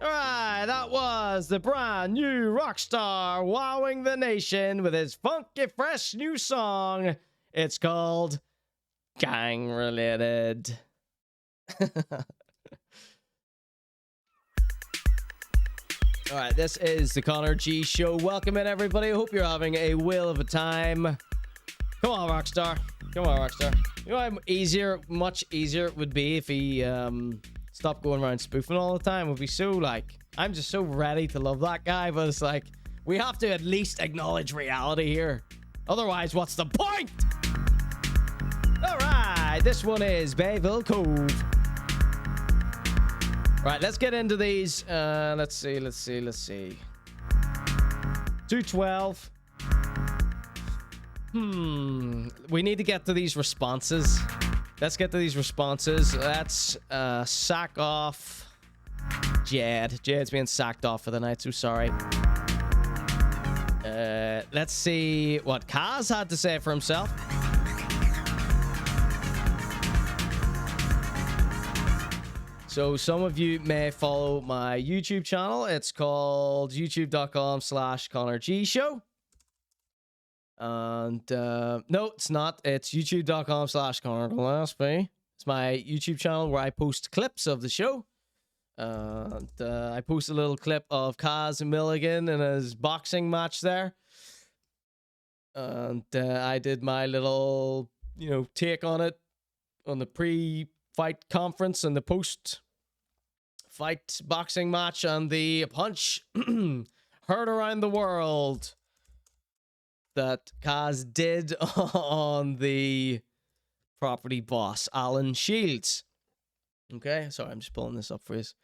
[SPEAKER 2] Alright, that was the brand new Rockstar wowing the nation with his funky, fresh new song. It's called Gang Related. Alright, this is the Conor.G show. Welcome in, everybody. Hope you're having a whale of a time. Come on, Rockstar. Come on, Rockstar. You know how much easier it would be if he stopped going around spoofing all the time? It would be so, like, I'm just so ready to love that guy, but it's like, we have to at least acknowledge reality here. Otherwise, what's the point? Alright, this one is Bayville Cove. Right, let's get into these. Let's see. 212. We need to get to these responses. Let's get to these responses. That's sack off Jed. Jed's being sacked off for the night, so sorry. Let's see what Caz had to say for himself. So some of you may follow my YouTube channel. It's called youtube.com/Conor.G show. And no, it's not. It's youtube.com/Conor.G. It's my YouTube channel where I post clips of the show. And I post a little clip of Caz Milligan in his boxing match there. And I did my little, take on it on the pre-fight conference and the post-fight boxing match and the punch heard around the world that Caz did on the property boss, Alan Shields. Okay, sorry, I'm just pulling this up for you. So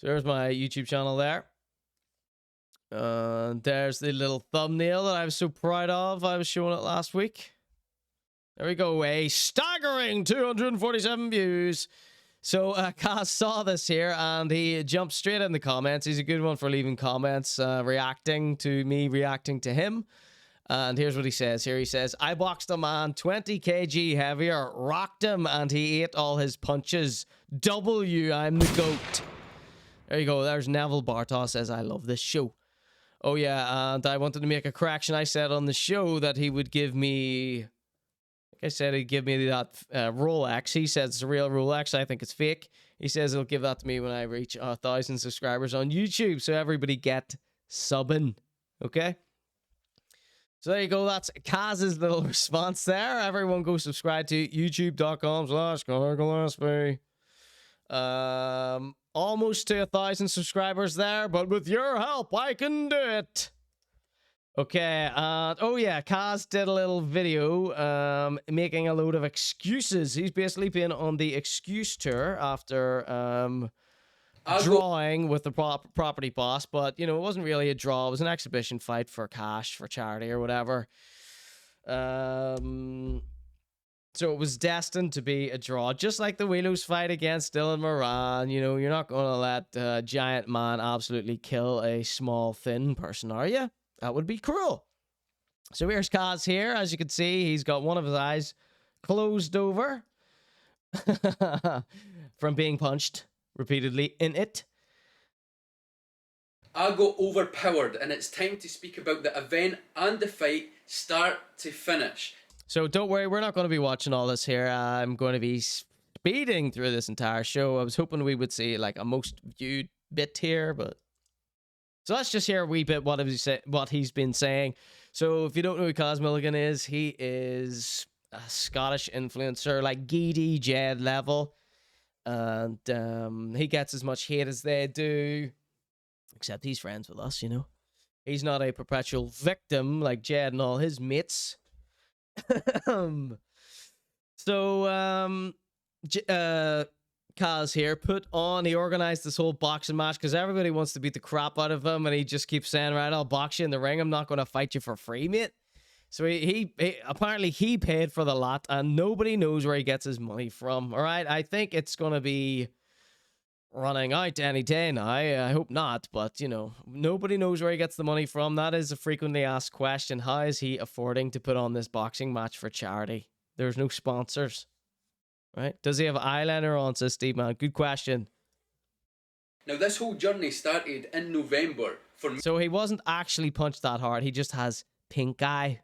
[SPEAKER 2] there's my YouTube channel there. There's the little thumbnail that I was so proud of. I was showing it last week. There we go. A staggering 247 views. So Caz saw this here and he jumped straight in the comments. He's a good one for leaving comments, reacting to me, reacting to him. And here's what he says here. He says, I boxed a man 20 kg heavier, rocked him, and he ate all his punches. W, I'm the GOAT. There you go. There's Neville Bartos says, I love this show. Oh, yeah, and I wanted to make a correction. I said on the show that he would give me... Like I said, he'd give me that Rolex. He says it's a real Rolex. I think it's fake. He says he'll give that to me when I reach 1,000 subscribers on YouTube. So everybody get subbing. Okay? So there you go. That's Caz's little response there. Everyone go subscribe to youtube.com/Conor Gillespie. Almost to 1,000 subscribers there, but with your help, I can do it. Okay, oh yeah, Caz did a little video making a load of excuses. He's basically been on the excuse tour after drawing with the property boss, but, it wasn't really a draw. It was an exhibition fight for cash, for charity or whatever. So it was destined to be a draw, just like the Wheelos fight against Dylan Moran. You know, you're not going to let a giant man absolutely kill a small, thin person, are you? That would be cruel. So here's Caz here. As you can see, he's got one of his eyes closed over from being punched repeatedly in it.
[SPEAKER 1] I got overpowered, and it's time to speak about the event and the fight, start to finish.
[SPEAKER 2] So don't worry, we're not going to be watching all this here. I'm going to be speeding through this entire show. I was hoping we would see like a most viewed bit here, but so let's just hear a wee bit what he's been saying. So if you don't know who Caz Milligan is, he is a Scottish influencer, like Geedy Jed level, and he gets as much hate as they do, except he's friends with us, you know. He's not a perpetual victim like Jed and all his mates. Caz here he organized this whole boxing match because everybody wants to beat the crap out of him, and he just keeps saying, right, I'll box you in the ring, I'm not going to fight you for free, mate. So he apparently he paid for the lot, and nobody knows where he gets his money from. All right, I think it's going to be running out any day now. I hope not, but you know, nobody knows where he gets the money from. That is a frequently asked question. How is he affording to put on this boxing match for charity? There's no sponsors, right? Does he have eyeliner on, says Steve Man? Good question.
[SPEAKER 1] Now this whole journey started in November for me.
[SPEAKER 2] So he wasn't actually punched that hard. He just has pink eye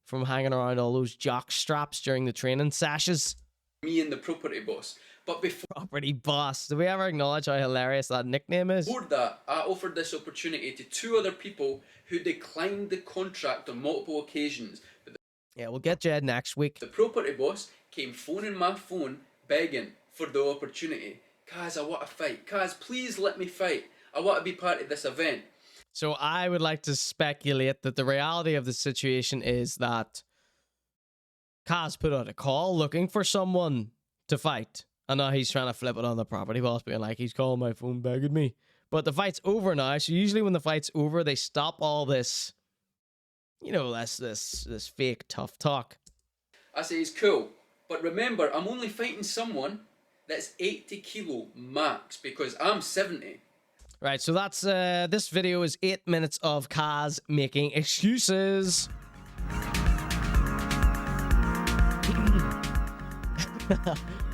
[SPEAKER 2] from hanging around all those jock straps during the training sessions.
[SPEAKER 1] Me and the property boss. But before
[SPEAKER 2] Property boss. Do we ever acknowledge how hilarious that nickname is?
[SPEAKER 1] Before that, I offered this opportunity to 2 other people who declined the contract on multiple occasions. But
[SPEAKER 2] yeah, we'll get Jed next week.
[SPEAKER 1] The property boss came phoning my phone, begging for the opportunity. Caz, I want to fight. Caz, please let me fight. I want to be part of this event.
[SPEAKER 2] So I would like to speculate that the reality of the situation is that Caz put out a call looking for someone to fight. And now he's trying to flip it on the property boss, being like, he's calling my phone, begging me. But the fight's over now, so usually when the fight's over, they stop all this, you know, this fake tough talk.
[SPEAKER 1] I say, it's cool. But remember, I'm only fighting someone that's 80 kilo max, because I'm 70.
[SPEAKER 2] Right, so that's, this video is 8 minutes of Caz making excuses.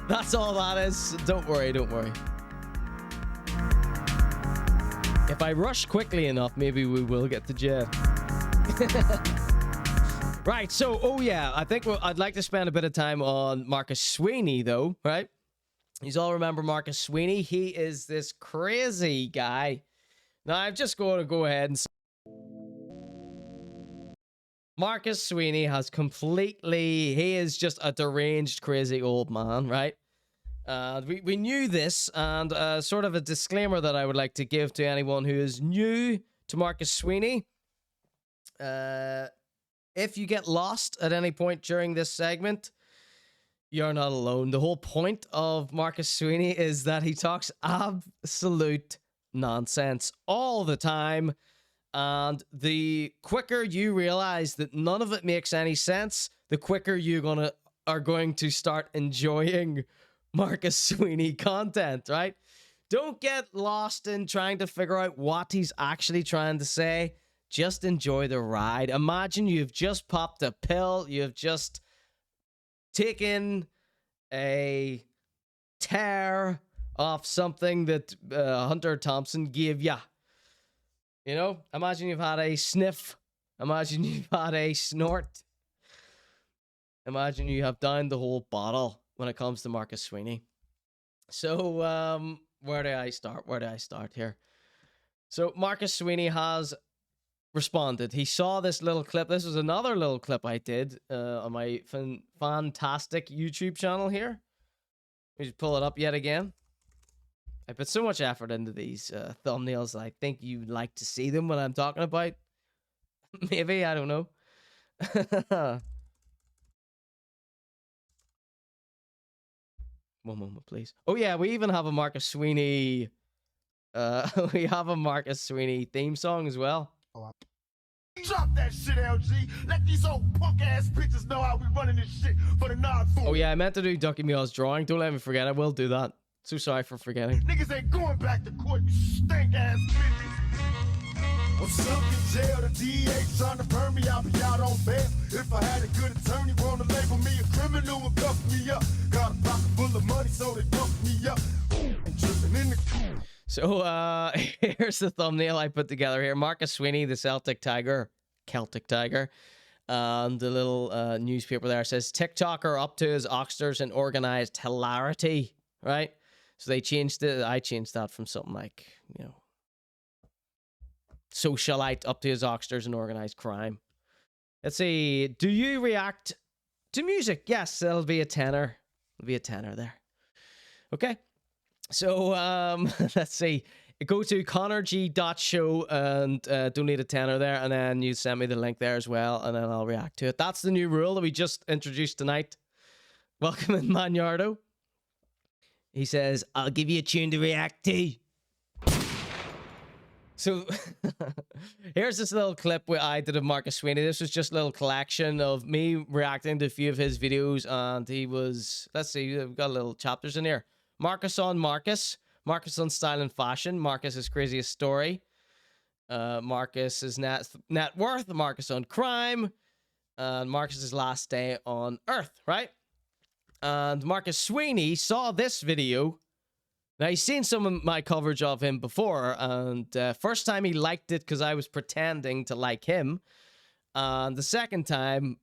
[SPEAKER 2] That's all that is. Don't worry, don't worry. If I rush quickly enough, maybe we will get to Jed. Right, so, oh yeah, I think I'd like to spend a bit of time on Marcus Sweeney, though, right? You all remember Marcus Sweeney? He is this crazy guy. Now, I'm just going to go ahead and say Marcus Sweeney has he is just a deranged, crazy old man, right? We knew this, and sort of a disclaimer that I would like to give to anyone who is new to Marcus Sweeney. If you get lost at any point during this segment, you're not alone. The whole point of Marcus Sweeney is that he talks absolute nonsense all the time. And the quicker you realize that none of it makes any sense, the quicker you are going to start enjoying Marcus Sweeney content, right? Don't get lost in trying to figure out what he's actually trying to say. Just enjoy the ride. Imagine you've just popped a pill. You've just taken a tear off something that Hunter Thompson gave ya. You know, imagine you've had a sniff. Imagine you've had a snort. Imagine you have downed the whole bottle when it comes to Marcus Sweeney. So, where do I start? Where do I start here? So, Marcus Sweeney has responded. He saw this little clip. This was another little clip I did on my fantastic YouTube channel here. Let me just pull it up yet again. I put so much effort into these thumbnails. I think you like to see them when I'm talking about. Maybe, I don't know. One moment, please. Oh yeah, we even have a Marcus Sweeney. We have a Marcus Sweeney theme song as well.
[SPEAKER 14] Drop that shit, LG. Let these old punk ass bitches know how we running this shit for the non-food.
[SPEAKER 2] Oh yeah, I meant to do Ducky Meal's drawing. Don't let me forget. I will do that. So sorry for forgetting.
[SPEAKER 14] Niggas ain't going back to court, you stink ass bitches. I'm stuck in jail, the DA trying to burn me, I'll be out on bail. If I had a good attorney, wanna label me a criminal and cuff me up. Got a pocket full of money, so they bumped me up. And dripping in the cool.
[SPEAKER 2] So here's the thumbnail I put together here. Marcus Sweeney, the Celtic Tiger, and the little newspaper there says TikToker up to his oxters in organized hilarity, right? So they changed it. I changed that from something like, you know, socialite up to his oxters in organized crime. Let's see. Do you react to music? Yes, it'll be a tenner. It'll be a tenner there. Okay. So let's see. Go to conorg.show and donate a tenner there, and then you send me the link there as well, and then I'll react to it. That's the new rule that we just introduced tonight. Welcome in, Maniardo. He says, I'll give you a tune to react to. So here's this little clip where I did of Marcus Sweeney. This was just a little collection of me reacting to a few of his videos, and he was, let's see, we've got little chapters in here. Marcus on Marcus, Marcus on Style and Fashion, Marcus's Craziest Story, Marcus's net Worth, Marcus on Crime, and Marcus's Last Day on Earth, right? And Marcus Sweeney saw this video. Now, he's seen some of my coverage of him before, and first time he liked it because I was pretending to like him, and the second time,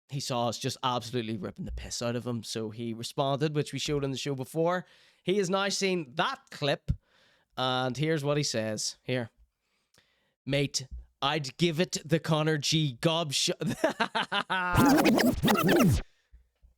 [SPEAKER 2] he saw us just absolutely ripping the piss out of him, so he responded, which we showed on the show before. He has now seen that clip, and here's what he says. Here. Mate, I'd give it the Conor.G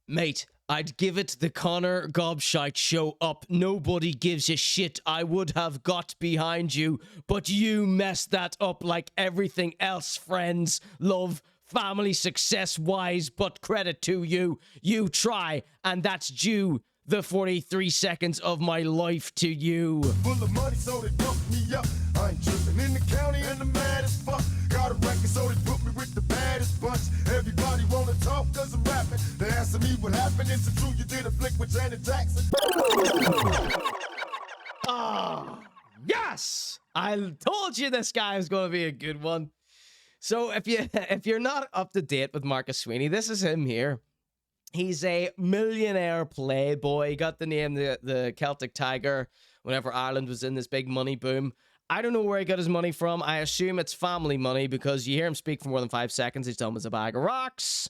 [SPEAKER 2] Mate, I'd give it the Conor Gobshite show up. Nobody gives a shit. I would have got behind you, but you messed that up like everything else, friends. Love, family, success-wise, but credit to you. You try, and that's due the 43 seconds of my life to you.
[SPEAKER 14] Full of money, so they bumped me up. I ain't tripping in the county and the mad as fuck. Got a record, so they put me with the baddest bunch. Everybody wanna talk cause I'm rapping. They asking me what happened. Is it true you did a flick with Janet Jackson?
[SPEAKER 2] Oh, yes! I told you this guy was going to be a good one. So if you're not up to date with Marcus Sweeney, this is him here. He's a millionaire playboy. He got the name the Celtic Tiger whenever Ireland was in this big money boom. I don't know where he got his money from. I assume it's family money because you hear him speak for more than 5 seconds. He's dumb as a bag of rocks.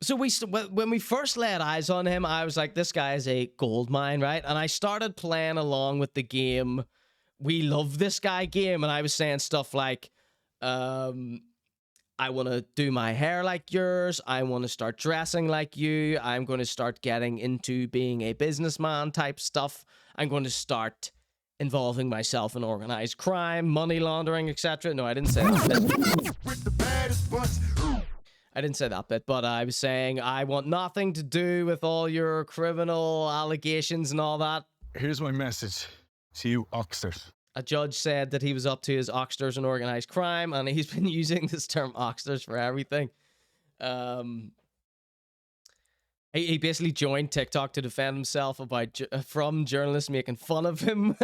[SPEAKER 2] So when we first laid eyes on him, I was like, this guy is a gold mine, right? And I started playing along with the game, We Love This Guy game, and I was saying stuff like, I want to do my hair like yours. I want to start dressing like you. I'm going to start getting into being a businessman type stuff. I'm going to start involving myself in organized crime, money laundering, etc. No, I didn't say that.
[SPEAKER 14] With the baddest bunch.
[SPEAKER 2] I didn't say that bit, but I was saying I want nothing to do with all your criminal allegations and all that.
[SPEAKER 8] Here's my message to you, Oxters.
[SPEAKER 2] A judge said that he was up to his Oxters in organized crime, and he's been using this term Oxters for everything. He basically joined TikTok to defend himself from journalists making fun of him.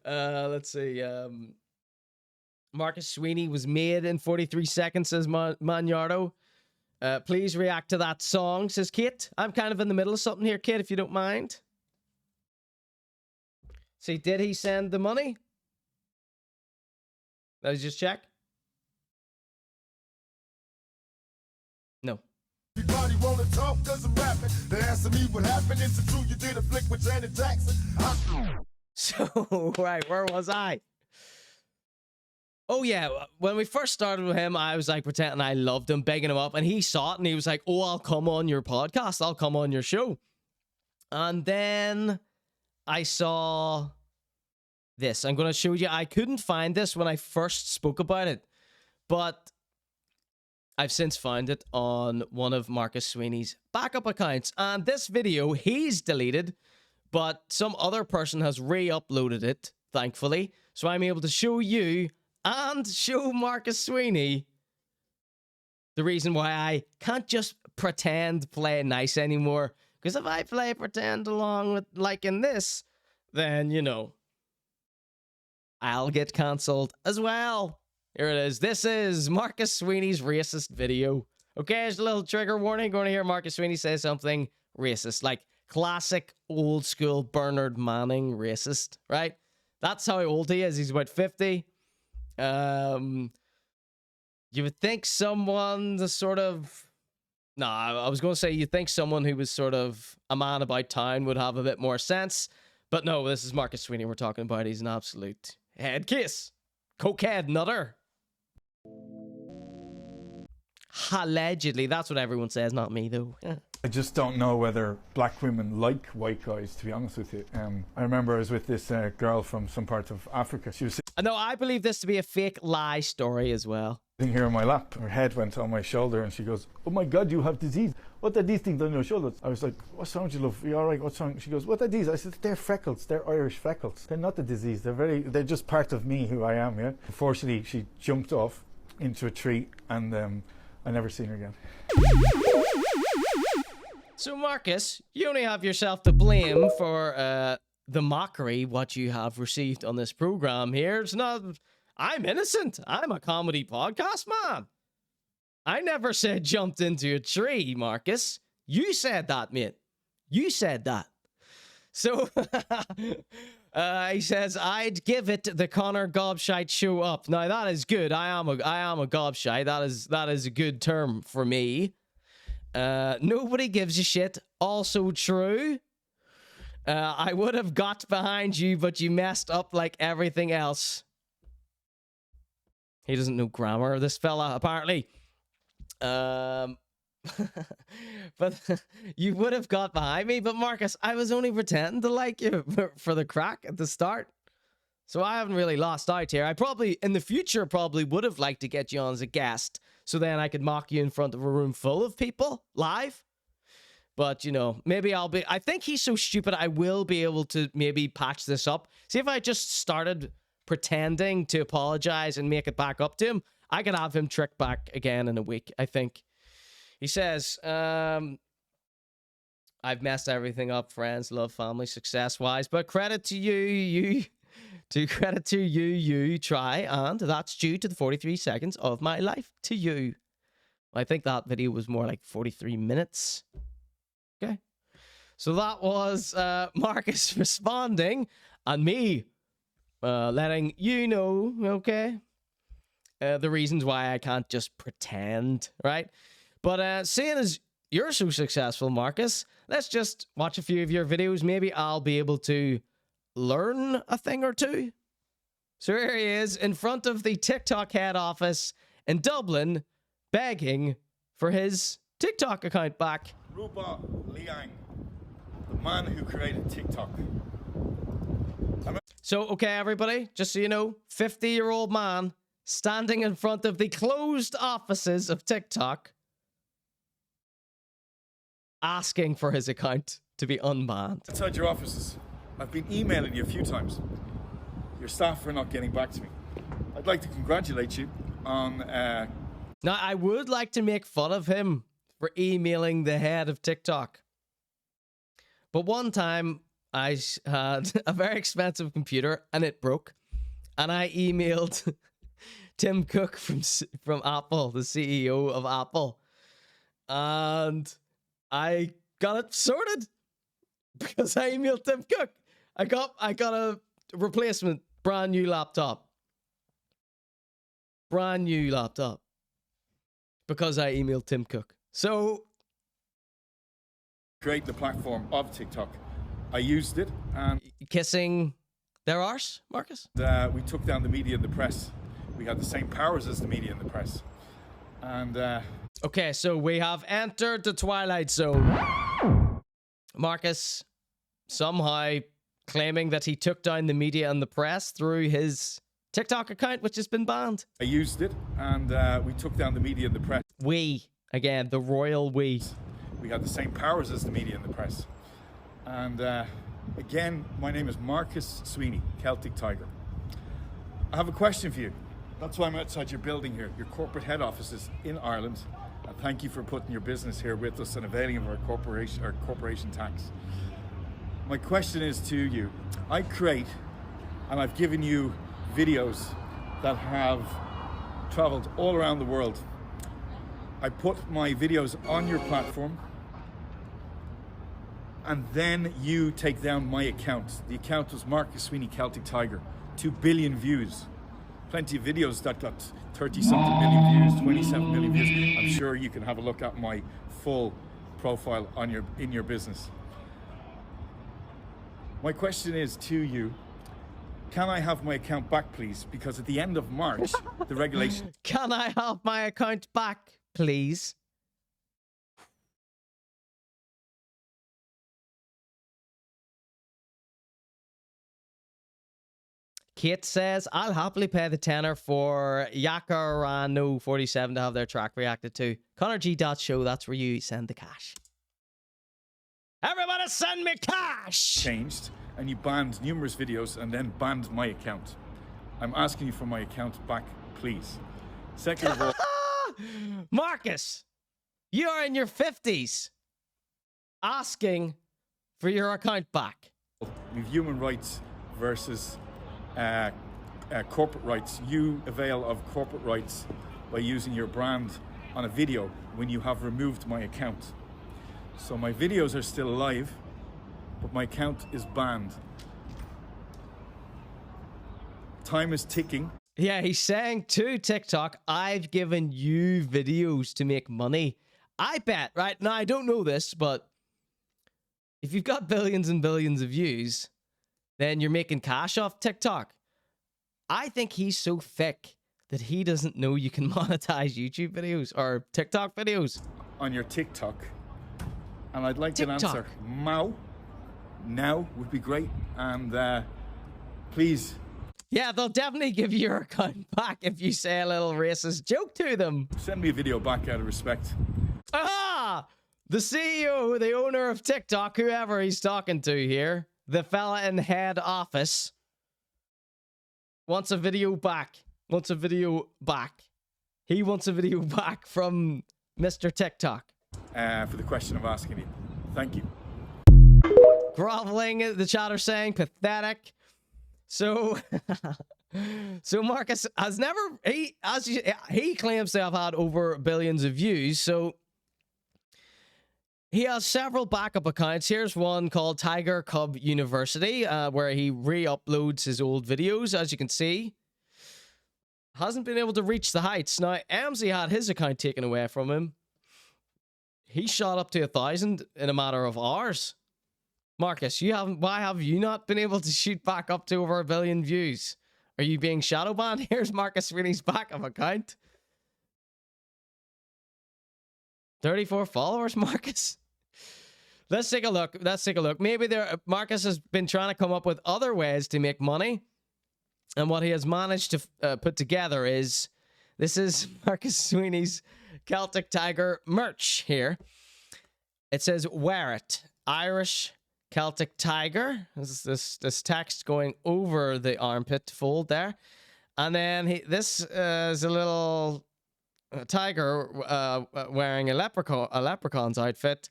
[SPEAKER 2] Let's see. Marcus Sweeney was made in 43 seconds, says Maniardo. Please react to that song, says Kate. I'm kind of in the middle of something here, Kate, if you don't mind. See, did he send the money? Let's just check. No.
[SPEAKER 14] Everybody wanna talk cause I'm rapping. They asking me what happened. Is it true you did a flick with Janet Jackson?
[SPEAKER 2] So, right, where was I? Oh, yeah, when we first started with him, I was like pretending I loved him, begging him up, and he saw it, and he was like, oh, I'll come on your podcast, I'll come on your show. And then I saw this. I'm going to show you. I couldn't find this when I first spoke about it, but I've since found it on one of Marcus Sweeney's backup accounts. And this video, he's deleted, but some other person has re-uploaded it, thankfully. So I'm able to show you and show Marcus Sweeney the reason why I can't just pretend play nice anymore. Because if I play pretend along with, like in this, then, you know, I'll get cancelled as well. Here it is. This is Marcus Sweeney's racist video. Okay, there's a little trigger warning. Going to hear Marcus Sweeney say something racist. Like classic old school Bernard Manning racist, right? That's how old he is. He's about 50. You would think someone the sort of... Nah, I was going to say you'd think someone who was sort of a man about town would have a bit more sense. But no, this is Marcus Sweeney we're talking about. He's an absolute head case. Cokehead nutter. Allegedly. That's what everyone says, not me, though.
[SPEAKER 8] I just don't know whether black women like white guys, to be honest with you. I remember I was with this girl from some part of Africa. She was
[SPEAKER 2] No, I believe this to be a fake lie story as well.
[SPEAKER 8] sitting here on my lap. Her head went on my shoulder and she goes, "Oh my God, you have disease. What are these things on your shoulders?" I was like, "What's wrong with you, love? Are you all right? What's wrong?" She goes, "What are these?" I said, "They're freckles. They're Irish freckles. They're not a disease. They're just part of me, who I am." Yeah. Unfortunately, she jumped off into a tree and I never seen her again.
[SPEAKER 2] So, Marcus, you only have yourself to blame for the mockery what you have received on this program here. It's not... I'm innocent. I'm a comedy podcast man. I never said jumped into a tree, Marcus. You said that, mate. You said that. So, he says, "I'd give it the Conor gobshite show up." Now, that is good. I am a gobshite. That is a good term for me. Nobody gives a shit. Also true. I would have got behind you, but you messed up like everything else. He doesn't know grammar, this fella, apparently. But you would have got behind me. But Marcus, I was only pretending to like you for the crack at the start. So I haven't really lost out here. I probably, in the future, probably would have liked to get you on as a guest. So then I could mock you in front of a room full of people, live. But, you know, maybe I think he's so stupid I will be able to maybe patch this up. See, if I just started pretending to apologize and make it back up to him, I could have him tricked back again in a week, I think. He says, "I've messed everything up, friends, love, family, success-wise, but credit to you try, and that's due to the 43 seconds of my life to you." I think that video was more like 43 minutes. Okay. So that was Marcus responding and me letting you know, okay, the reasons why I can't just pretend, right? But seeing as you're so successful, Marcus, let's just watch a few of your videos. Maybe I'll be able to learn a thing or two. So here he is in front of the TikTok head office in Dublin, begging for his TikTok account back.
[SPEAKER 8] Rupa Liang, the man who created TikTok.
[SPEAKER 2] So, okay, everybody, just so you know, 50-year-old man standing in front of the closed offices of TikTok, asking for his account to be unbanned.
[SPEAKER 8] Inside your offices, I've been emailing you a few times. Your staff are not getting back to me. I'd like to congratulate you on...
[SPEAKER 2] Now, I would like to make fun of him for emailing the head of TikTok. But one time, I had a very expensive computer and it broke. And I emailed Tim Cook from Apple, the CEO of Apple. And I got it sorted because I emailed Tim Cook. I got a replacement, brand new laptop. Brand new laptop. Because I emailed Tim Cook. So,
[SPEAKER 8] create the platform of TikTok. I used it and...
[SPEAKER 2] Kissing their arse, Marcus?
[SPEAKER 8] We took down the media and the press. We had the same powers as the media and the press. And...
[SPEAKER 2] Okay, so we have entered the Twilight Zone. Marcus somehow claiming that he took down the media and the press through his TikTok account, which has been banned.
[SPEAKER 8] I used it, and we took down the media and the press.
[SPEAKER 2] We, again, the royal we.
[SPEAKER 8] We had the same powers as the media and the press. And Again, my name is Marcus Sweeney, Celtic Tiger. I have a question for you. That's why I'm outside your building here. Your corporate head office is in Ireland. And thank you for putting your business here with us and availing of our corporation tax. My question is to you. I create, and I've given you videos that have traveled all around the world. I put my videos on your platform, and then you take down my account. The account was Marcus Sweeney Celtic Tiger. 2 billion views. Plenty of videos that got 30-something million views, 27 million views. I'm sure you can have a look at my full profile on in your business. My question is to you, can I have my account back, please? Because at the end of March, the regulation...
[SPEAKER 2] Can I have my account back, please? Kate says, I'll happily pay the tenner for Yakarano47 to have their track reacted to. Conorg.show, that's where you send the cash. Everybody send me cash!
[SPEAKER 8] Changed, and you banned numerous videos and then banned my account. I'm asking you for my account back, please. Second of all...
[SPEAKER 2] Marcus, you are in your 50s asking for your account back.
[SPEAKER 8] We've human rights versus... corporate rights. You avail of corporate rights by using your brand on a video when you have removed my account. So my videos are still live, but my account is banned. Time is ticking.
[SPEAKER 2] Yeah, he's saying to TikTok, I've given you videos to make money. I bet, right? Now, I don't know this, but if you've got billions and billions of views, then you're making cash off TikTok. I think he's so thick that he doesn't know you can monetize YouTube videos or TikTok videos.
[SPEAKER 8] On your TikTok. And I'd like an answer now would be great. And please.
[SPEAKER 2] Yeah, they'll definitely give you your account back if you say a little racist joke to them.
[SPEAKER 8] Send me a video back out of respect.
[SPEAKER 2] Aha! The CEO, the owner of TikTok, whoever he's talking to here, the fella in head office, wants a video back. Wants a video back. He wants a video back from Mr. TikTok.
[SPEAKER 8] For the question of asking you. Thank you.
[SPEAKER 2] Groveling, the chat are saying, pathetic. So, so Marcus has never, he claims to have had over billions of views, so he has several backup accounts. Here's one called Tiger Cub University, where he re-uploads his old videos, as you can see. Hasn't been able to reach the heights. Now, Amzy had his account taken away from him. He shot up to 1,000 in a matter of hours. Marcus, why have you not been able to shoot back up to over 1 billion views? Are you being shadow banned? Here's Marcus Sweeney's backup account. 34 followers, Marcus. Let's take a look. Let's take a look. Maybe Marcus has been trying to come up with other ways to make money. And what he has managed to put together is, this is Marcus Sweeney's Celtic Tiger merch here. It says, wear it. Irish Celtic Tiger. This text going over the armpit fold there. And then this is a little tiger wearing a leprechaun's outfit.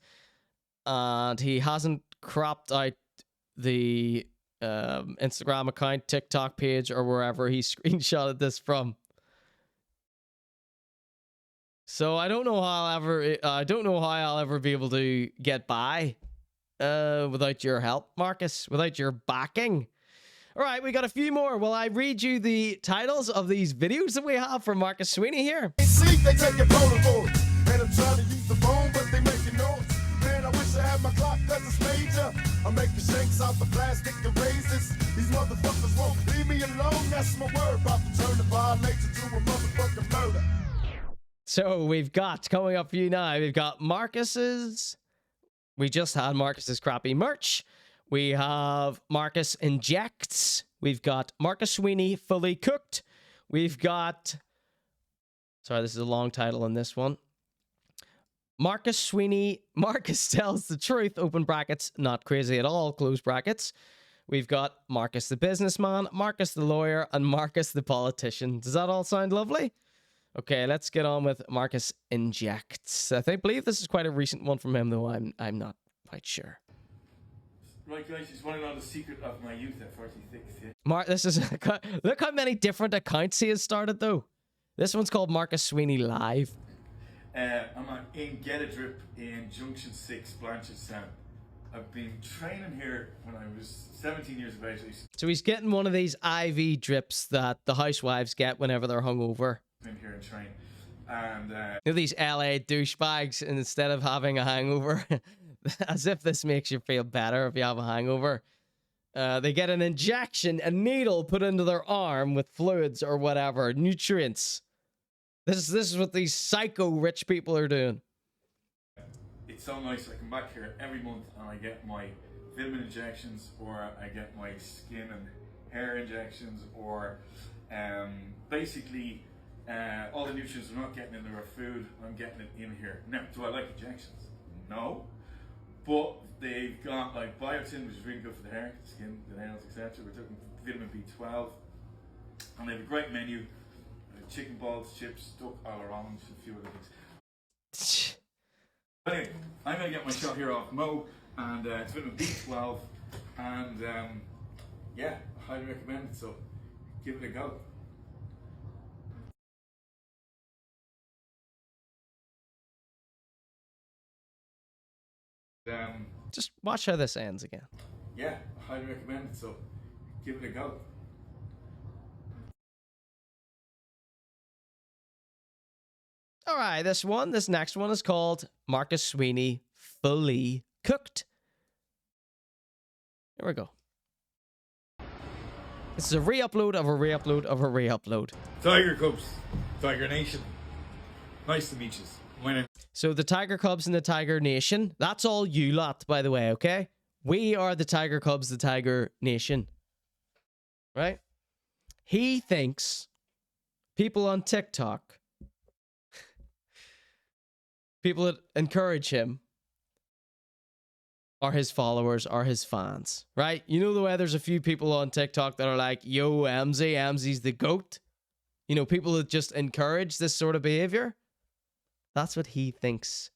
[SPEAKER 2] And he hasn't cropped out the Instagram account, TikTok page, or wherever he screenshotted this from. So I don't know how I'll ever be able to get by without your help, Marcus, without your backing. All right, we got a few more. Will I read you the titles of these videos that we have from Marcus Sweeney here?
[SPEAKER 14] Sleep, they take your phone for it. And I'm trying to use the phone, but they making noise. Man, I wish I had my clock that's a major. I'm making shanks out the plastic erasers. These motherfuckers won't leave me alone. That's my word. About to turn the violation to a motherfucking murder.
[SPEAKER 2] So we've got, coming up for you now, we've got Marcus's. We just had Marcus's crappy merch. We have Marcus Injects. We've got Marcus Sweeney Fully Cooked. We've got, sorry, this is a long title on this one. Marcus Sweeney. Marcus tells the truth, open brackets, not crazy at all, close brackets. We've got Marcus the businessman, Marcus the lawyer, and Marcus the politician. Does that all sound lovely? Okay, let's get on with Marcus Injects. Believe this is quite a recent one from him, though I'm not quite sure.
[SPEAKER 8] Right, guys, just want to know the secret of my youth at 46. Yeah?
[SPEAKER 2] This is look how many different accounts he has started, though. This one's called Marcus Sweeney Live.
[SPEAKER 8] I'm in Get a Drip in Junction 6, Blanchardstown. I've been training here when I was 17 years of age.
[SPEAKER 2] So he's getting one of these IV drips that the housewives get whenever they're hungover.
[SPEAKER 8] In here and train, and
[SPEAKER 2] you know, these LA douchebags, and instead of having a hangover, as if this makes you feel better if you have a hangover, they get an injection, a needle put into their arm with fluids or whatever, nutrients. This is what these psycho rich people are doing.
[SPEAKER 8] It's so nice. I come back here every month and I get my vitamin injections, or I get my skin and hair injections, or basically all the nutrients I'm not getting in their food, I'm getting it in here. Now, do I like injections? No. But they've got like biotin, which is really good for the hair, the skin, the nails, etc. We're talking vitamin B12. And they have a great menu. Chicken balls, chips, duck a l'orange, a few other things. Anyway, I'm going to get my shot here off Mo, and it's vitamin B12. And yeah, I highly recommend it, so give it a go.
[SPEAKER 2] Just watch how this ends again.
[SPEAKER 8] Yeah, I highly recommend it, so give it a go.
[SPEAKER 2] All right, this next one is called Marcus Sweeney Fully Cooked. Here we go. This is a re-upload of a re-upload of a re-upload.
[SPEAKER 8] Tiger Cubs, Tiger Nation. Nice to meet you. My name.
[SPEAKER 2] So the Tiger Cubs and the Tiger Nation, that's all you lot, by the way, okay? We are the Tiger Cubs, the Tiger Nation. Right? He thinks people on TikTok, people that encourage him, are his followers, are his fans, right? You know the way there's a few people on TikTok that are like, yo, Emzy's the GOAT? You know, people that just encourage this sort of behavior? That's what he thinks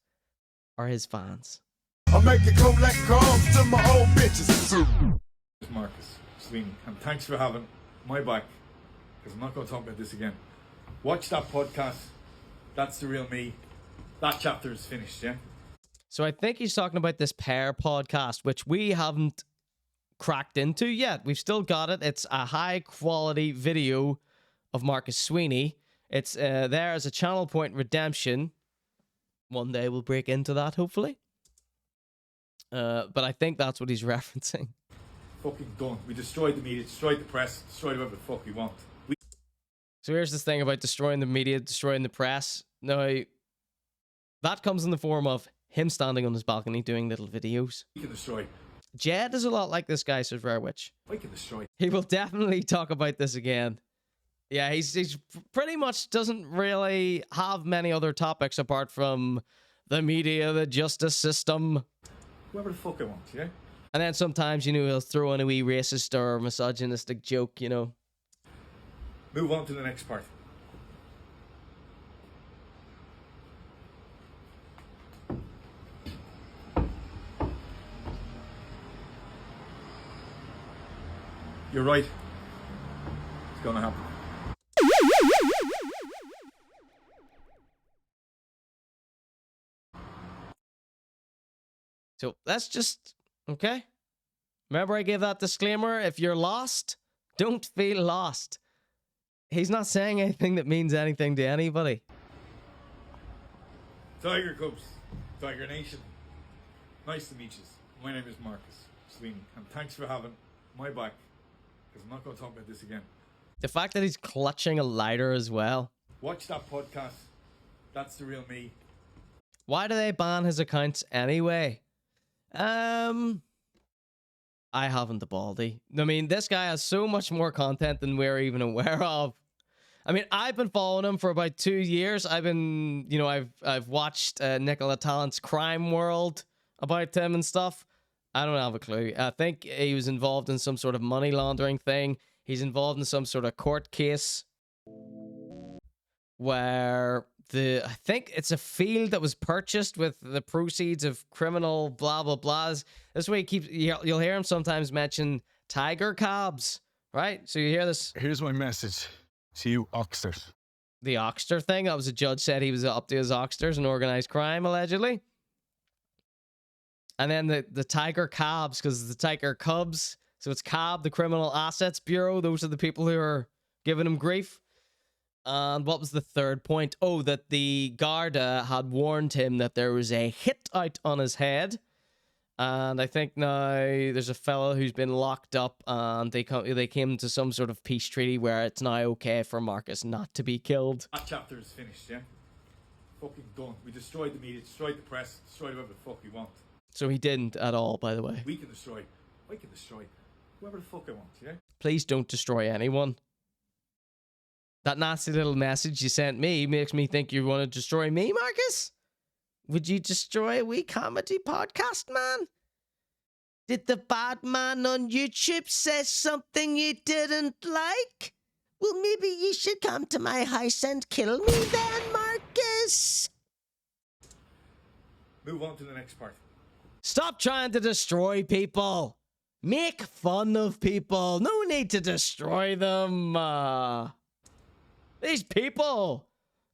[SPEAKER 2] are his fans.
[SPEAKER 14] I make it collect calls to my old bitches.
[SPEAKER 8] Marcus Sweeney, and thanks for having my back, because I'm not going to talk about this again. Watch that podcast. That's the real me. That chapter is finished, yeah?
[SPEAKER 2] So I think he's talking about this pair podcast, which we haven't cracked into yet. We've still got it. It's a high quality video of Marcus Sweeney. It's there as a channel point redemption. One day we'll break into that, hopefully. But I think that's what he's referencing.
[SPEAKER 8] Fucking done. We destroyed the media, destroyed the press, destroyed whatever the fuck we want.
[SPEAKER 2] So here's this thing about destroying the media, destroying the press. Now, that comes in the form of him standing on his balcony doing little videos.
[SPEAKER 8] We can destroy.
[SPEAKER 2] Jed is a lot like this guy, says Rare Witch.
[SPEAKER 8] We can destroy.
[SPEAKER 2] He will definitely talk about this again. Yeah, he's pretty much doesn't really have many other topics apart from the media, the justice system.
[SPEAKER 8] Whoever the fuck I want, yeah?
[SPEAKER 2] And then sometimes, you know, he'll throw in a wee racist or misogynistic joke, you know.
[SPEAKER 8] Move on to the next part. You're right. It's gonna happen.
[SPEAKER 2] So that's just, okay. Remember I gave that disclaimer? If you're lost, don't feel lost. He's not saying anything that means anything to anybody.
[SPEAKER 8] Tiger Cubs, Tiger Nation. Nice to meet you. My name is Marcus Sweeney, and thanks for having my back, because I'm not going to talk about this again.
[SPEAKER 2] The fact that he's clutching a lighter as well.
[SPEAKER 8] Watch that podcast. That's the real me.
[SPEAKER 2] Why do they ban his accounts anyway? I haven't the baldy. I mean, this guy has so much more content than we're even aware of. I mean, I've been following him for about 2 years. I've been, you know, I've watched Nicola Talent's Crime World about him and stuff. I don't have a clue. I think he was involved in some sort of money laundering thing. He's involved in some sort of court case where I think it's a field that was purchased with the proceeds of criminal blah blah blahs. This way, you'll hear him sometimes mention tiger cabs, right? So you hear this.
[SPEAKER 7] Here's my message to you, Oxters.
[SPEAKER 2] The Oxter thing. That was a judge said he was up to his Oxters and organized crime allegedly. And then the tiger cabs, because the tiger cubs. So it's CAB, the Criminal Assets Bureau. Those are the people who are giving him grief. And what was the third point? Oh, that the Garda had warned him that there was a hit out on his head. And I think now there's a fellow who's been locked up, and they came to some sort of peace treaty where it's now okay for Marcus not to be killed.
[SPEAKER 8] That chapter is finished, yeah? Fucking done. We destroyed the media, destroyed the press, destroyed whoever the fuck we want.
[SPEAKER 2] So he didn't at all, by the way.
[SPEAKER 8] We can destroy. I can destroy whoever the fuck I want, yeah?
[SPEAKER 2] Please don't destroy anyone. That nasty little message you sent me makes me think you want to destroy me, Marcus? Would you destroy a wee comedy podcast, man? Did the bad man on YouTube say something you didn't like? Well, maybe you should come to my house and kill me then, Marcus.
[SPEAKER 8] Move on to the next part.
[SPEAKER 2] Stop trying to destroy people. Make fun of people. No need to destroy them. These people,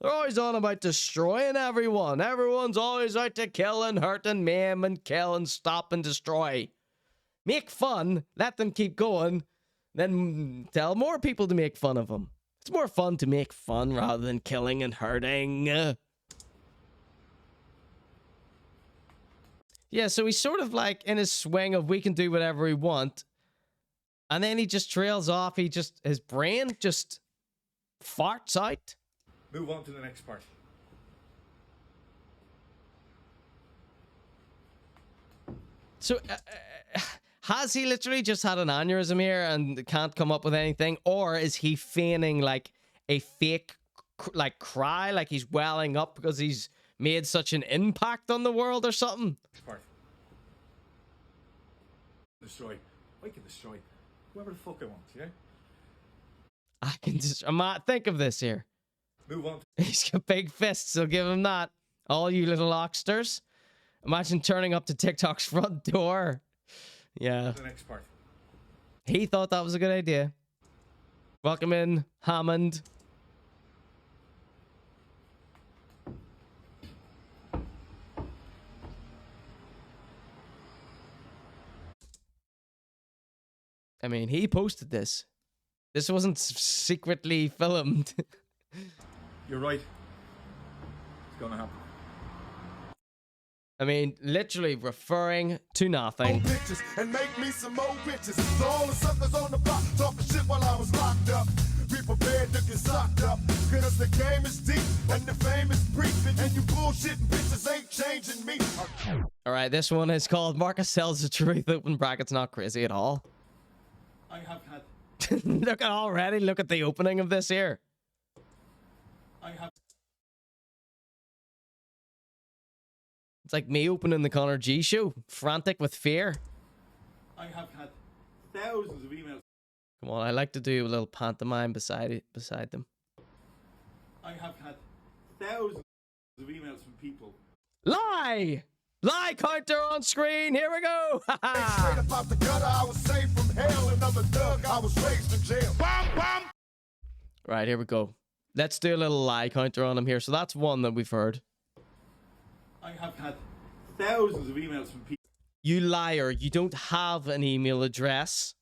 [SPEAKER 2] they're always on about destroying everyone. Everyone's always out to kill and hurt and maim and kill and stop and destroy. Make fun, let them keep going, then tell more people to make fun of them. It's more fun to make fun rather than killing and hurting. Yeah, so he's sort of like in his swing of we can do whatever we want. And then he just trails off. His brain just farts out.
[SPEAKER 8] Move on to the next part.
[SPEAKER 2] So, has he literally just had an aneurysm here and can't come up with anything? Or is he feigning like a fake like cry, like he's welling up because he's made such an impact on the world or something?
[SPEAKER 8] Next part. Destroy. I can destroy whoever the fuck I want, yeah?
[SPEAKER 2] I can just think of this here.
[SPEAKER 8] Move on.
[SPEAKER 2] He's got big fists, so give him that. All you little Rockstars. Imagine turning up to TikTok's front door. Yeah.
[SPEAKER 8] The next part.
[SPEAKER 2] He thought that was a good idea. Welcome in, Hammond. I mean, he posted this. This wasn't secretly filmed.
[SPEAKER 8] You're right. It's gonna happen.
[SPEAKER 2] I mean, literally referring to nothing.
[SPEAKER 14] Bitches and make me some more bitches. So all the suckers on the block talking shit while I was locked up. Be prepared to get socked up. Cause the game is deep and the fame is brief. And you bullshitting bitches ain't changing me.
[SPEAKER 2] Alright, this one is called Marcus Tells the Truth. Open brackets, not crazy at all.
[SPEAKER 8] I have had.
[SPEAKER 2] Look at the opening of this here.
[SPEAKER 8] I have.
[SPEAKER 2] It's like me opening the Conor.G show, frantic with fear.
[SPEAKER 8] I have had thousands of emails.
[SPEAKER 2] Come on, I like to do a little pantomime beside them.
[SPEAKER 8] I have had thousands of emails from people.
[SPEAKER 2] Lie! Lie counter on screen. Here we go.
[SPEAKER 14] Straight up out the gutter, I was saved from hell. Another thug, I was raised in jail. Bam, bam.
[SPEAKER 2] Right, here we go. Let's do a little lie counter on him here. So that's one that we've heard.
[SPEAKER 8] I have had thousands of emails from people.
[SPEAKER 2] You liar. You don't have an email address.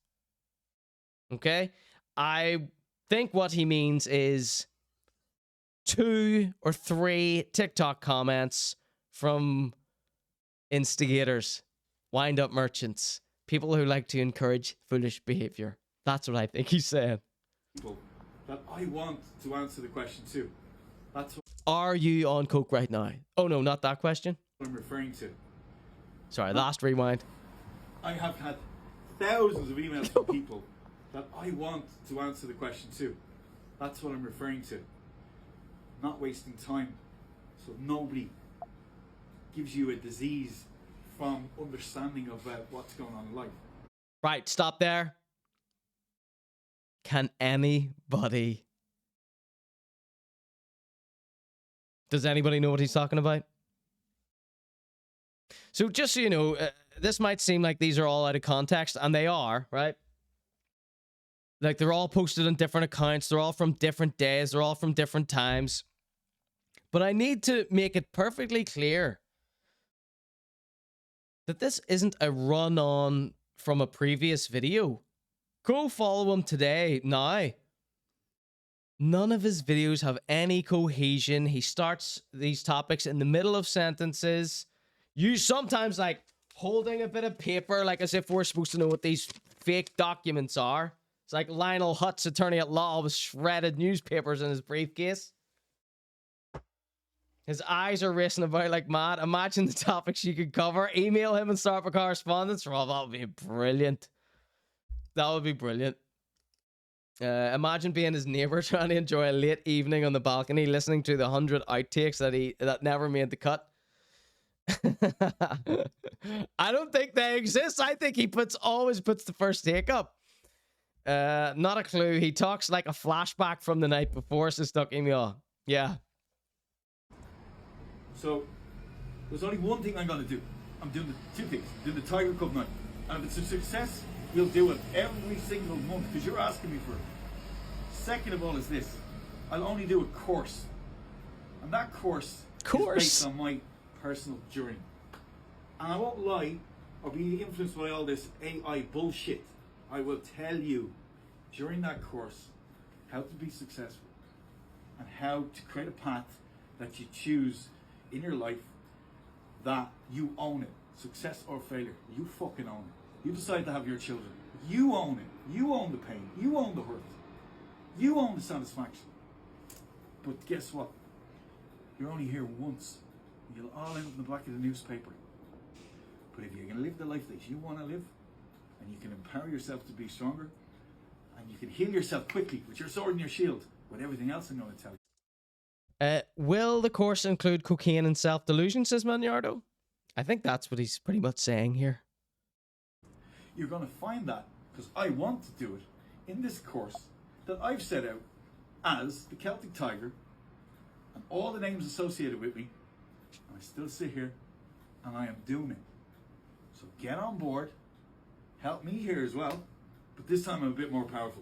[SPEAKER 2] Okay? I think what he means is 2 or 3 TikTok comments from instigators, wind-up merchants, people who like to encourage foolish behavior. That's what I think he's saying.
[SPEAKER 8] People that I want to answer the question to. That's what
[SPEAKER 2] Are you on coke right now? Oh no, not that question.
[SPEAKER 8] I'm referring to.
[SPEAKER 2] Sorry, last rewind.
[SPEAKER 8] I have had thousands of emails from people that I want to answer the question to. That's what I'm referring to. Not wasting time. So nobody gives you a disease from understanding of what's going on in life.
[SPEAKER 2] Right, stop there. Can anybody... Does anybody know what he's talking about? So just so you know, this might seem like these are all out of context, and they are, right? Like, they're all posted on different accounts. They're all from different days. They're all from different times. But I need to make it perfectly clear that this isn't a run-on from a previous video. Go follow him today, now. None of his videos have any cohesion. He starts these topics in the middle of sentences. You sometimes, like, holding a bit of paper, like as if we're supposed to know what these fake documents are. It's like Lionel Hutt's attorney at law with shredded newspapers in his briefcase. His eyes are racing about like mad. Imagine the topics you could cover. Email him and start a correspondence. Well, that would be brilliant. That would be brilliant. Imagine being his neighbor trying to enjoy a late evening on the balcony, listening to the 100 outtakes that never made the cut. I don't think they exist. I think he always puts the first take up. Not a clue. He talks like a flashback from the night before, so stuck in me all. Yeah.
[SPEAKER 8] So there's only one thing I'm gonna do. I'm doing the two things. I'm doing the Tiger Cup night. And if it's a success, we'll do it every single month because you're asking me for it. Second of all is this. I'll only do a course. And that course is based on my personal journey. And I won't lie or be influenced by all this AI bullshit. I will tell you during that course how to be successful and how to create a path that you choose in your life that you own it. Success or failure, you fucking own it. You decide to have your children. You own it. You own the pain. You own the hurt. You own the satisfaction. But guess what? You're only here once. You'll all end up in the back of the newspaper. But if you're going to live the life that you want to live, and you can empower yourself to be stronger, and you can heal yourself quickly with your sword and your shield, with everything else I'm going to tell you.
[SPEAKER 2] Will the course include cocaine and self-delusion, says Maniardo? I think that's what he's pretty much saying here.
[SPEAKER 8] You're going to find that, because I want to do it, in this course that I've set out as the Celtic Tiger, and all the names associated with me, and I still sit here, and I am doing it. So get on board, help me here as well, but this time I'm a bit more powerful.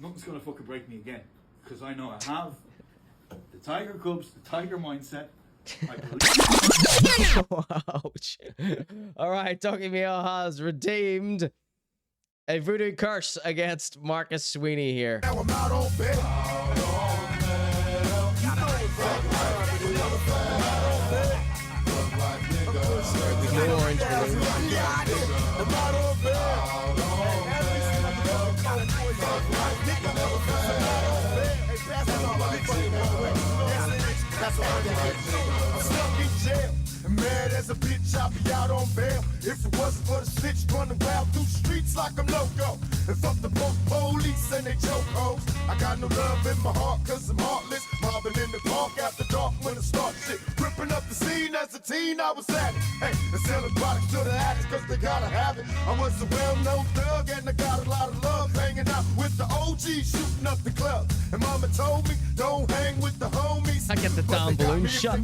[SPEAKER 8] Nothing's going to fucking break me again, because I know I have the Tiger Cubs, the Tiger mindset.
[SPEAKER 2] Ouch. Alright, Talking Meow has redeemed a voodoo curse against Marcus Sweeney here.
[SPEAKER 14] Now I'm out on bed. I'm stuck in jail, and mad as a bitch, I'll be out on bail. If it wasn't for the snitch running wild through streets like I'm loco, and fuck the police and they chokeholds. I got no love in my heart, cause I'm heartless. Mobbing in the park after dark when it starts shit. Ripping up the scene as a teen, I was at it. Hey, and selling products to the addicts cause they gotta have it. I was a well-known thug and I got a lot of love. Hanging out with the OGs, shooting up the club. And mama told me, don't hang with the homies.
[SPEAKER 2] I get the down balloon shut.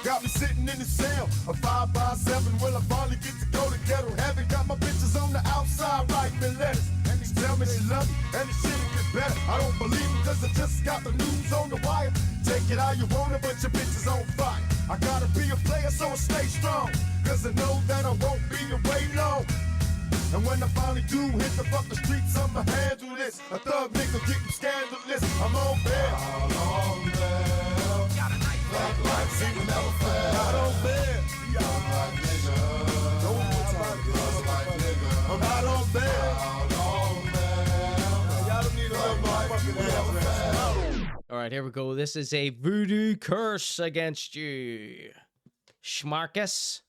[SPEAKER 14] Got me sitting in the cell, a 5x7. Will I finally get to go to ghetto heaven? Got my bitches on the outside writing me letters. And they tell me she love me, and the shit get better. I don't believe it cause I just got the news on the wire. Take it how you want it, but your bitch is on fire. I gotta be a player so I stay strong, cause I know that I won't be away long. And when I finally do hit the fucking streets, I'ma handle this. A thug nigga getting scandalous. I'm on bail. I'm on bail. Black lights ain't never fail. Out on bail. Black nigga. Don't put my girls like nigga. I'm out on bail. Out on bail. Y'all don't need to hurt my fucking ass.
[SPEAKER 2] Alright, here we go. This is a voodoo curse against you, Schmarkus.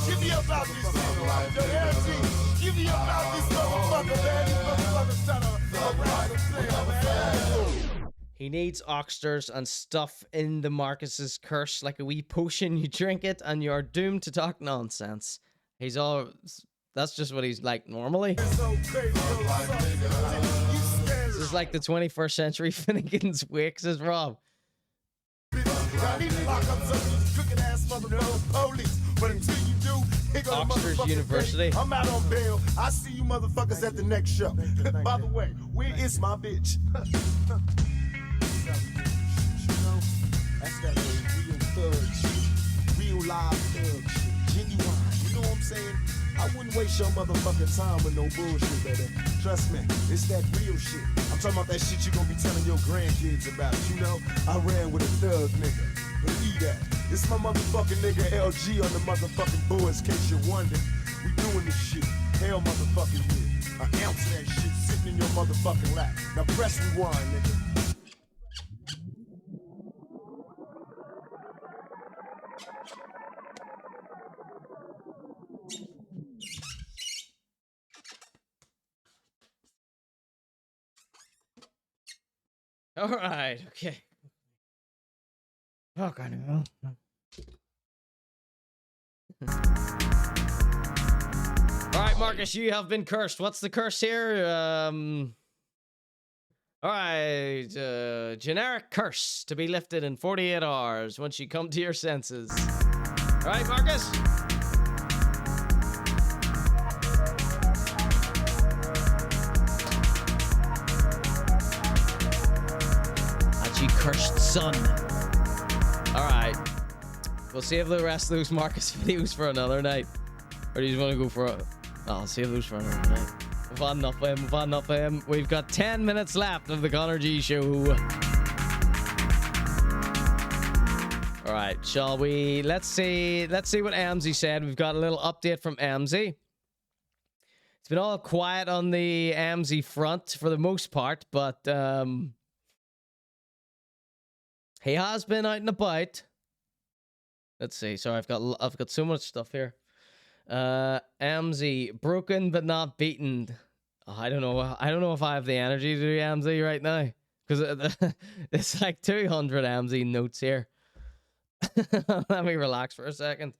[SPEAKER 14] Give me up out of this. Give me about this motherfucker, man. These motherfuckers trying to harass a player, man.
[SPEAKER 2] He needs Rockstars and stuff in the Marcus's curse like a wee potion. You drink it and you're doomed to talk nonsense. He's all... That's just what he's like normally. This is like the 21st century Finnegan's Wake, says Rob. Oxford University.
[SPEAKER 14] I'm out on bail. I see you motherfuckers at the next show. By the way, where is my bitch? That's that real thug shit. Real live thug shit. Genuine. You know what I'm saying? I wouldn't waste your motherfucking time with no bullshit, baby. Trust me, it's that real shit. I'm talking about that shit you gonna be telling your grandkids about. You know, I ran with a thug nigga. Believe that. It's my motherfucking nigga LG on the motherfucking boards, case you're wondering. We doing this shit. Hell motherfucking yeah. An ounce of that shit sitting in your motherfucking lap. Now press rewind, nigga.
[SPEAKER 2] All right, okay. Oh, God, no. All right, Marcus, you have been cursed. What's the curse here? All right, generic curse to be lifted in 48 hours once you come to your senses. All right, Marcus? You cursed son. All right, we'll save the rest of those Marcus videos for another night. Or do you just want to go for a... Oh, I'll save those for another night. We've had enough of him. We've had enough of him. We've got 10 minutes left of the Conor.G show. All right, shall we? Let's see what Amzy said. We've got a little update from Amzy. It's been all quiet on the Amzy front for the most part, but he has been out and about. Let's see. Sorry, I've got so much stuff here. Amzy, broken but not beaten. Oh, I don't know if I have the energy to do Amzy right now, because it's like 200 Amzy notes here. Let me relax for a second.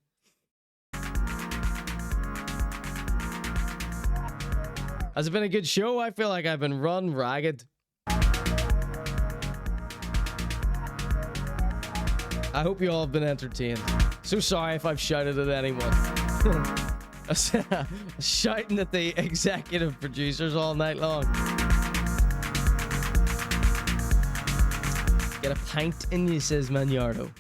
[SPEAKER 2] Has it been a good show? I feel like I've been run ragged. I hope you all have been entertained. So sorry if I've shouted at anyone. Shouting at the executive producers all night long. Get a pint in you, says Maniardo.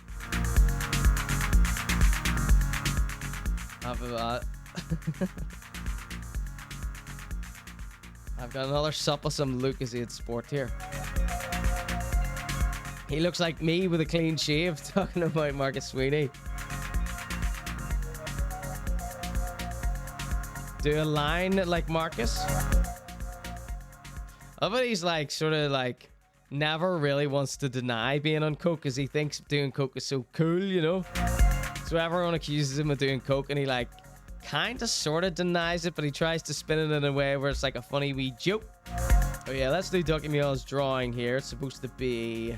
[SPEAKER 2] Have that. I've got another sup of some Lucas-Aid Sport here. He looks like me with a clean shave, talking about Marcus Sweeney. Do a line like Marcus. I bet he's like, sort of like, never really wants to deny being on coke because he thinks doing coke is so cool, you know? So everyone accuses him of doing coke and he like, kind of sort of denies it, but he tries to spin it in a way where it's like a funny wee joke. Oh yeah, let's do Ducky Meal's drawing here. It's supposed to be...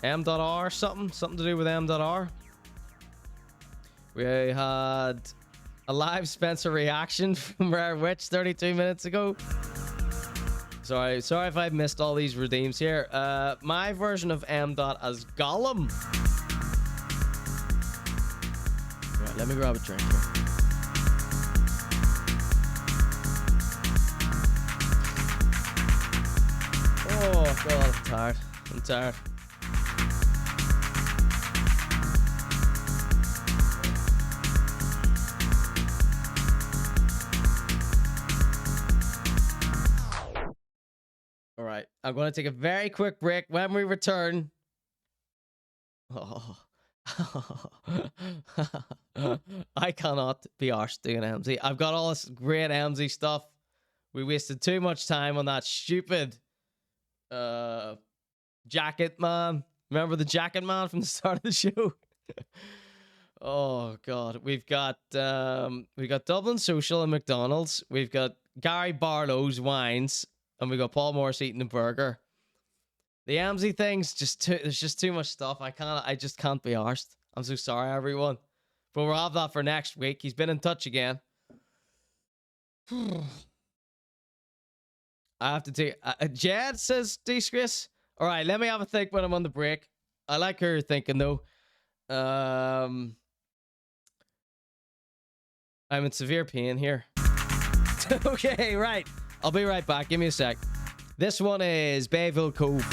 [SPEAKER 2] M.R, something to do with M.R. We had a live Spencer reaction from Rare Witch 32 minutes ago. Sorry if I missed all these redeems here. My version of M. as Gollum. Right, let me grab a drink here. Oh god, I'm tired. All right, I'm going to take a very quick break. When we return... Oh. I cannot be arsed doing MZ. I've got all this great MZ stuff. We wasted too much time on that stupid jacket man. Remember the jacket man from the start of the show? Oh God, we've got Dublin Social and McDonald's. We've got Gary Barlow's wines, and we got Paul Morris eating a burger. The Amsey thing's there's just too much stuff. I just can't be arsed. I'm so sorry, everyone. But we'll have that for next week. He's been in touch again. I have to take Jed says disgrace. All right, let me have a think when I'm on the break. I like her thinking though. I'm in severe pain here. Okay, right. I'll be right back. Give me a sec. This one is Bayville Cove.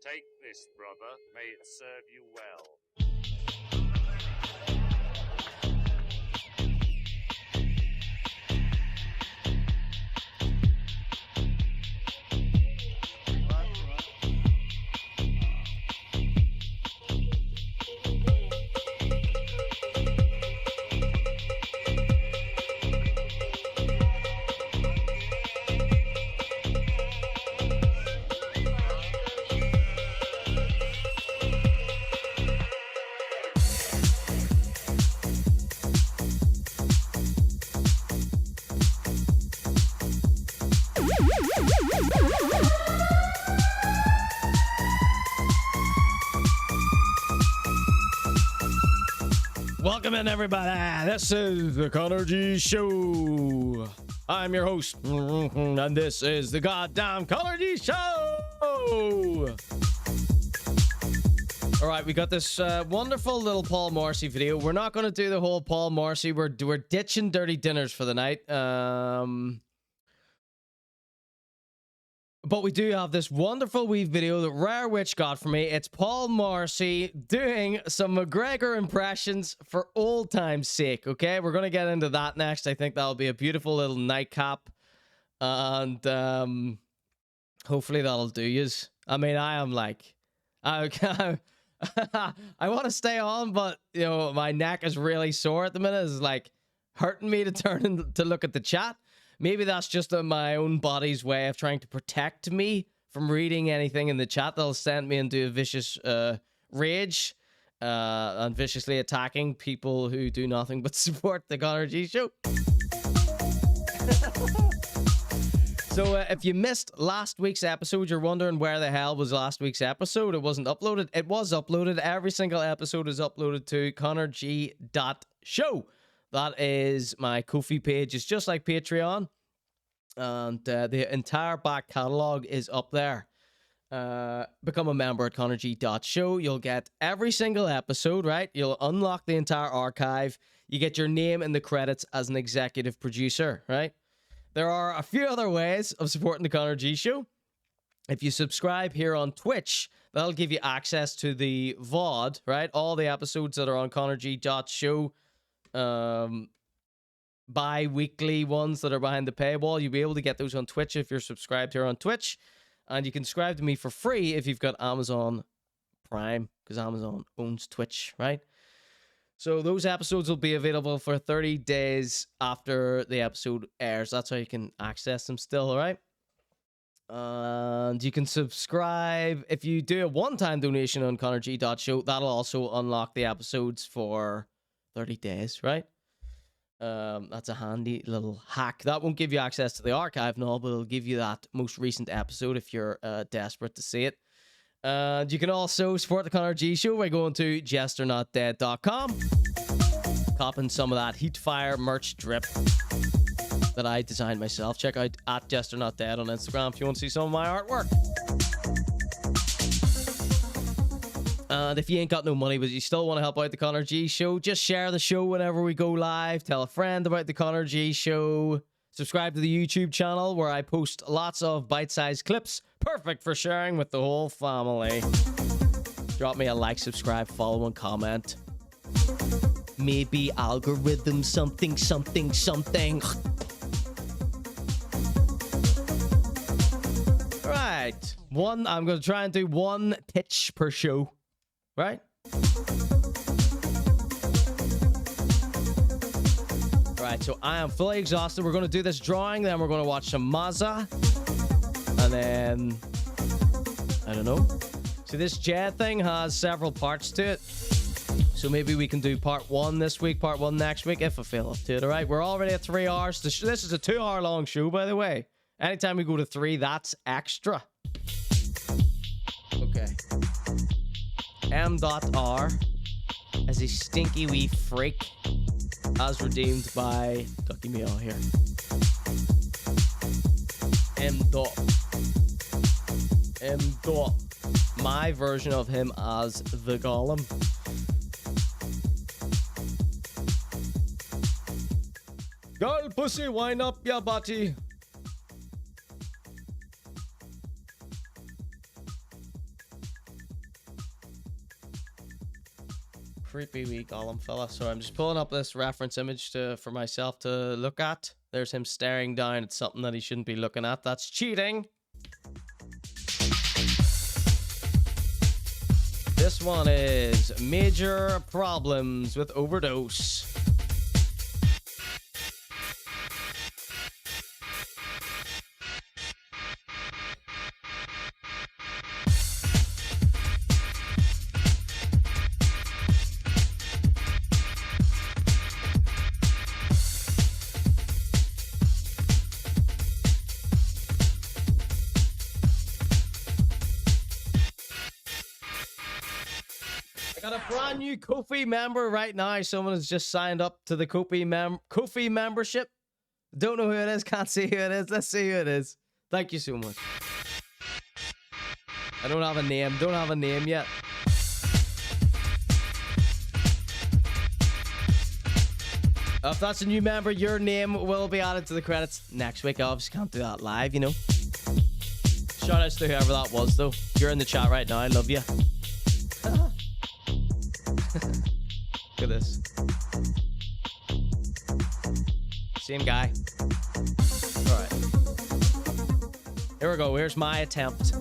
[SPEAKER 12] Take this, brother. May it serve you well.
[SPEAKER 2] Welcome in, everybody. This is the Conor.G Show. I'm your host, and this is the goddamn Conor.G Show. All right, we got this wonderful little Paul Morrissey video. We're not going to do the whole Paul Morrissey. We're ditching Dirty Dinners for the night. But we do have this wonderful wee video that Rare Witch got for me. It's Paul Morrissey doing some McGregor impressions for old time's sake, okay? We're going to get into that next. I think that'll be a beautiful little nightcap. And hopefully that'll do yous. I mean, I am like... I want to stay on, but, you know, my neck is really sore at the minute. It's like hurting me to turn to look at the chat. Maybe that's just my own body's way of trying to protect me from reading anything in the chat that'll send me into a vicious rage and viciously attacking people who do nothing but support the Conor.G Show. So if you missed last week's episode, you're wondering where the hell was last week's episode. It wasn't uploaded. It was uploaded. Every single episode is uploaded to conorg.show. That is my Ko-fi page. It's just like Patreon. And the entire back catalog is up there. Become a member at conorg.show. You'll get every single episode, right? You'll unlock the entire archive. You get your name in the credits as an executive producer, right? There are a few other ways of supporting the Conor.G show. If you subscribe here on Twitch, that'll give you access to the VOD, right? All the episodes that are on conorg.show, bi-weekly ones that are behind the paywall, you'll be able to get those on Twitch if you're subscribed here on Twitch. And you can subscribe to me for free if you've got Amazon Prime, because Amazon owns Twitch, right? So those episodes will be available for 30 days after the episode airs. That's how you can access them still, all right? And you can subscribe. If you do a one-time donation on conorg.show, that'll also unlock the episodes for 30 days, right? That's a handy little hack. That won't give you access to the archive and all, but it'll give you that most recent episode if you're desperate to see it. And you can also support the Conor.G show by going to jesterNotDead.com, copping some of that Heatfire merch drip that I designed myself. Check out at JesterNotDead on Instagram if you want to see some of my artwork. And if you ain't got no money, but you still want to help out the Conor.G show, just share the show whenever we go live. Tell a friend about the Conor.G show. Subscribe to the YouTube channel where I post lots of bite-sized clips, perfect for sharing with the whole family. Drop me a like, subscribe, follow, and comment. Maybe algorithm something, something, something. Right. I'm going to try and do one pitch per show. Right? Right, so I am fully exhausted. We're going to do this drawing, then we're going to watch some Mazza. And then, I don't know. So this Jed thing has several parts to it. So maybe we can do part 1 this week, part 1 next week, if I feel up to it, all right? We're already at 3 hours. This is a 2-hour long show, by the way. Anytime we go to 3, that's extra. Okay. M.R. as a stinky wee freak, as redeemed by Ducky Meow here. M. My version of him as the Golem. Girl pussy, wind up your body. Creepy wee Golem fella. So I'm just pulling up this reference image for myself to look at. There's him staring down at something that he shouldn't be looking at. That's cheating. This one is Major Problems with Overdose. Brand new Ko-fi member right now. Someone has just signed up to the Ko-fi membership. Don't know who it is. Can't see who it is. Let's see who it is. Thank you so much. I don't have a name. Don't have a name yet. If that's a new member, your name will be added to the credits next week. I obviously can't do that live, you know. Shout outs to whoever that was, though. If you're in the chat right now, I love you. Look at this. Same guy. Alright. Here we go. Here's my attempt.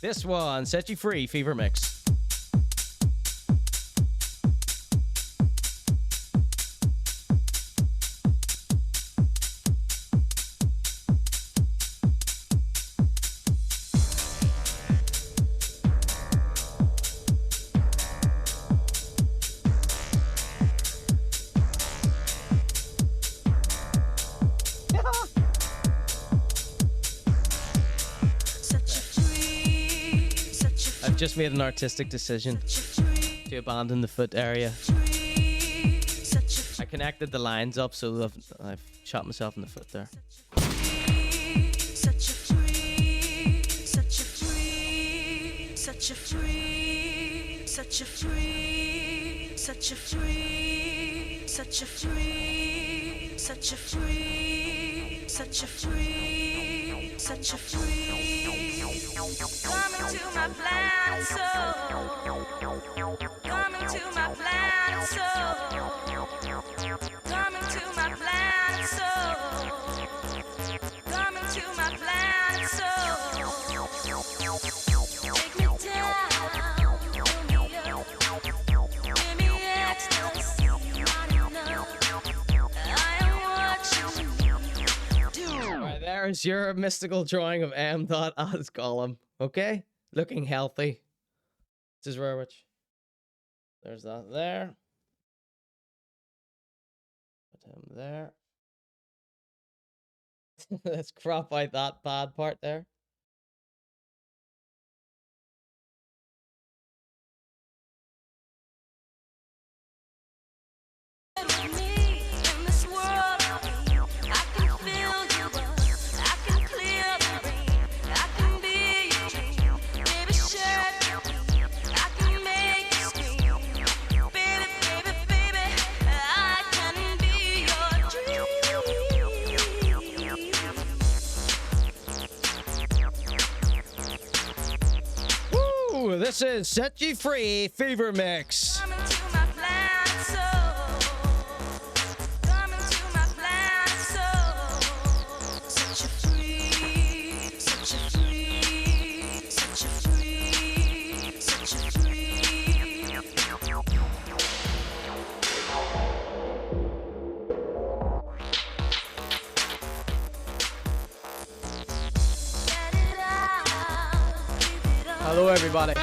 [SPEAKER 2] This one, Set You Free, Fever Mix. I've just made an artistic decision to abandon the foot area. I connected the lines up, so I've shot myself in the foot there.
[SPEAKER 13] Coming to my planet soul. Coming to my planet soul. Coming to my planet soul. Coming to my planet soul. Take me down, pull me up, give me ecstasy, not enough. I am what you do.
[SPEAKER 2] Right, there's your mystical drawing of M. As Gollum. Okay? Looking healthy. This is Rarewitch. There's that there. Put him there. Let's crop out that bad part there. This is Set You Free Fever Mix. Hello, everybody.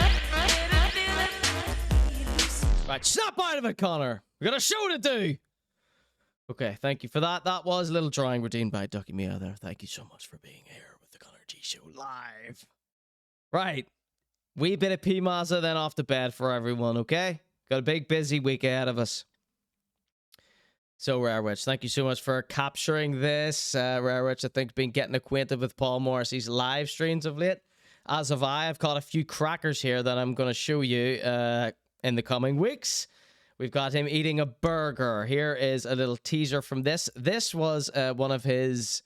[SPEAKER 2] Right, snap out of it, Connor. We got a show to do. Okay, thank you for that. That was a little drawing routine by Ducky Mia there. Thank you so much for being here with the Conor.G show live. Right, wee bit of pee Mazza, then off to bed for everyone, okay? Got a big, busy week ahead of us. So, Rarewitch, thank you so much for capturing this. Rarewitch, I think, been getting acquainted with Paul Morrissey's live streams of late. As have I. I've caught a few crackers here that I'm going to show you in the coming weeks. We've got him eating a burger. Here is a little teaser from this. This was one of his...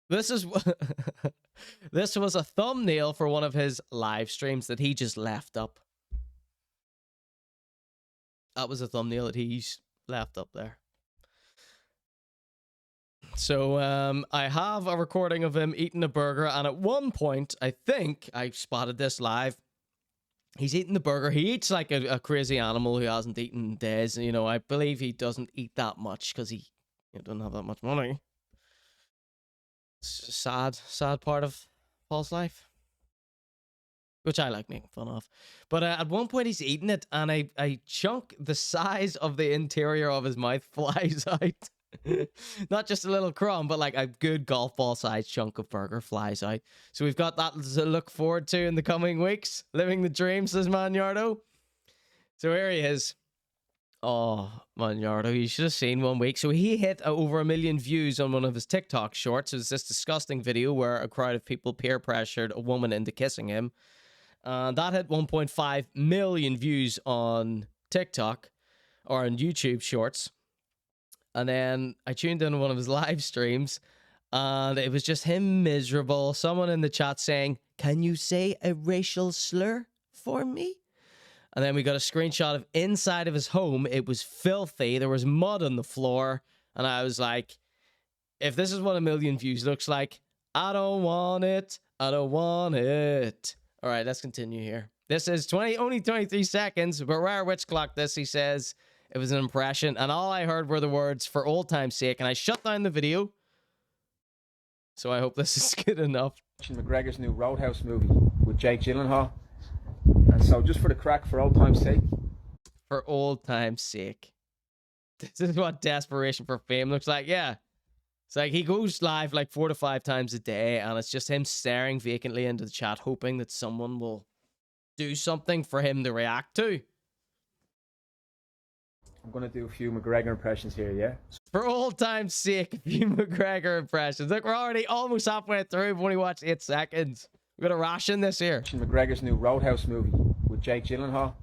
[SPEAKER 2] This was a thumbnail for one of his live streams that he just left up. That was a thumbnail that he's left up there. So, I have a recording of him eating a burger, and at one point, I think I spotted this live. He's eating the burger. He eats like a crazy animal who hasn't eaten in days. You know, I believe he doesn't eat that much because he doesn't have that much money. It's a sad part of Paul's life, which I like making fun of. But at one point, he's eating it, and a chunk the size of the interior of his mouth flies out. Not just a little crumb, but like a good golf ball sized chunk of burger flies out. So we've got that to look forward to in the coming weeks. Living the dream, says Manardo. So here he is. Oh, Manardo, you should have seen 1 week. So he hit over 1 million views on one of his TikTok shorts. It was this disgusting video where a crowd of people peer pressured a woman into kissing him. That hit 1.5 million views on TikTok or on YouTube shorts. And then I tuned in one of his live streams, and it was just him miserable. Someone in the chat saying, "Can you say a racial slur for me?" And then we got a screenshot of inside of his home. It was filthy. There was mud on the floor. And I was like, if this is what 1 million views looks like, I don't want it. I don't want it. All right, let's continue here. This is only 23 seconds, but Rare Witch clocked this. He says it was an impression, and all I heard were the words "for old time's sake," and I shut down the video. So I hope this is good enough.
[SPEAKER 10] McGregor's new Roadhouse movie with Jake Gyllenhaal. And so just for the crack, for old time's sake.
[SPEAKER 2] For old time's sake. This is what desperation for fame looks like. Yeah. It's like he goes live like 4 to 5 times a day, and it's just him staring vacantly into the chat, hoping that someone will do something for him to react to.
[SPEAKER 10] I'm going to do a few McGregor impressions here, yeah?
[SPEAKER 2] For old time's sake, a few McGregor impressions. Look, we're already almost halfway through. We've only watched 8 seconds. We're going to ration this here.
[SPEAKER 10] McGregor's new Roadhouse movie with Jake Gyllenhaal.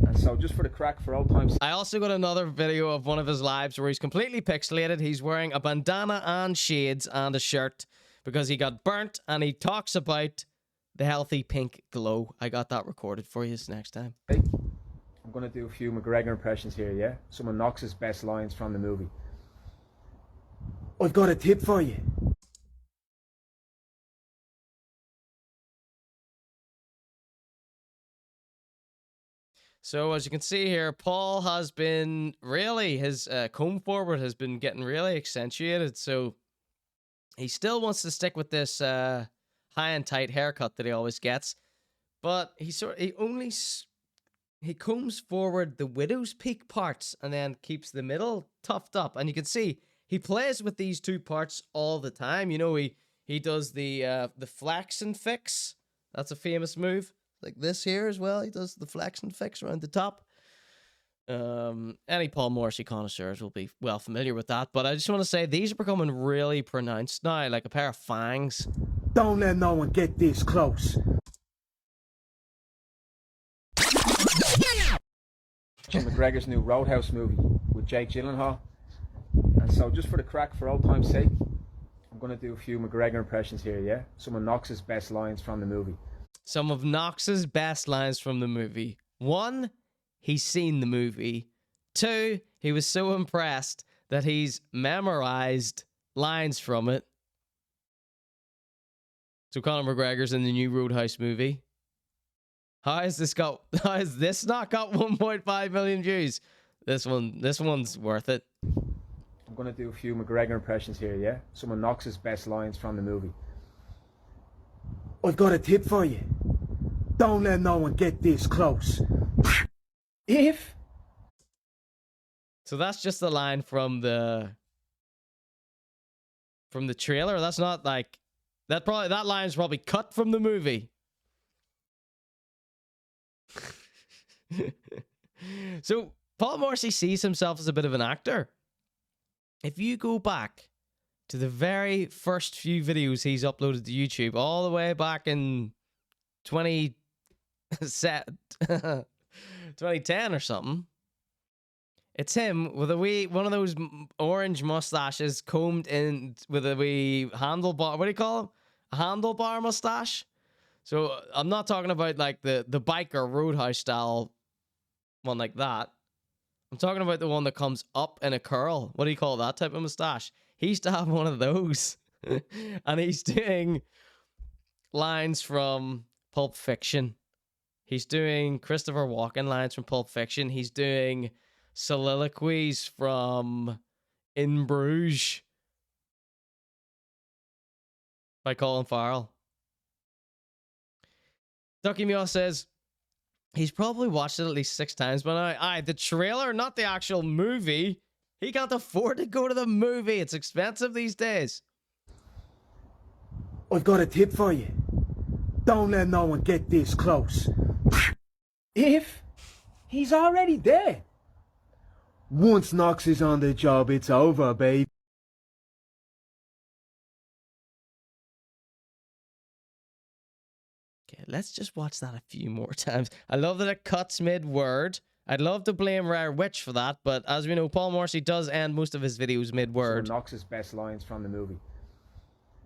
[SPEAKER 10] And so just for the crack, for old time's...
[SPEAKER 2] I also got another video of one of his lives where he's completely pixelated. He's wearing a bandana and shades and a shirt because he got burnt, and he talks about the healthy pink glow. I got that recorded for you next time.
[SPEAKER 10] Hey, I'm going to do a few McGregor impressions here, yeah? Some of Knox's best lines from the movie. I've got a tip for you.
[SPEAKER 2] So as you can see here, Paul has been really, his comb forward has been getting really accentuated. So he still wants to stick with this high and tight haircut that he always gets. But he combs forward the widow's peak parts and then keeps the middle tufted up. And you can see he plays with these two parts all the time. You know, he does the flex and fix. That's a famous move. Like this here as well. He does the flex and fix around the top. Any Paul Morrissey connoisseurs will be well familiar with that. But I just want to say these are becoming really pronounced now, like a pair of fangs.
[SPEAKER 21] Don't let no one get this close.
[SPEAKER 10] McGregor's new Roadhouse movie with Jake Gyllenhaal. And so just for the crack, for old time's sake, I'm going to do a few McGregor impressions here, yeah? Some of Knox's best lines from the movie.
[SPEAKER 2] Some of Knox's best lines from the movie. 1, he's seen the movie. 2, he was so impressed that he's memorized lines from it. So Conor McGregor's in the new Roadhouse movie. How has this not got 1.5 million views? This one's worth it.
[SPEAKER 10] I'm going to do a few McGregor impressions here, yeah? Some of Knox's best lines from the movie.
[SPEAKER 21] I've got a tip for you. Don't let no one get this close. If.
[SPEAKER 2] So that's just the line from the trailer. That's not like that line's probably cut from the movie. So Paul Morrissey sees himself as a bit of an actor. If you go back to the very first few videos he's uploaded to YouTube, all the way back in 2010 or something, it's him with one of those orange mustaches combed in with a wee handlebar. What do you call him? A handlebar mustache. So I'm not talking about like the biker Roadhouse style one like that. I'm talking about the one that comes up in a curl. What do you call that type of mustache? He used to have one of those. And he's doing lines from Pulp Fiction. He's doing Christopher Walken lines from Pulp Fiction. He's doing soliloquies from In Bruges by Colin Farrell. Ducky Meow says he's probably watched it at least 6 times by now. Aye, the trailer, not the actual movie. He can't afford to go to the movie. It's expensive these days.
[SPEAKER 21] I've got a tip for you. Don't let no one get this close. If he's already there. Once Knox is on the job, it's over, babe.
[SPEAKER 2] Okay, let's just watch that a few more times. I love that it cuts mid-word. I'd love to blame Rare Witch for that, but as we know, Paul Morrissey does end most of his videos mid-word.
[SPEAKER 10] Some of Knox's best lines from the movie.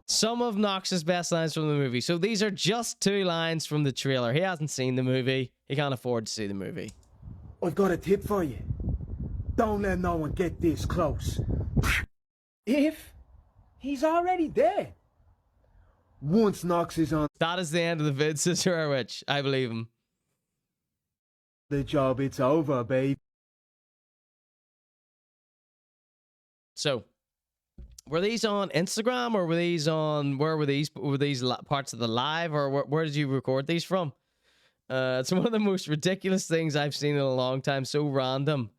[SPEAKER 2] Some of Knox's best lines from the movie. So these are just 2 lines from the trailer. He hasn't seen the movie. He can't afford to see the movie.
[SPEAKER 21] I've got a tip for you. Don't let no one get this close. If he's already there. Once Knox is on
[SPEAKER 2] That is the end of the vid, Sister Witch. I believe him.
[SPEAKER 21] the job, it's over, babe.
[SPEAKER 2] So, were these on Instagram or were these on, where were these? Were these parts of the live, or where did you record these from? It's one of the most ridiculous things I've seen in a long time. So random.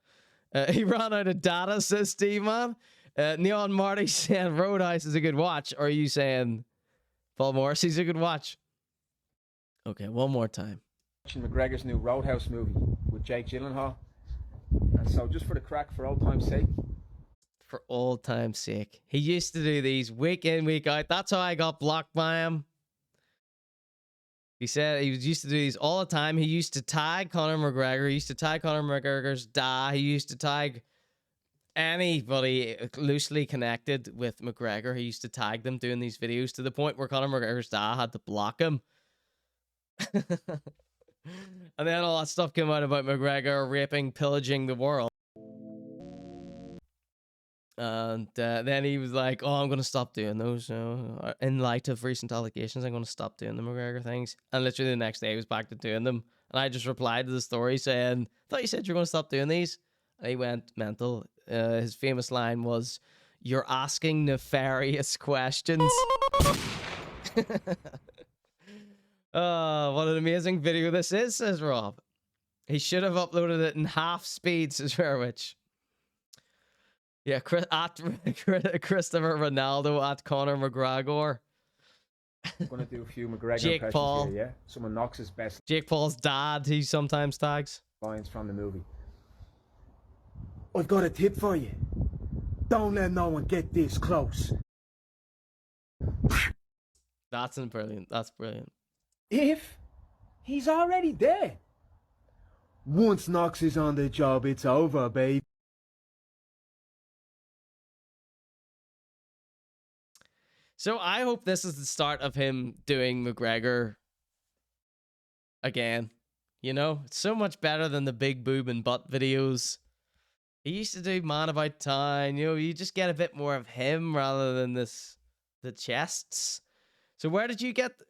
[SPEAKER 2] He ran out of data, says Steve, man. Neon Marty saying Roadhouse is a good watch. Or are you saying Paul Morrissey's a good watch? Okay, one more time.
[SPEAKER 10] Watching McGregor's new Roadhouse movie with Jake Gyllenhaal. And so just for the crack, for old time's sake.
[SPEAKER 2] For old time's sake. He used to do these week in, week out. That's how I got blocked by him. He said he used to do these all the time. He used to tag Conor McGregor. He used to tag Conor McGregor's dad. He used to tag anybody loosely connected with McGregor. He used to tag them doing these videos to the point where Conor McGregor's dad had to block him. And then all that stuff came out about McGregor raping, pillaging the world. And then he was like, oh, I'm going to stop doing those. In light of recent allegations, I'm going to stop doing the McGregor things. And literally the next day, he was back to doing them. And I just replied to the story saying, I thought you said you were going to stop doing these. And he went mental. His famous line was, you're asking nefarious questions. Oh, what an amazing video this is, says Rob. He should have uploaded it in half speed, says Fairwich. Yeah, at Christopher Ronaldo, at Conor McGregor.
[SPEAKER 10] I'm going to do a few McGregor
[SPEAKER 2] Jake
[SPEAKER 10] impressions
[SPEAKER 2] Paul.
[SPEAKER 10] here, yeah? Someone knocks his best
[SPEAKER 2] Jake Paul's dad, he sometimes tags.
[SPEAKER 10] lines from the movie.
[SPEAKER 21] I've got a tip for you. Don't let no one get this close.
[SPEAKER 2] That's brilliant. That's brilliant.
[SPEAKER 21] If he's already there. Once Knox is on the job, it's over, babe.
[SPEAKER 2] So I hope this is the start of him doing McGregor again. You know, it's so much better than the big boob and butt videos. He used to do Man About Town. You know, you just get a bit more of him rather than the chests. So where did you get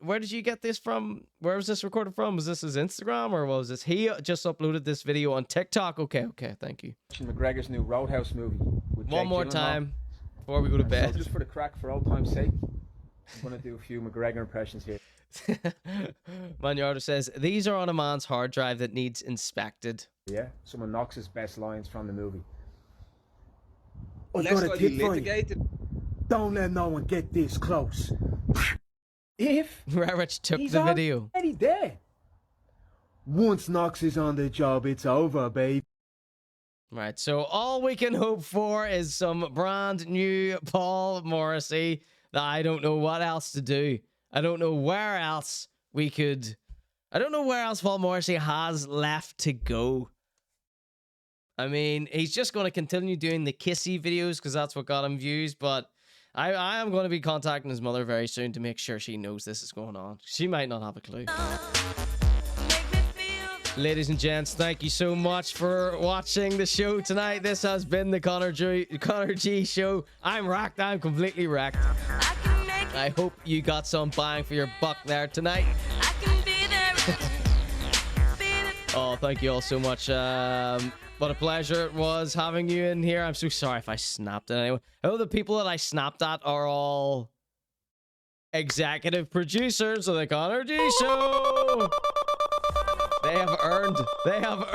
[SPEAKER 2] this from? Where was this recorded from? Was this his Instagram or what was this? He just uploaded this video on TikTok. Okay, thank you.
[SPEAKER 10] Watching McGregor's new Roadhouse movie with
[SPEAKER 2] One
[SPEAKER 10] Jake
[SPEAKER 2] more
[SPEAKER 10] Gyllenhaal.
[SPEAKER 2] time before we go to bed.
[SPEAKER 10] So just for the crack, for old time's sake, I'm going to do a few McGregor impressions here.
[SPEAKER 2] Manyardo says, these are on a man's hard drive that needs inspected.
[SPEAKER 10] Yeah, someone knocks his best lines from the movie.
[SPEAKER 21] I've got a tip for you. Don't let no one get this close. If
[SPEAKER 2] Rich took
[SPEAKER 21] he's
[SPEAKER 2] the video.
[SPEAKER 21] Already there. Once Knox is on the job, it's over, babe.
[SPEAKER 2] Right, so all we can hope for is some brand new Paul Morrissey that I don't know what else to do. I don't know where else Paul Morrissey has left to go. I mean, he's just going to continue doing the kissy videos because that's what got him views, but I am going to be contacting his mother very soon to make sure she knows this is going on. She might not have a clue. Ladies and gents, thank you so much for watching the show tonight. This has been the Conor.G show. I'm wrecked. I'm completely wrecked. I hope you got some bang for your buck there tonight. Oh, thank you all so much. What a pleasure it was having you in here. I'm so sorry if I snapped at anyone. Oh, the people that I snapped at are all executive producers of the Conor.G show. They have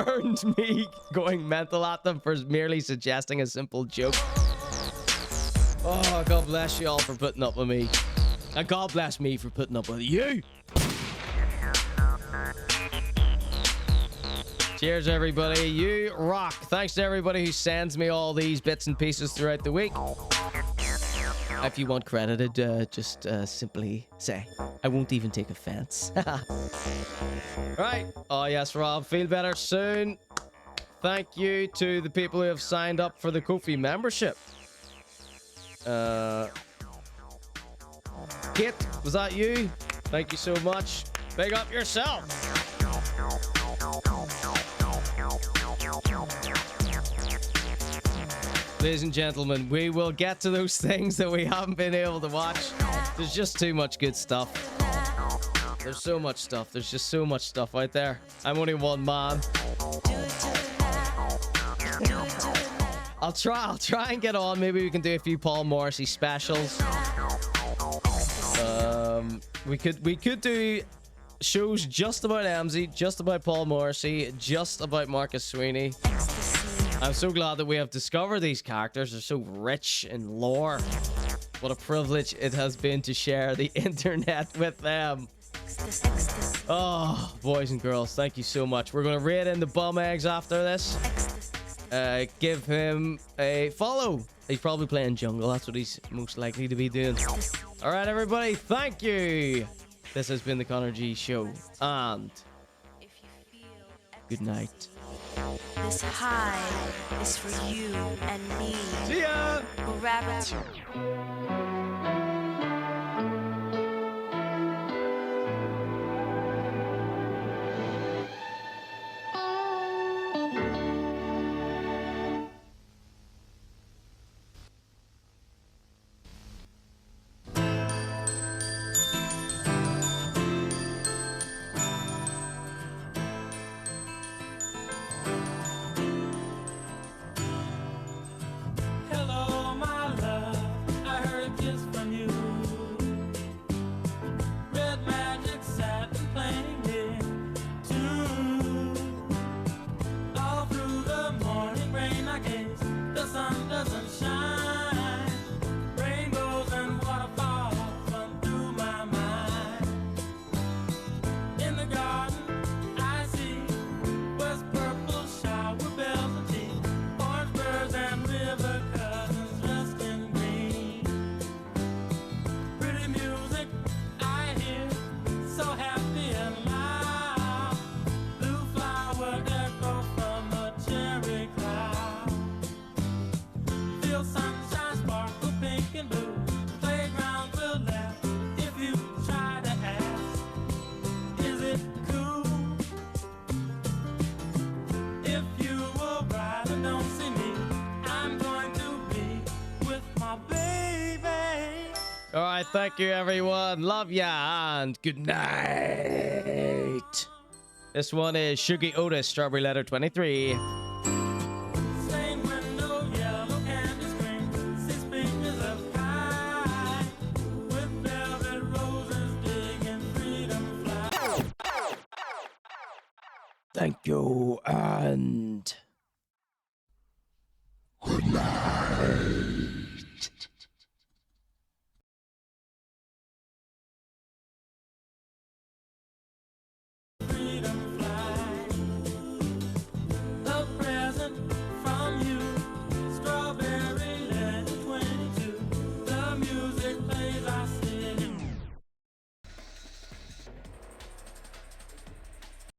[SPEAKER 2] earned me going mental at them for merely suggesting a simple joke. Oh, God bless you all for putting up with me. And God bless me for putting up with you. Cheers, everybody. You rock. Thanks to everybody who sends me all these bits and pieces throughout the week. If you want credited, just simply say, I won't even take offense. Right. Oh, yes, Rob. Feel better soon. Thank you to the people who have signed up for the Ko-fi membership. Kit, was that you? Thank you so much. Big up yourself. Ladies and gentlemen, we will get to those things that we haven't been able to watch. There's just too much good stuff. There's so much stuff. There's just so much stuff out there. I'm only one man. I'll try and get on. Maybe we can do a few Paul Morrissey specials. We could do shows just about Emsy, just about Paul Morrissey, just about Marcus Sweeney. I'm so glad that we have discovered these characters. They're so rich in lore. What a privilege it has been to share the internet with them. Oh, boys and girls, thank you so much. We're going to raid in the bum eggs after this. Give him a follow. He's probably playing jungle. That's what he's most likely to be doing. All right, everybody, thank you. This has been the Conor.G show, and good night.
[SPEAKER 13] This high is for you and me.
[SPEAKER 2] See ya.
[SPEAKER 13] Rabbit.
[SPEAKER 9] Hello, my love. I heard a kiss from you. Red magic satin playing here too. All through the morning rain, I guess the sun doesn't shine. Rainbows and waterfalls run through my mind. In the garden, I see west purple shower bells and tea, orange birds and river cousins dressed in green. Pretty music I hear, so happy and loud. Blue flower echo from a cherry cloud. Feel sunshine sparkle pink and blue. Playground will laugh if you try to ask, is it cool? If you arrive and don't see me, I'm going to be with my baby.
[SPEAKER 2] All right, thank you, everyone. Love ya, and good night. This one is Shuggy Otis, Strawberry Letter 23.
[SPEAKER 9] Stained window, yellow candy screen, 6 fingers of pie, with velvet roses digging freedom fly.
[SPEAKER 2] Thank you, and
[SPEAKER 4] Good night.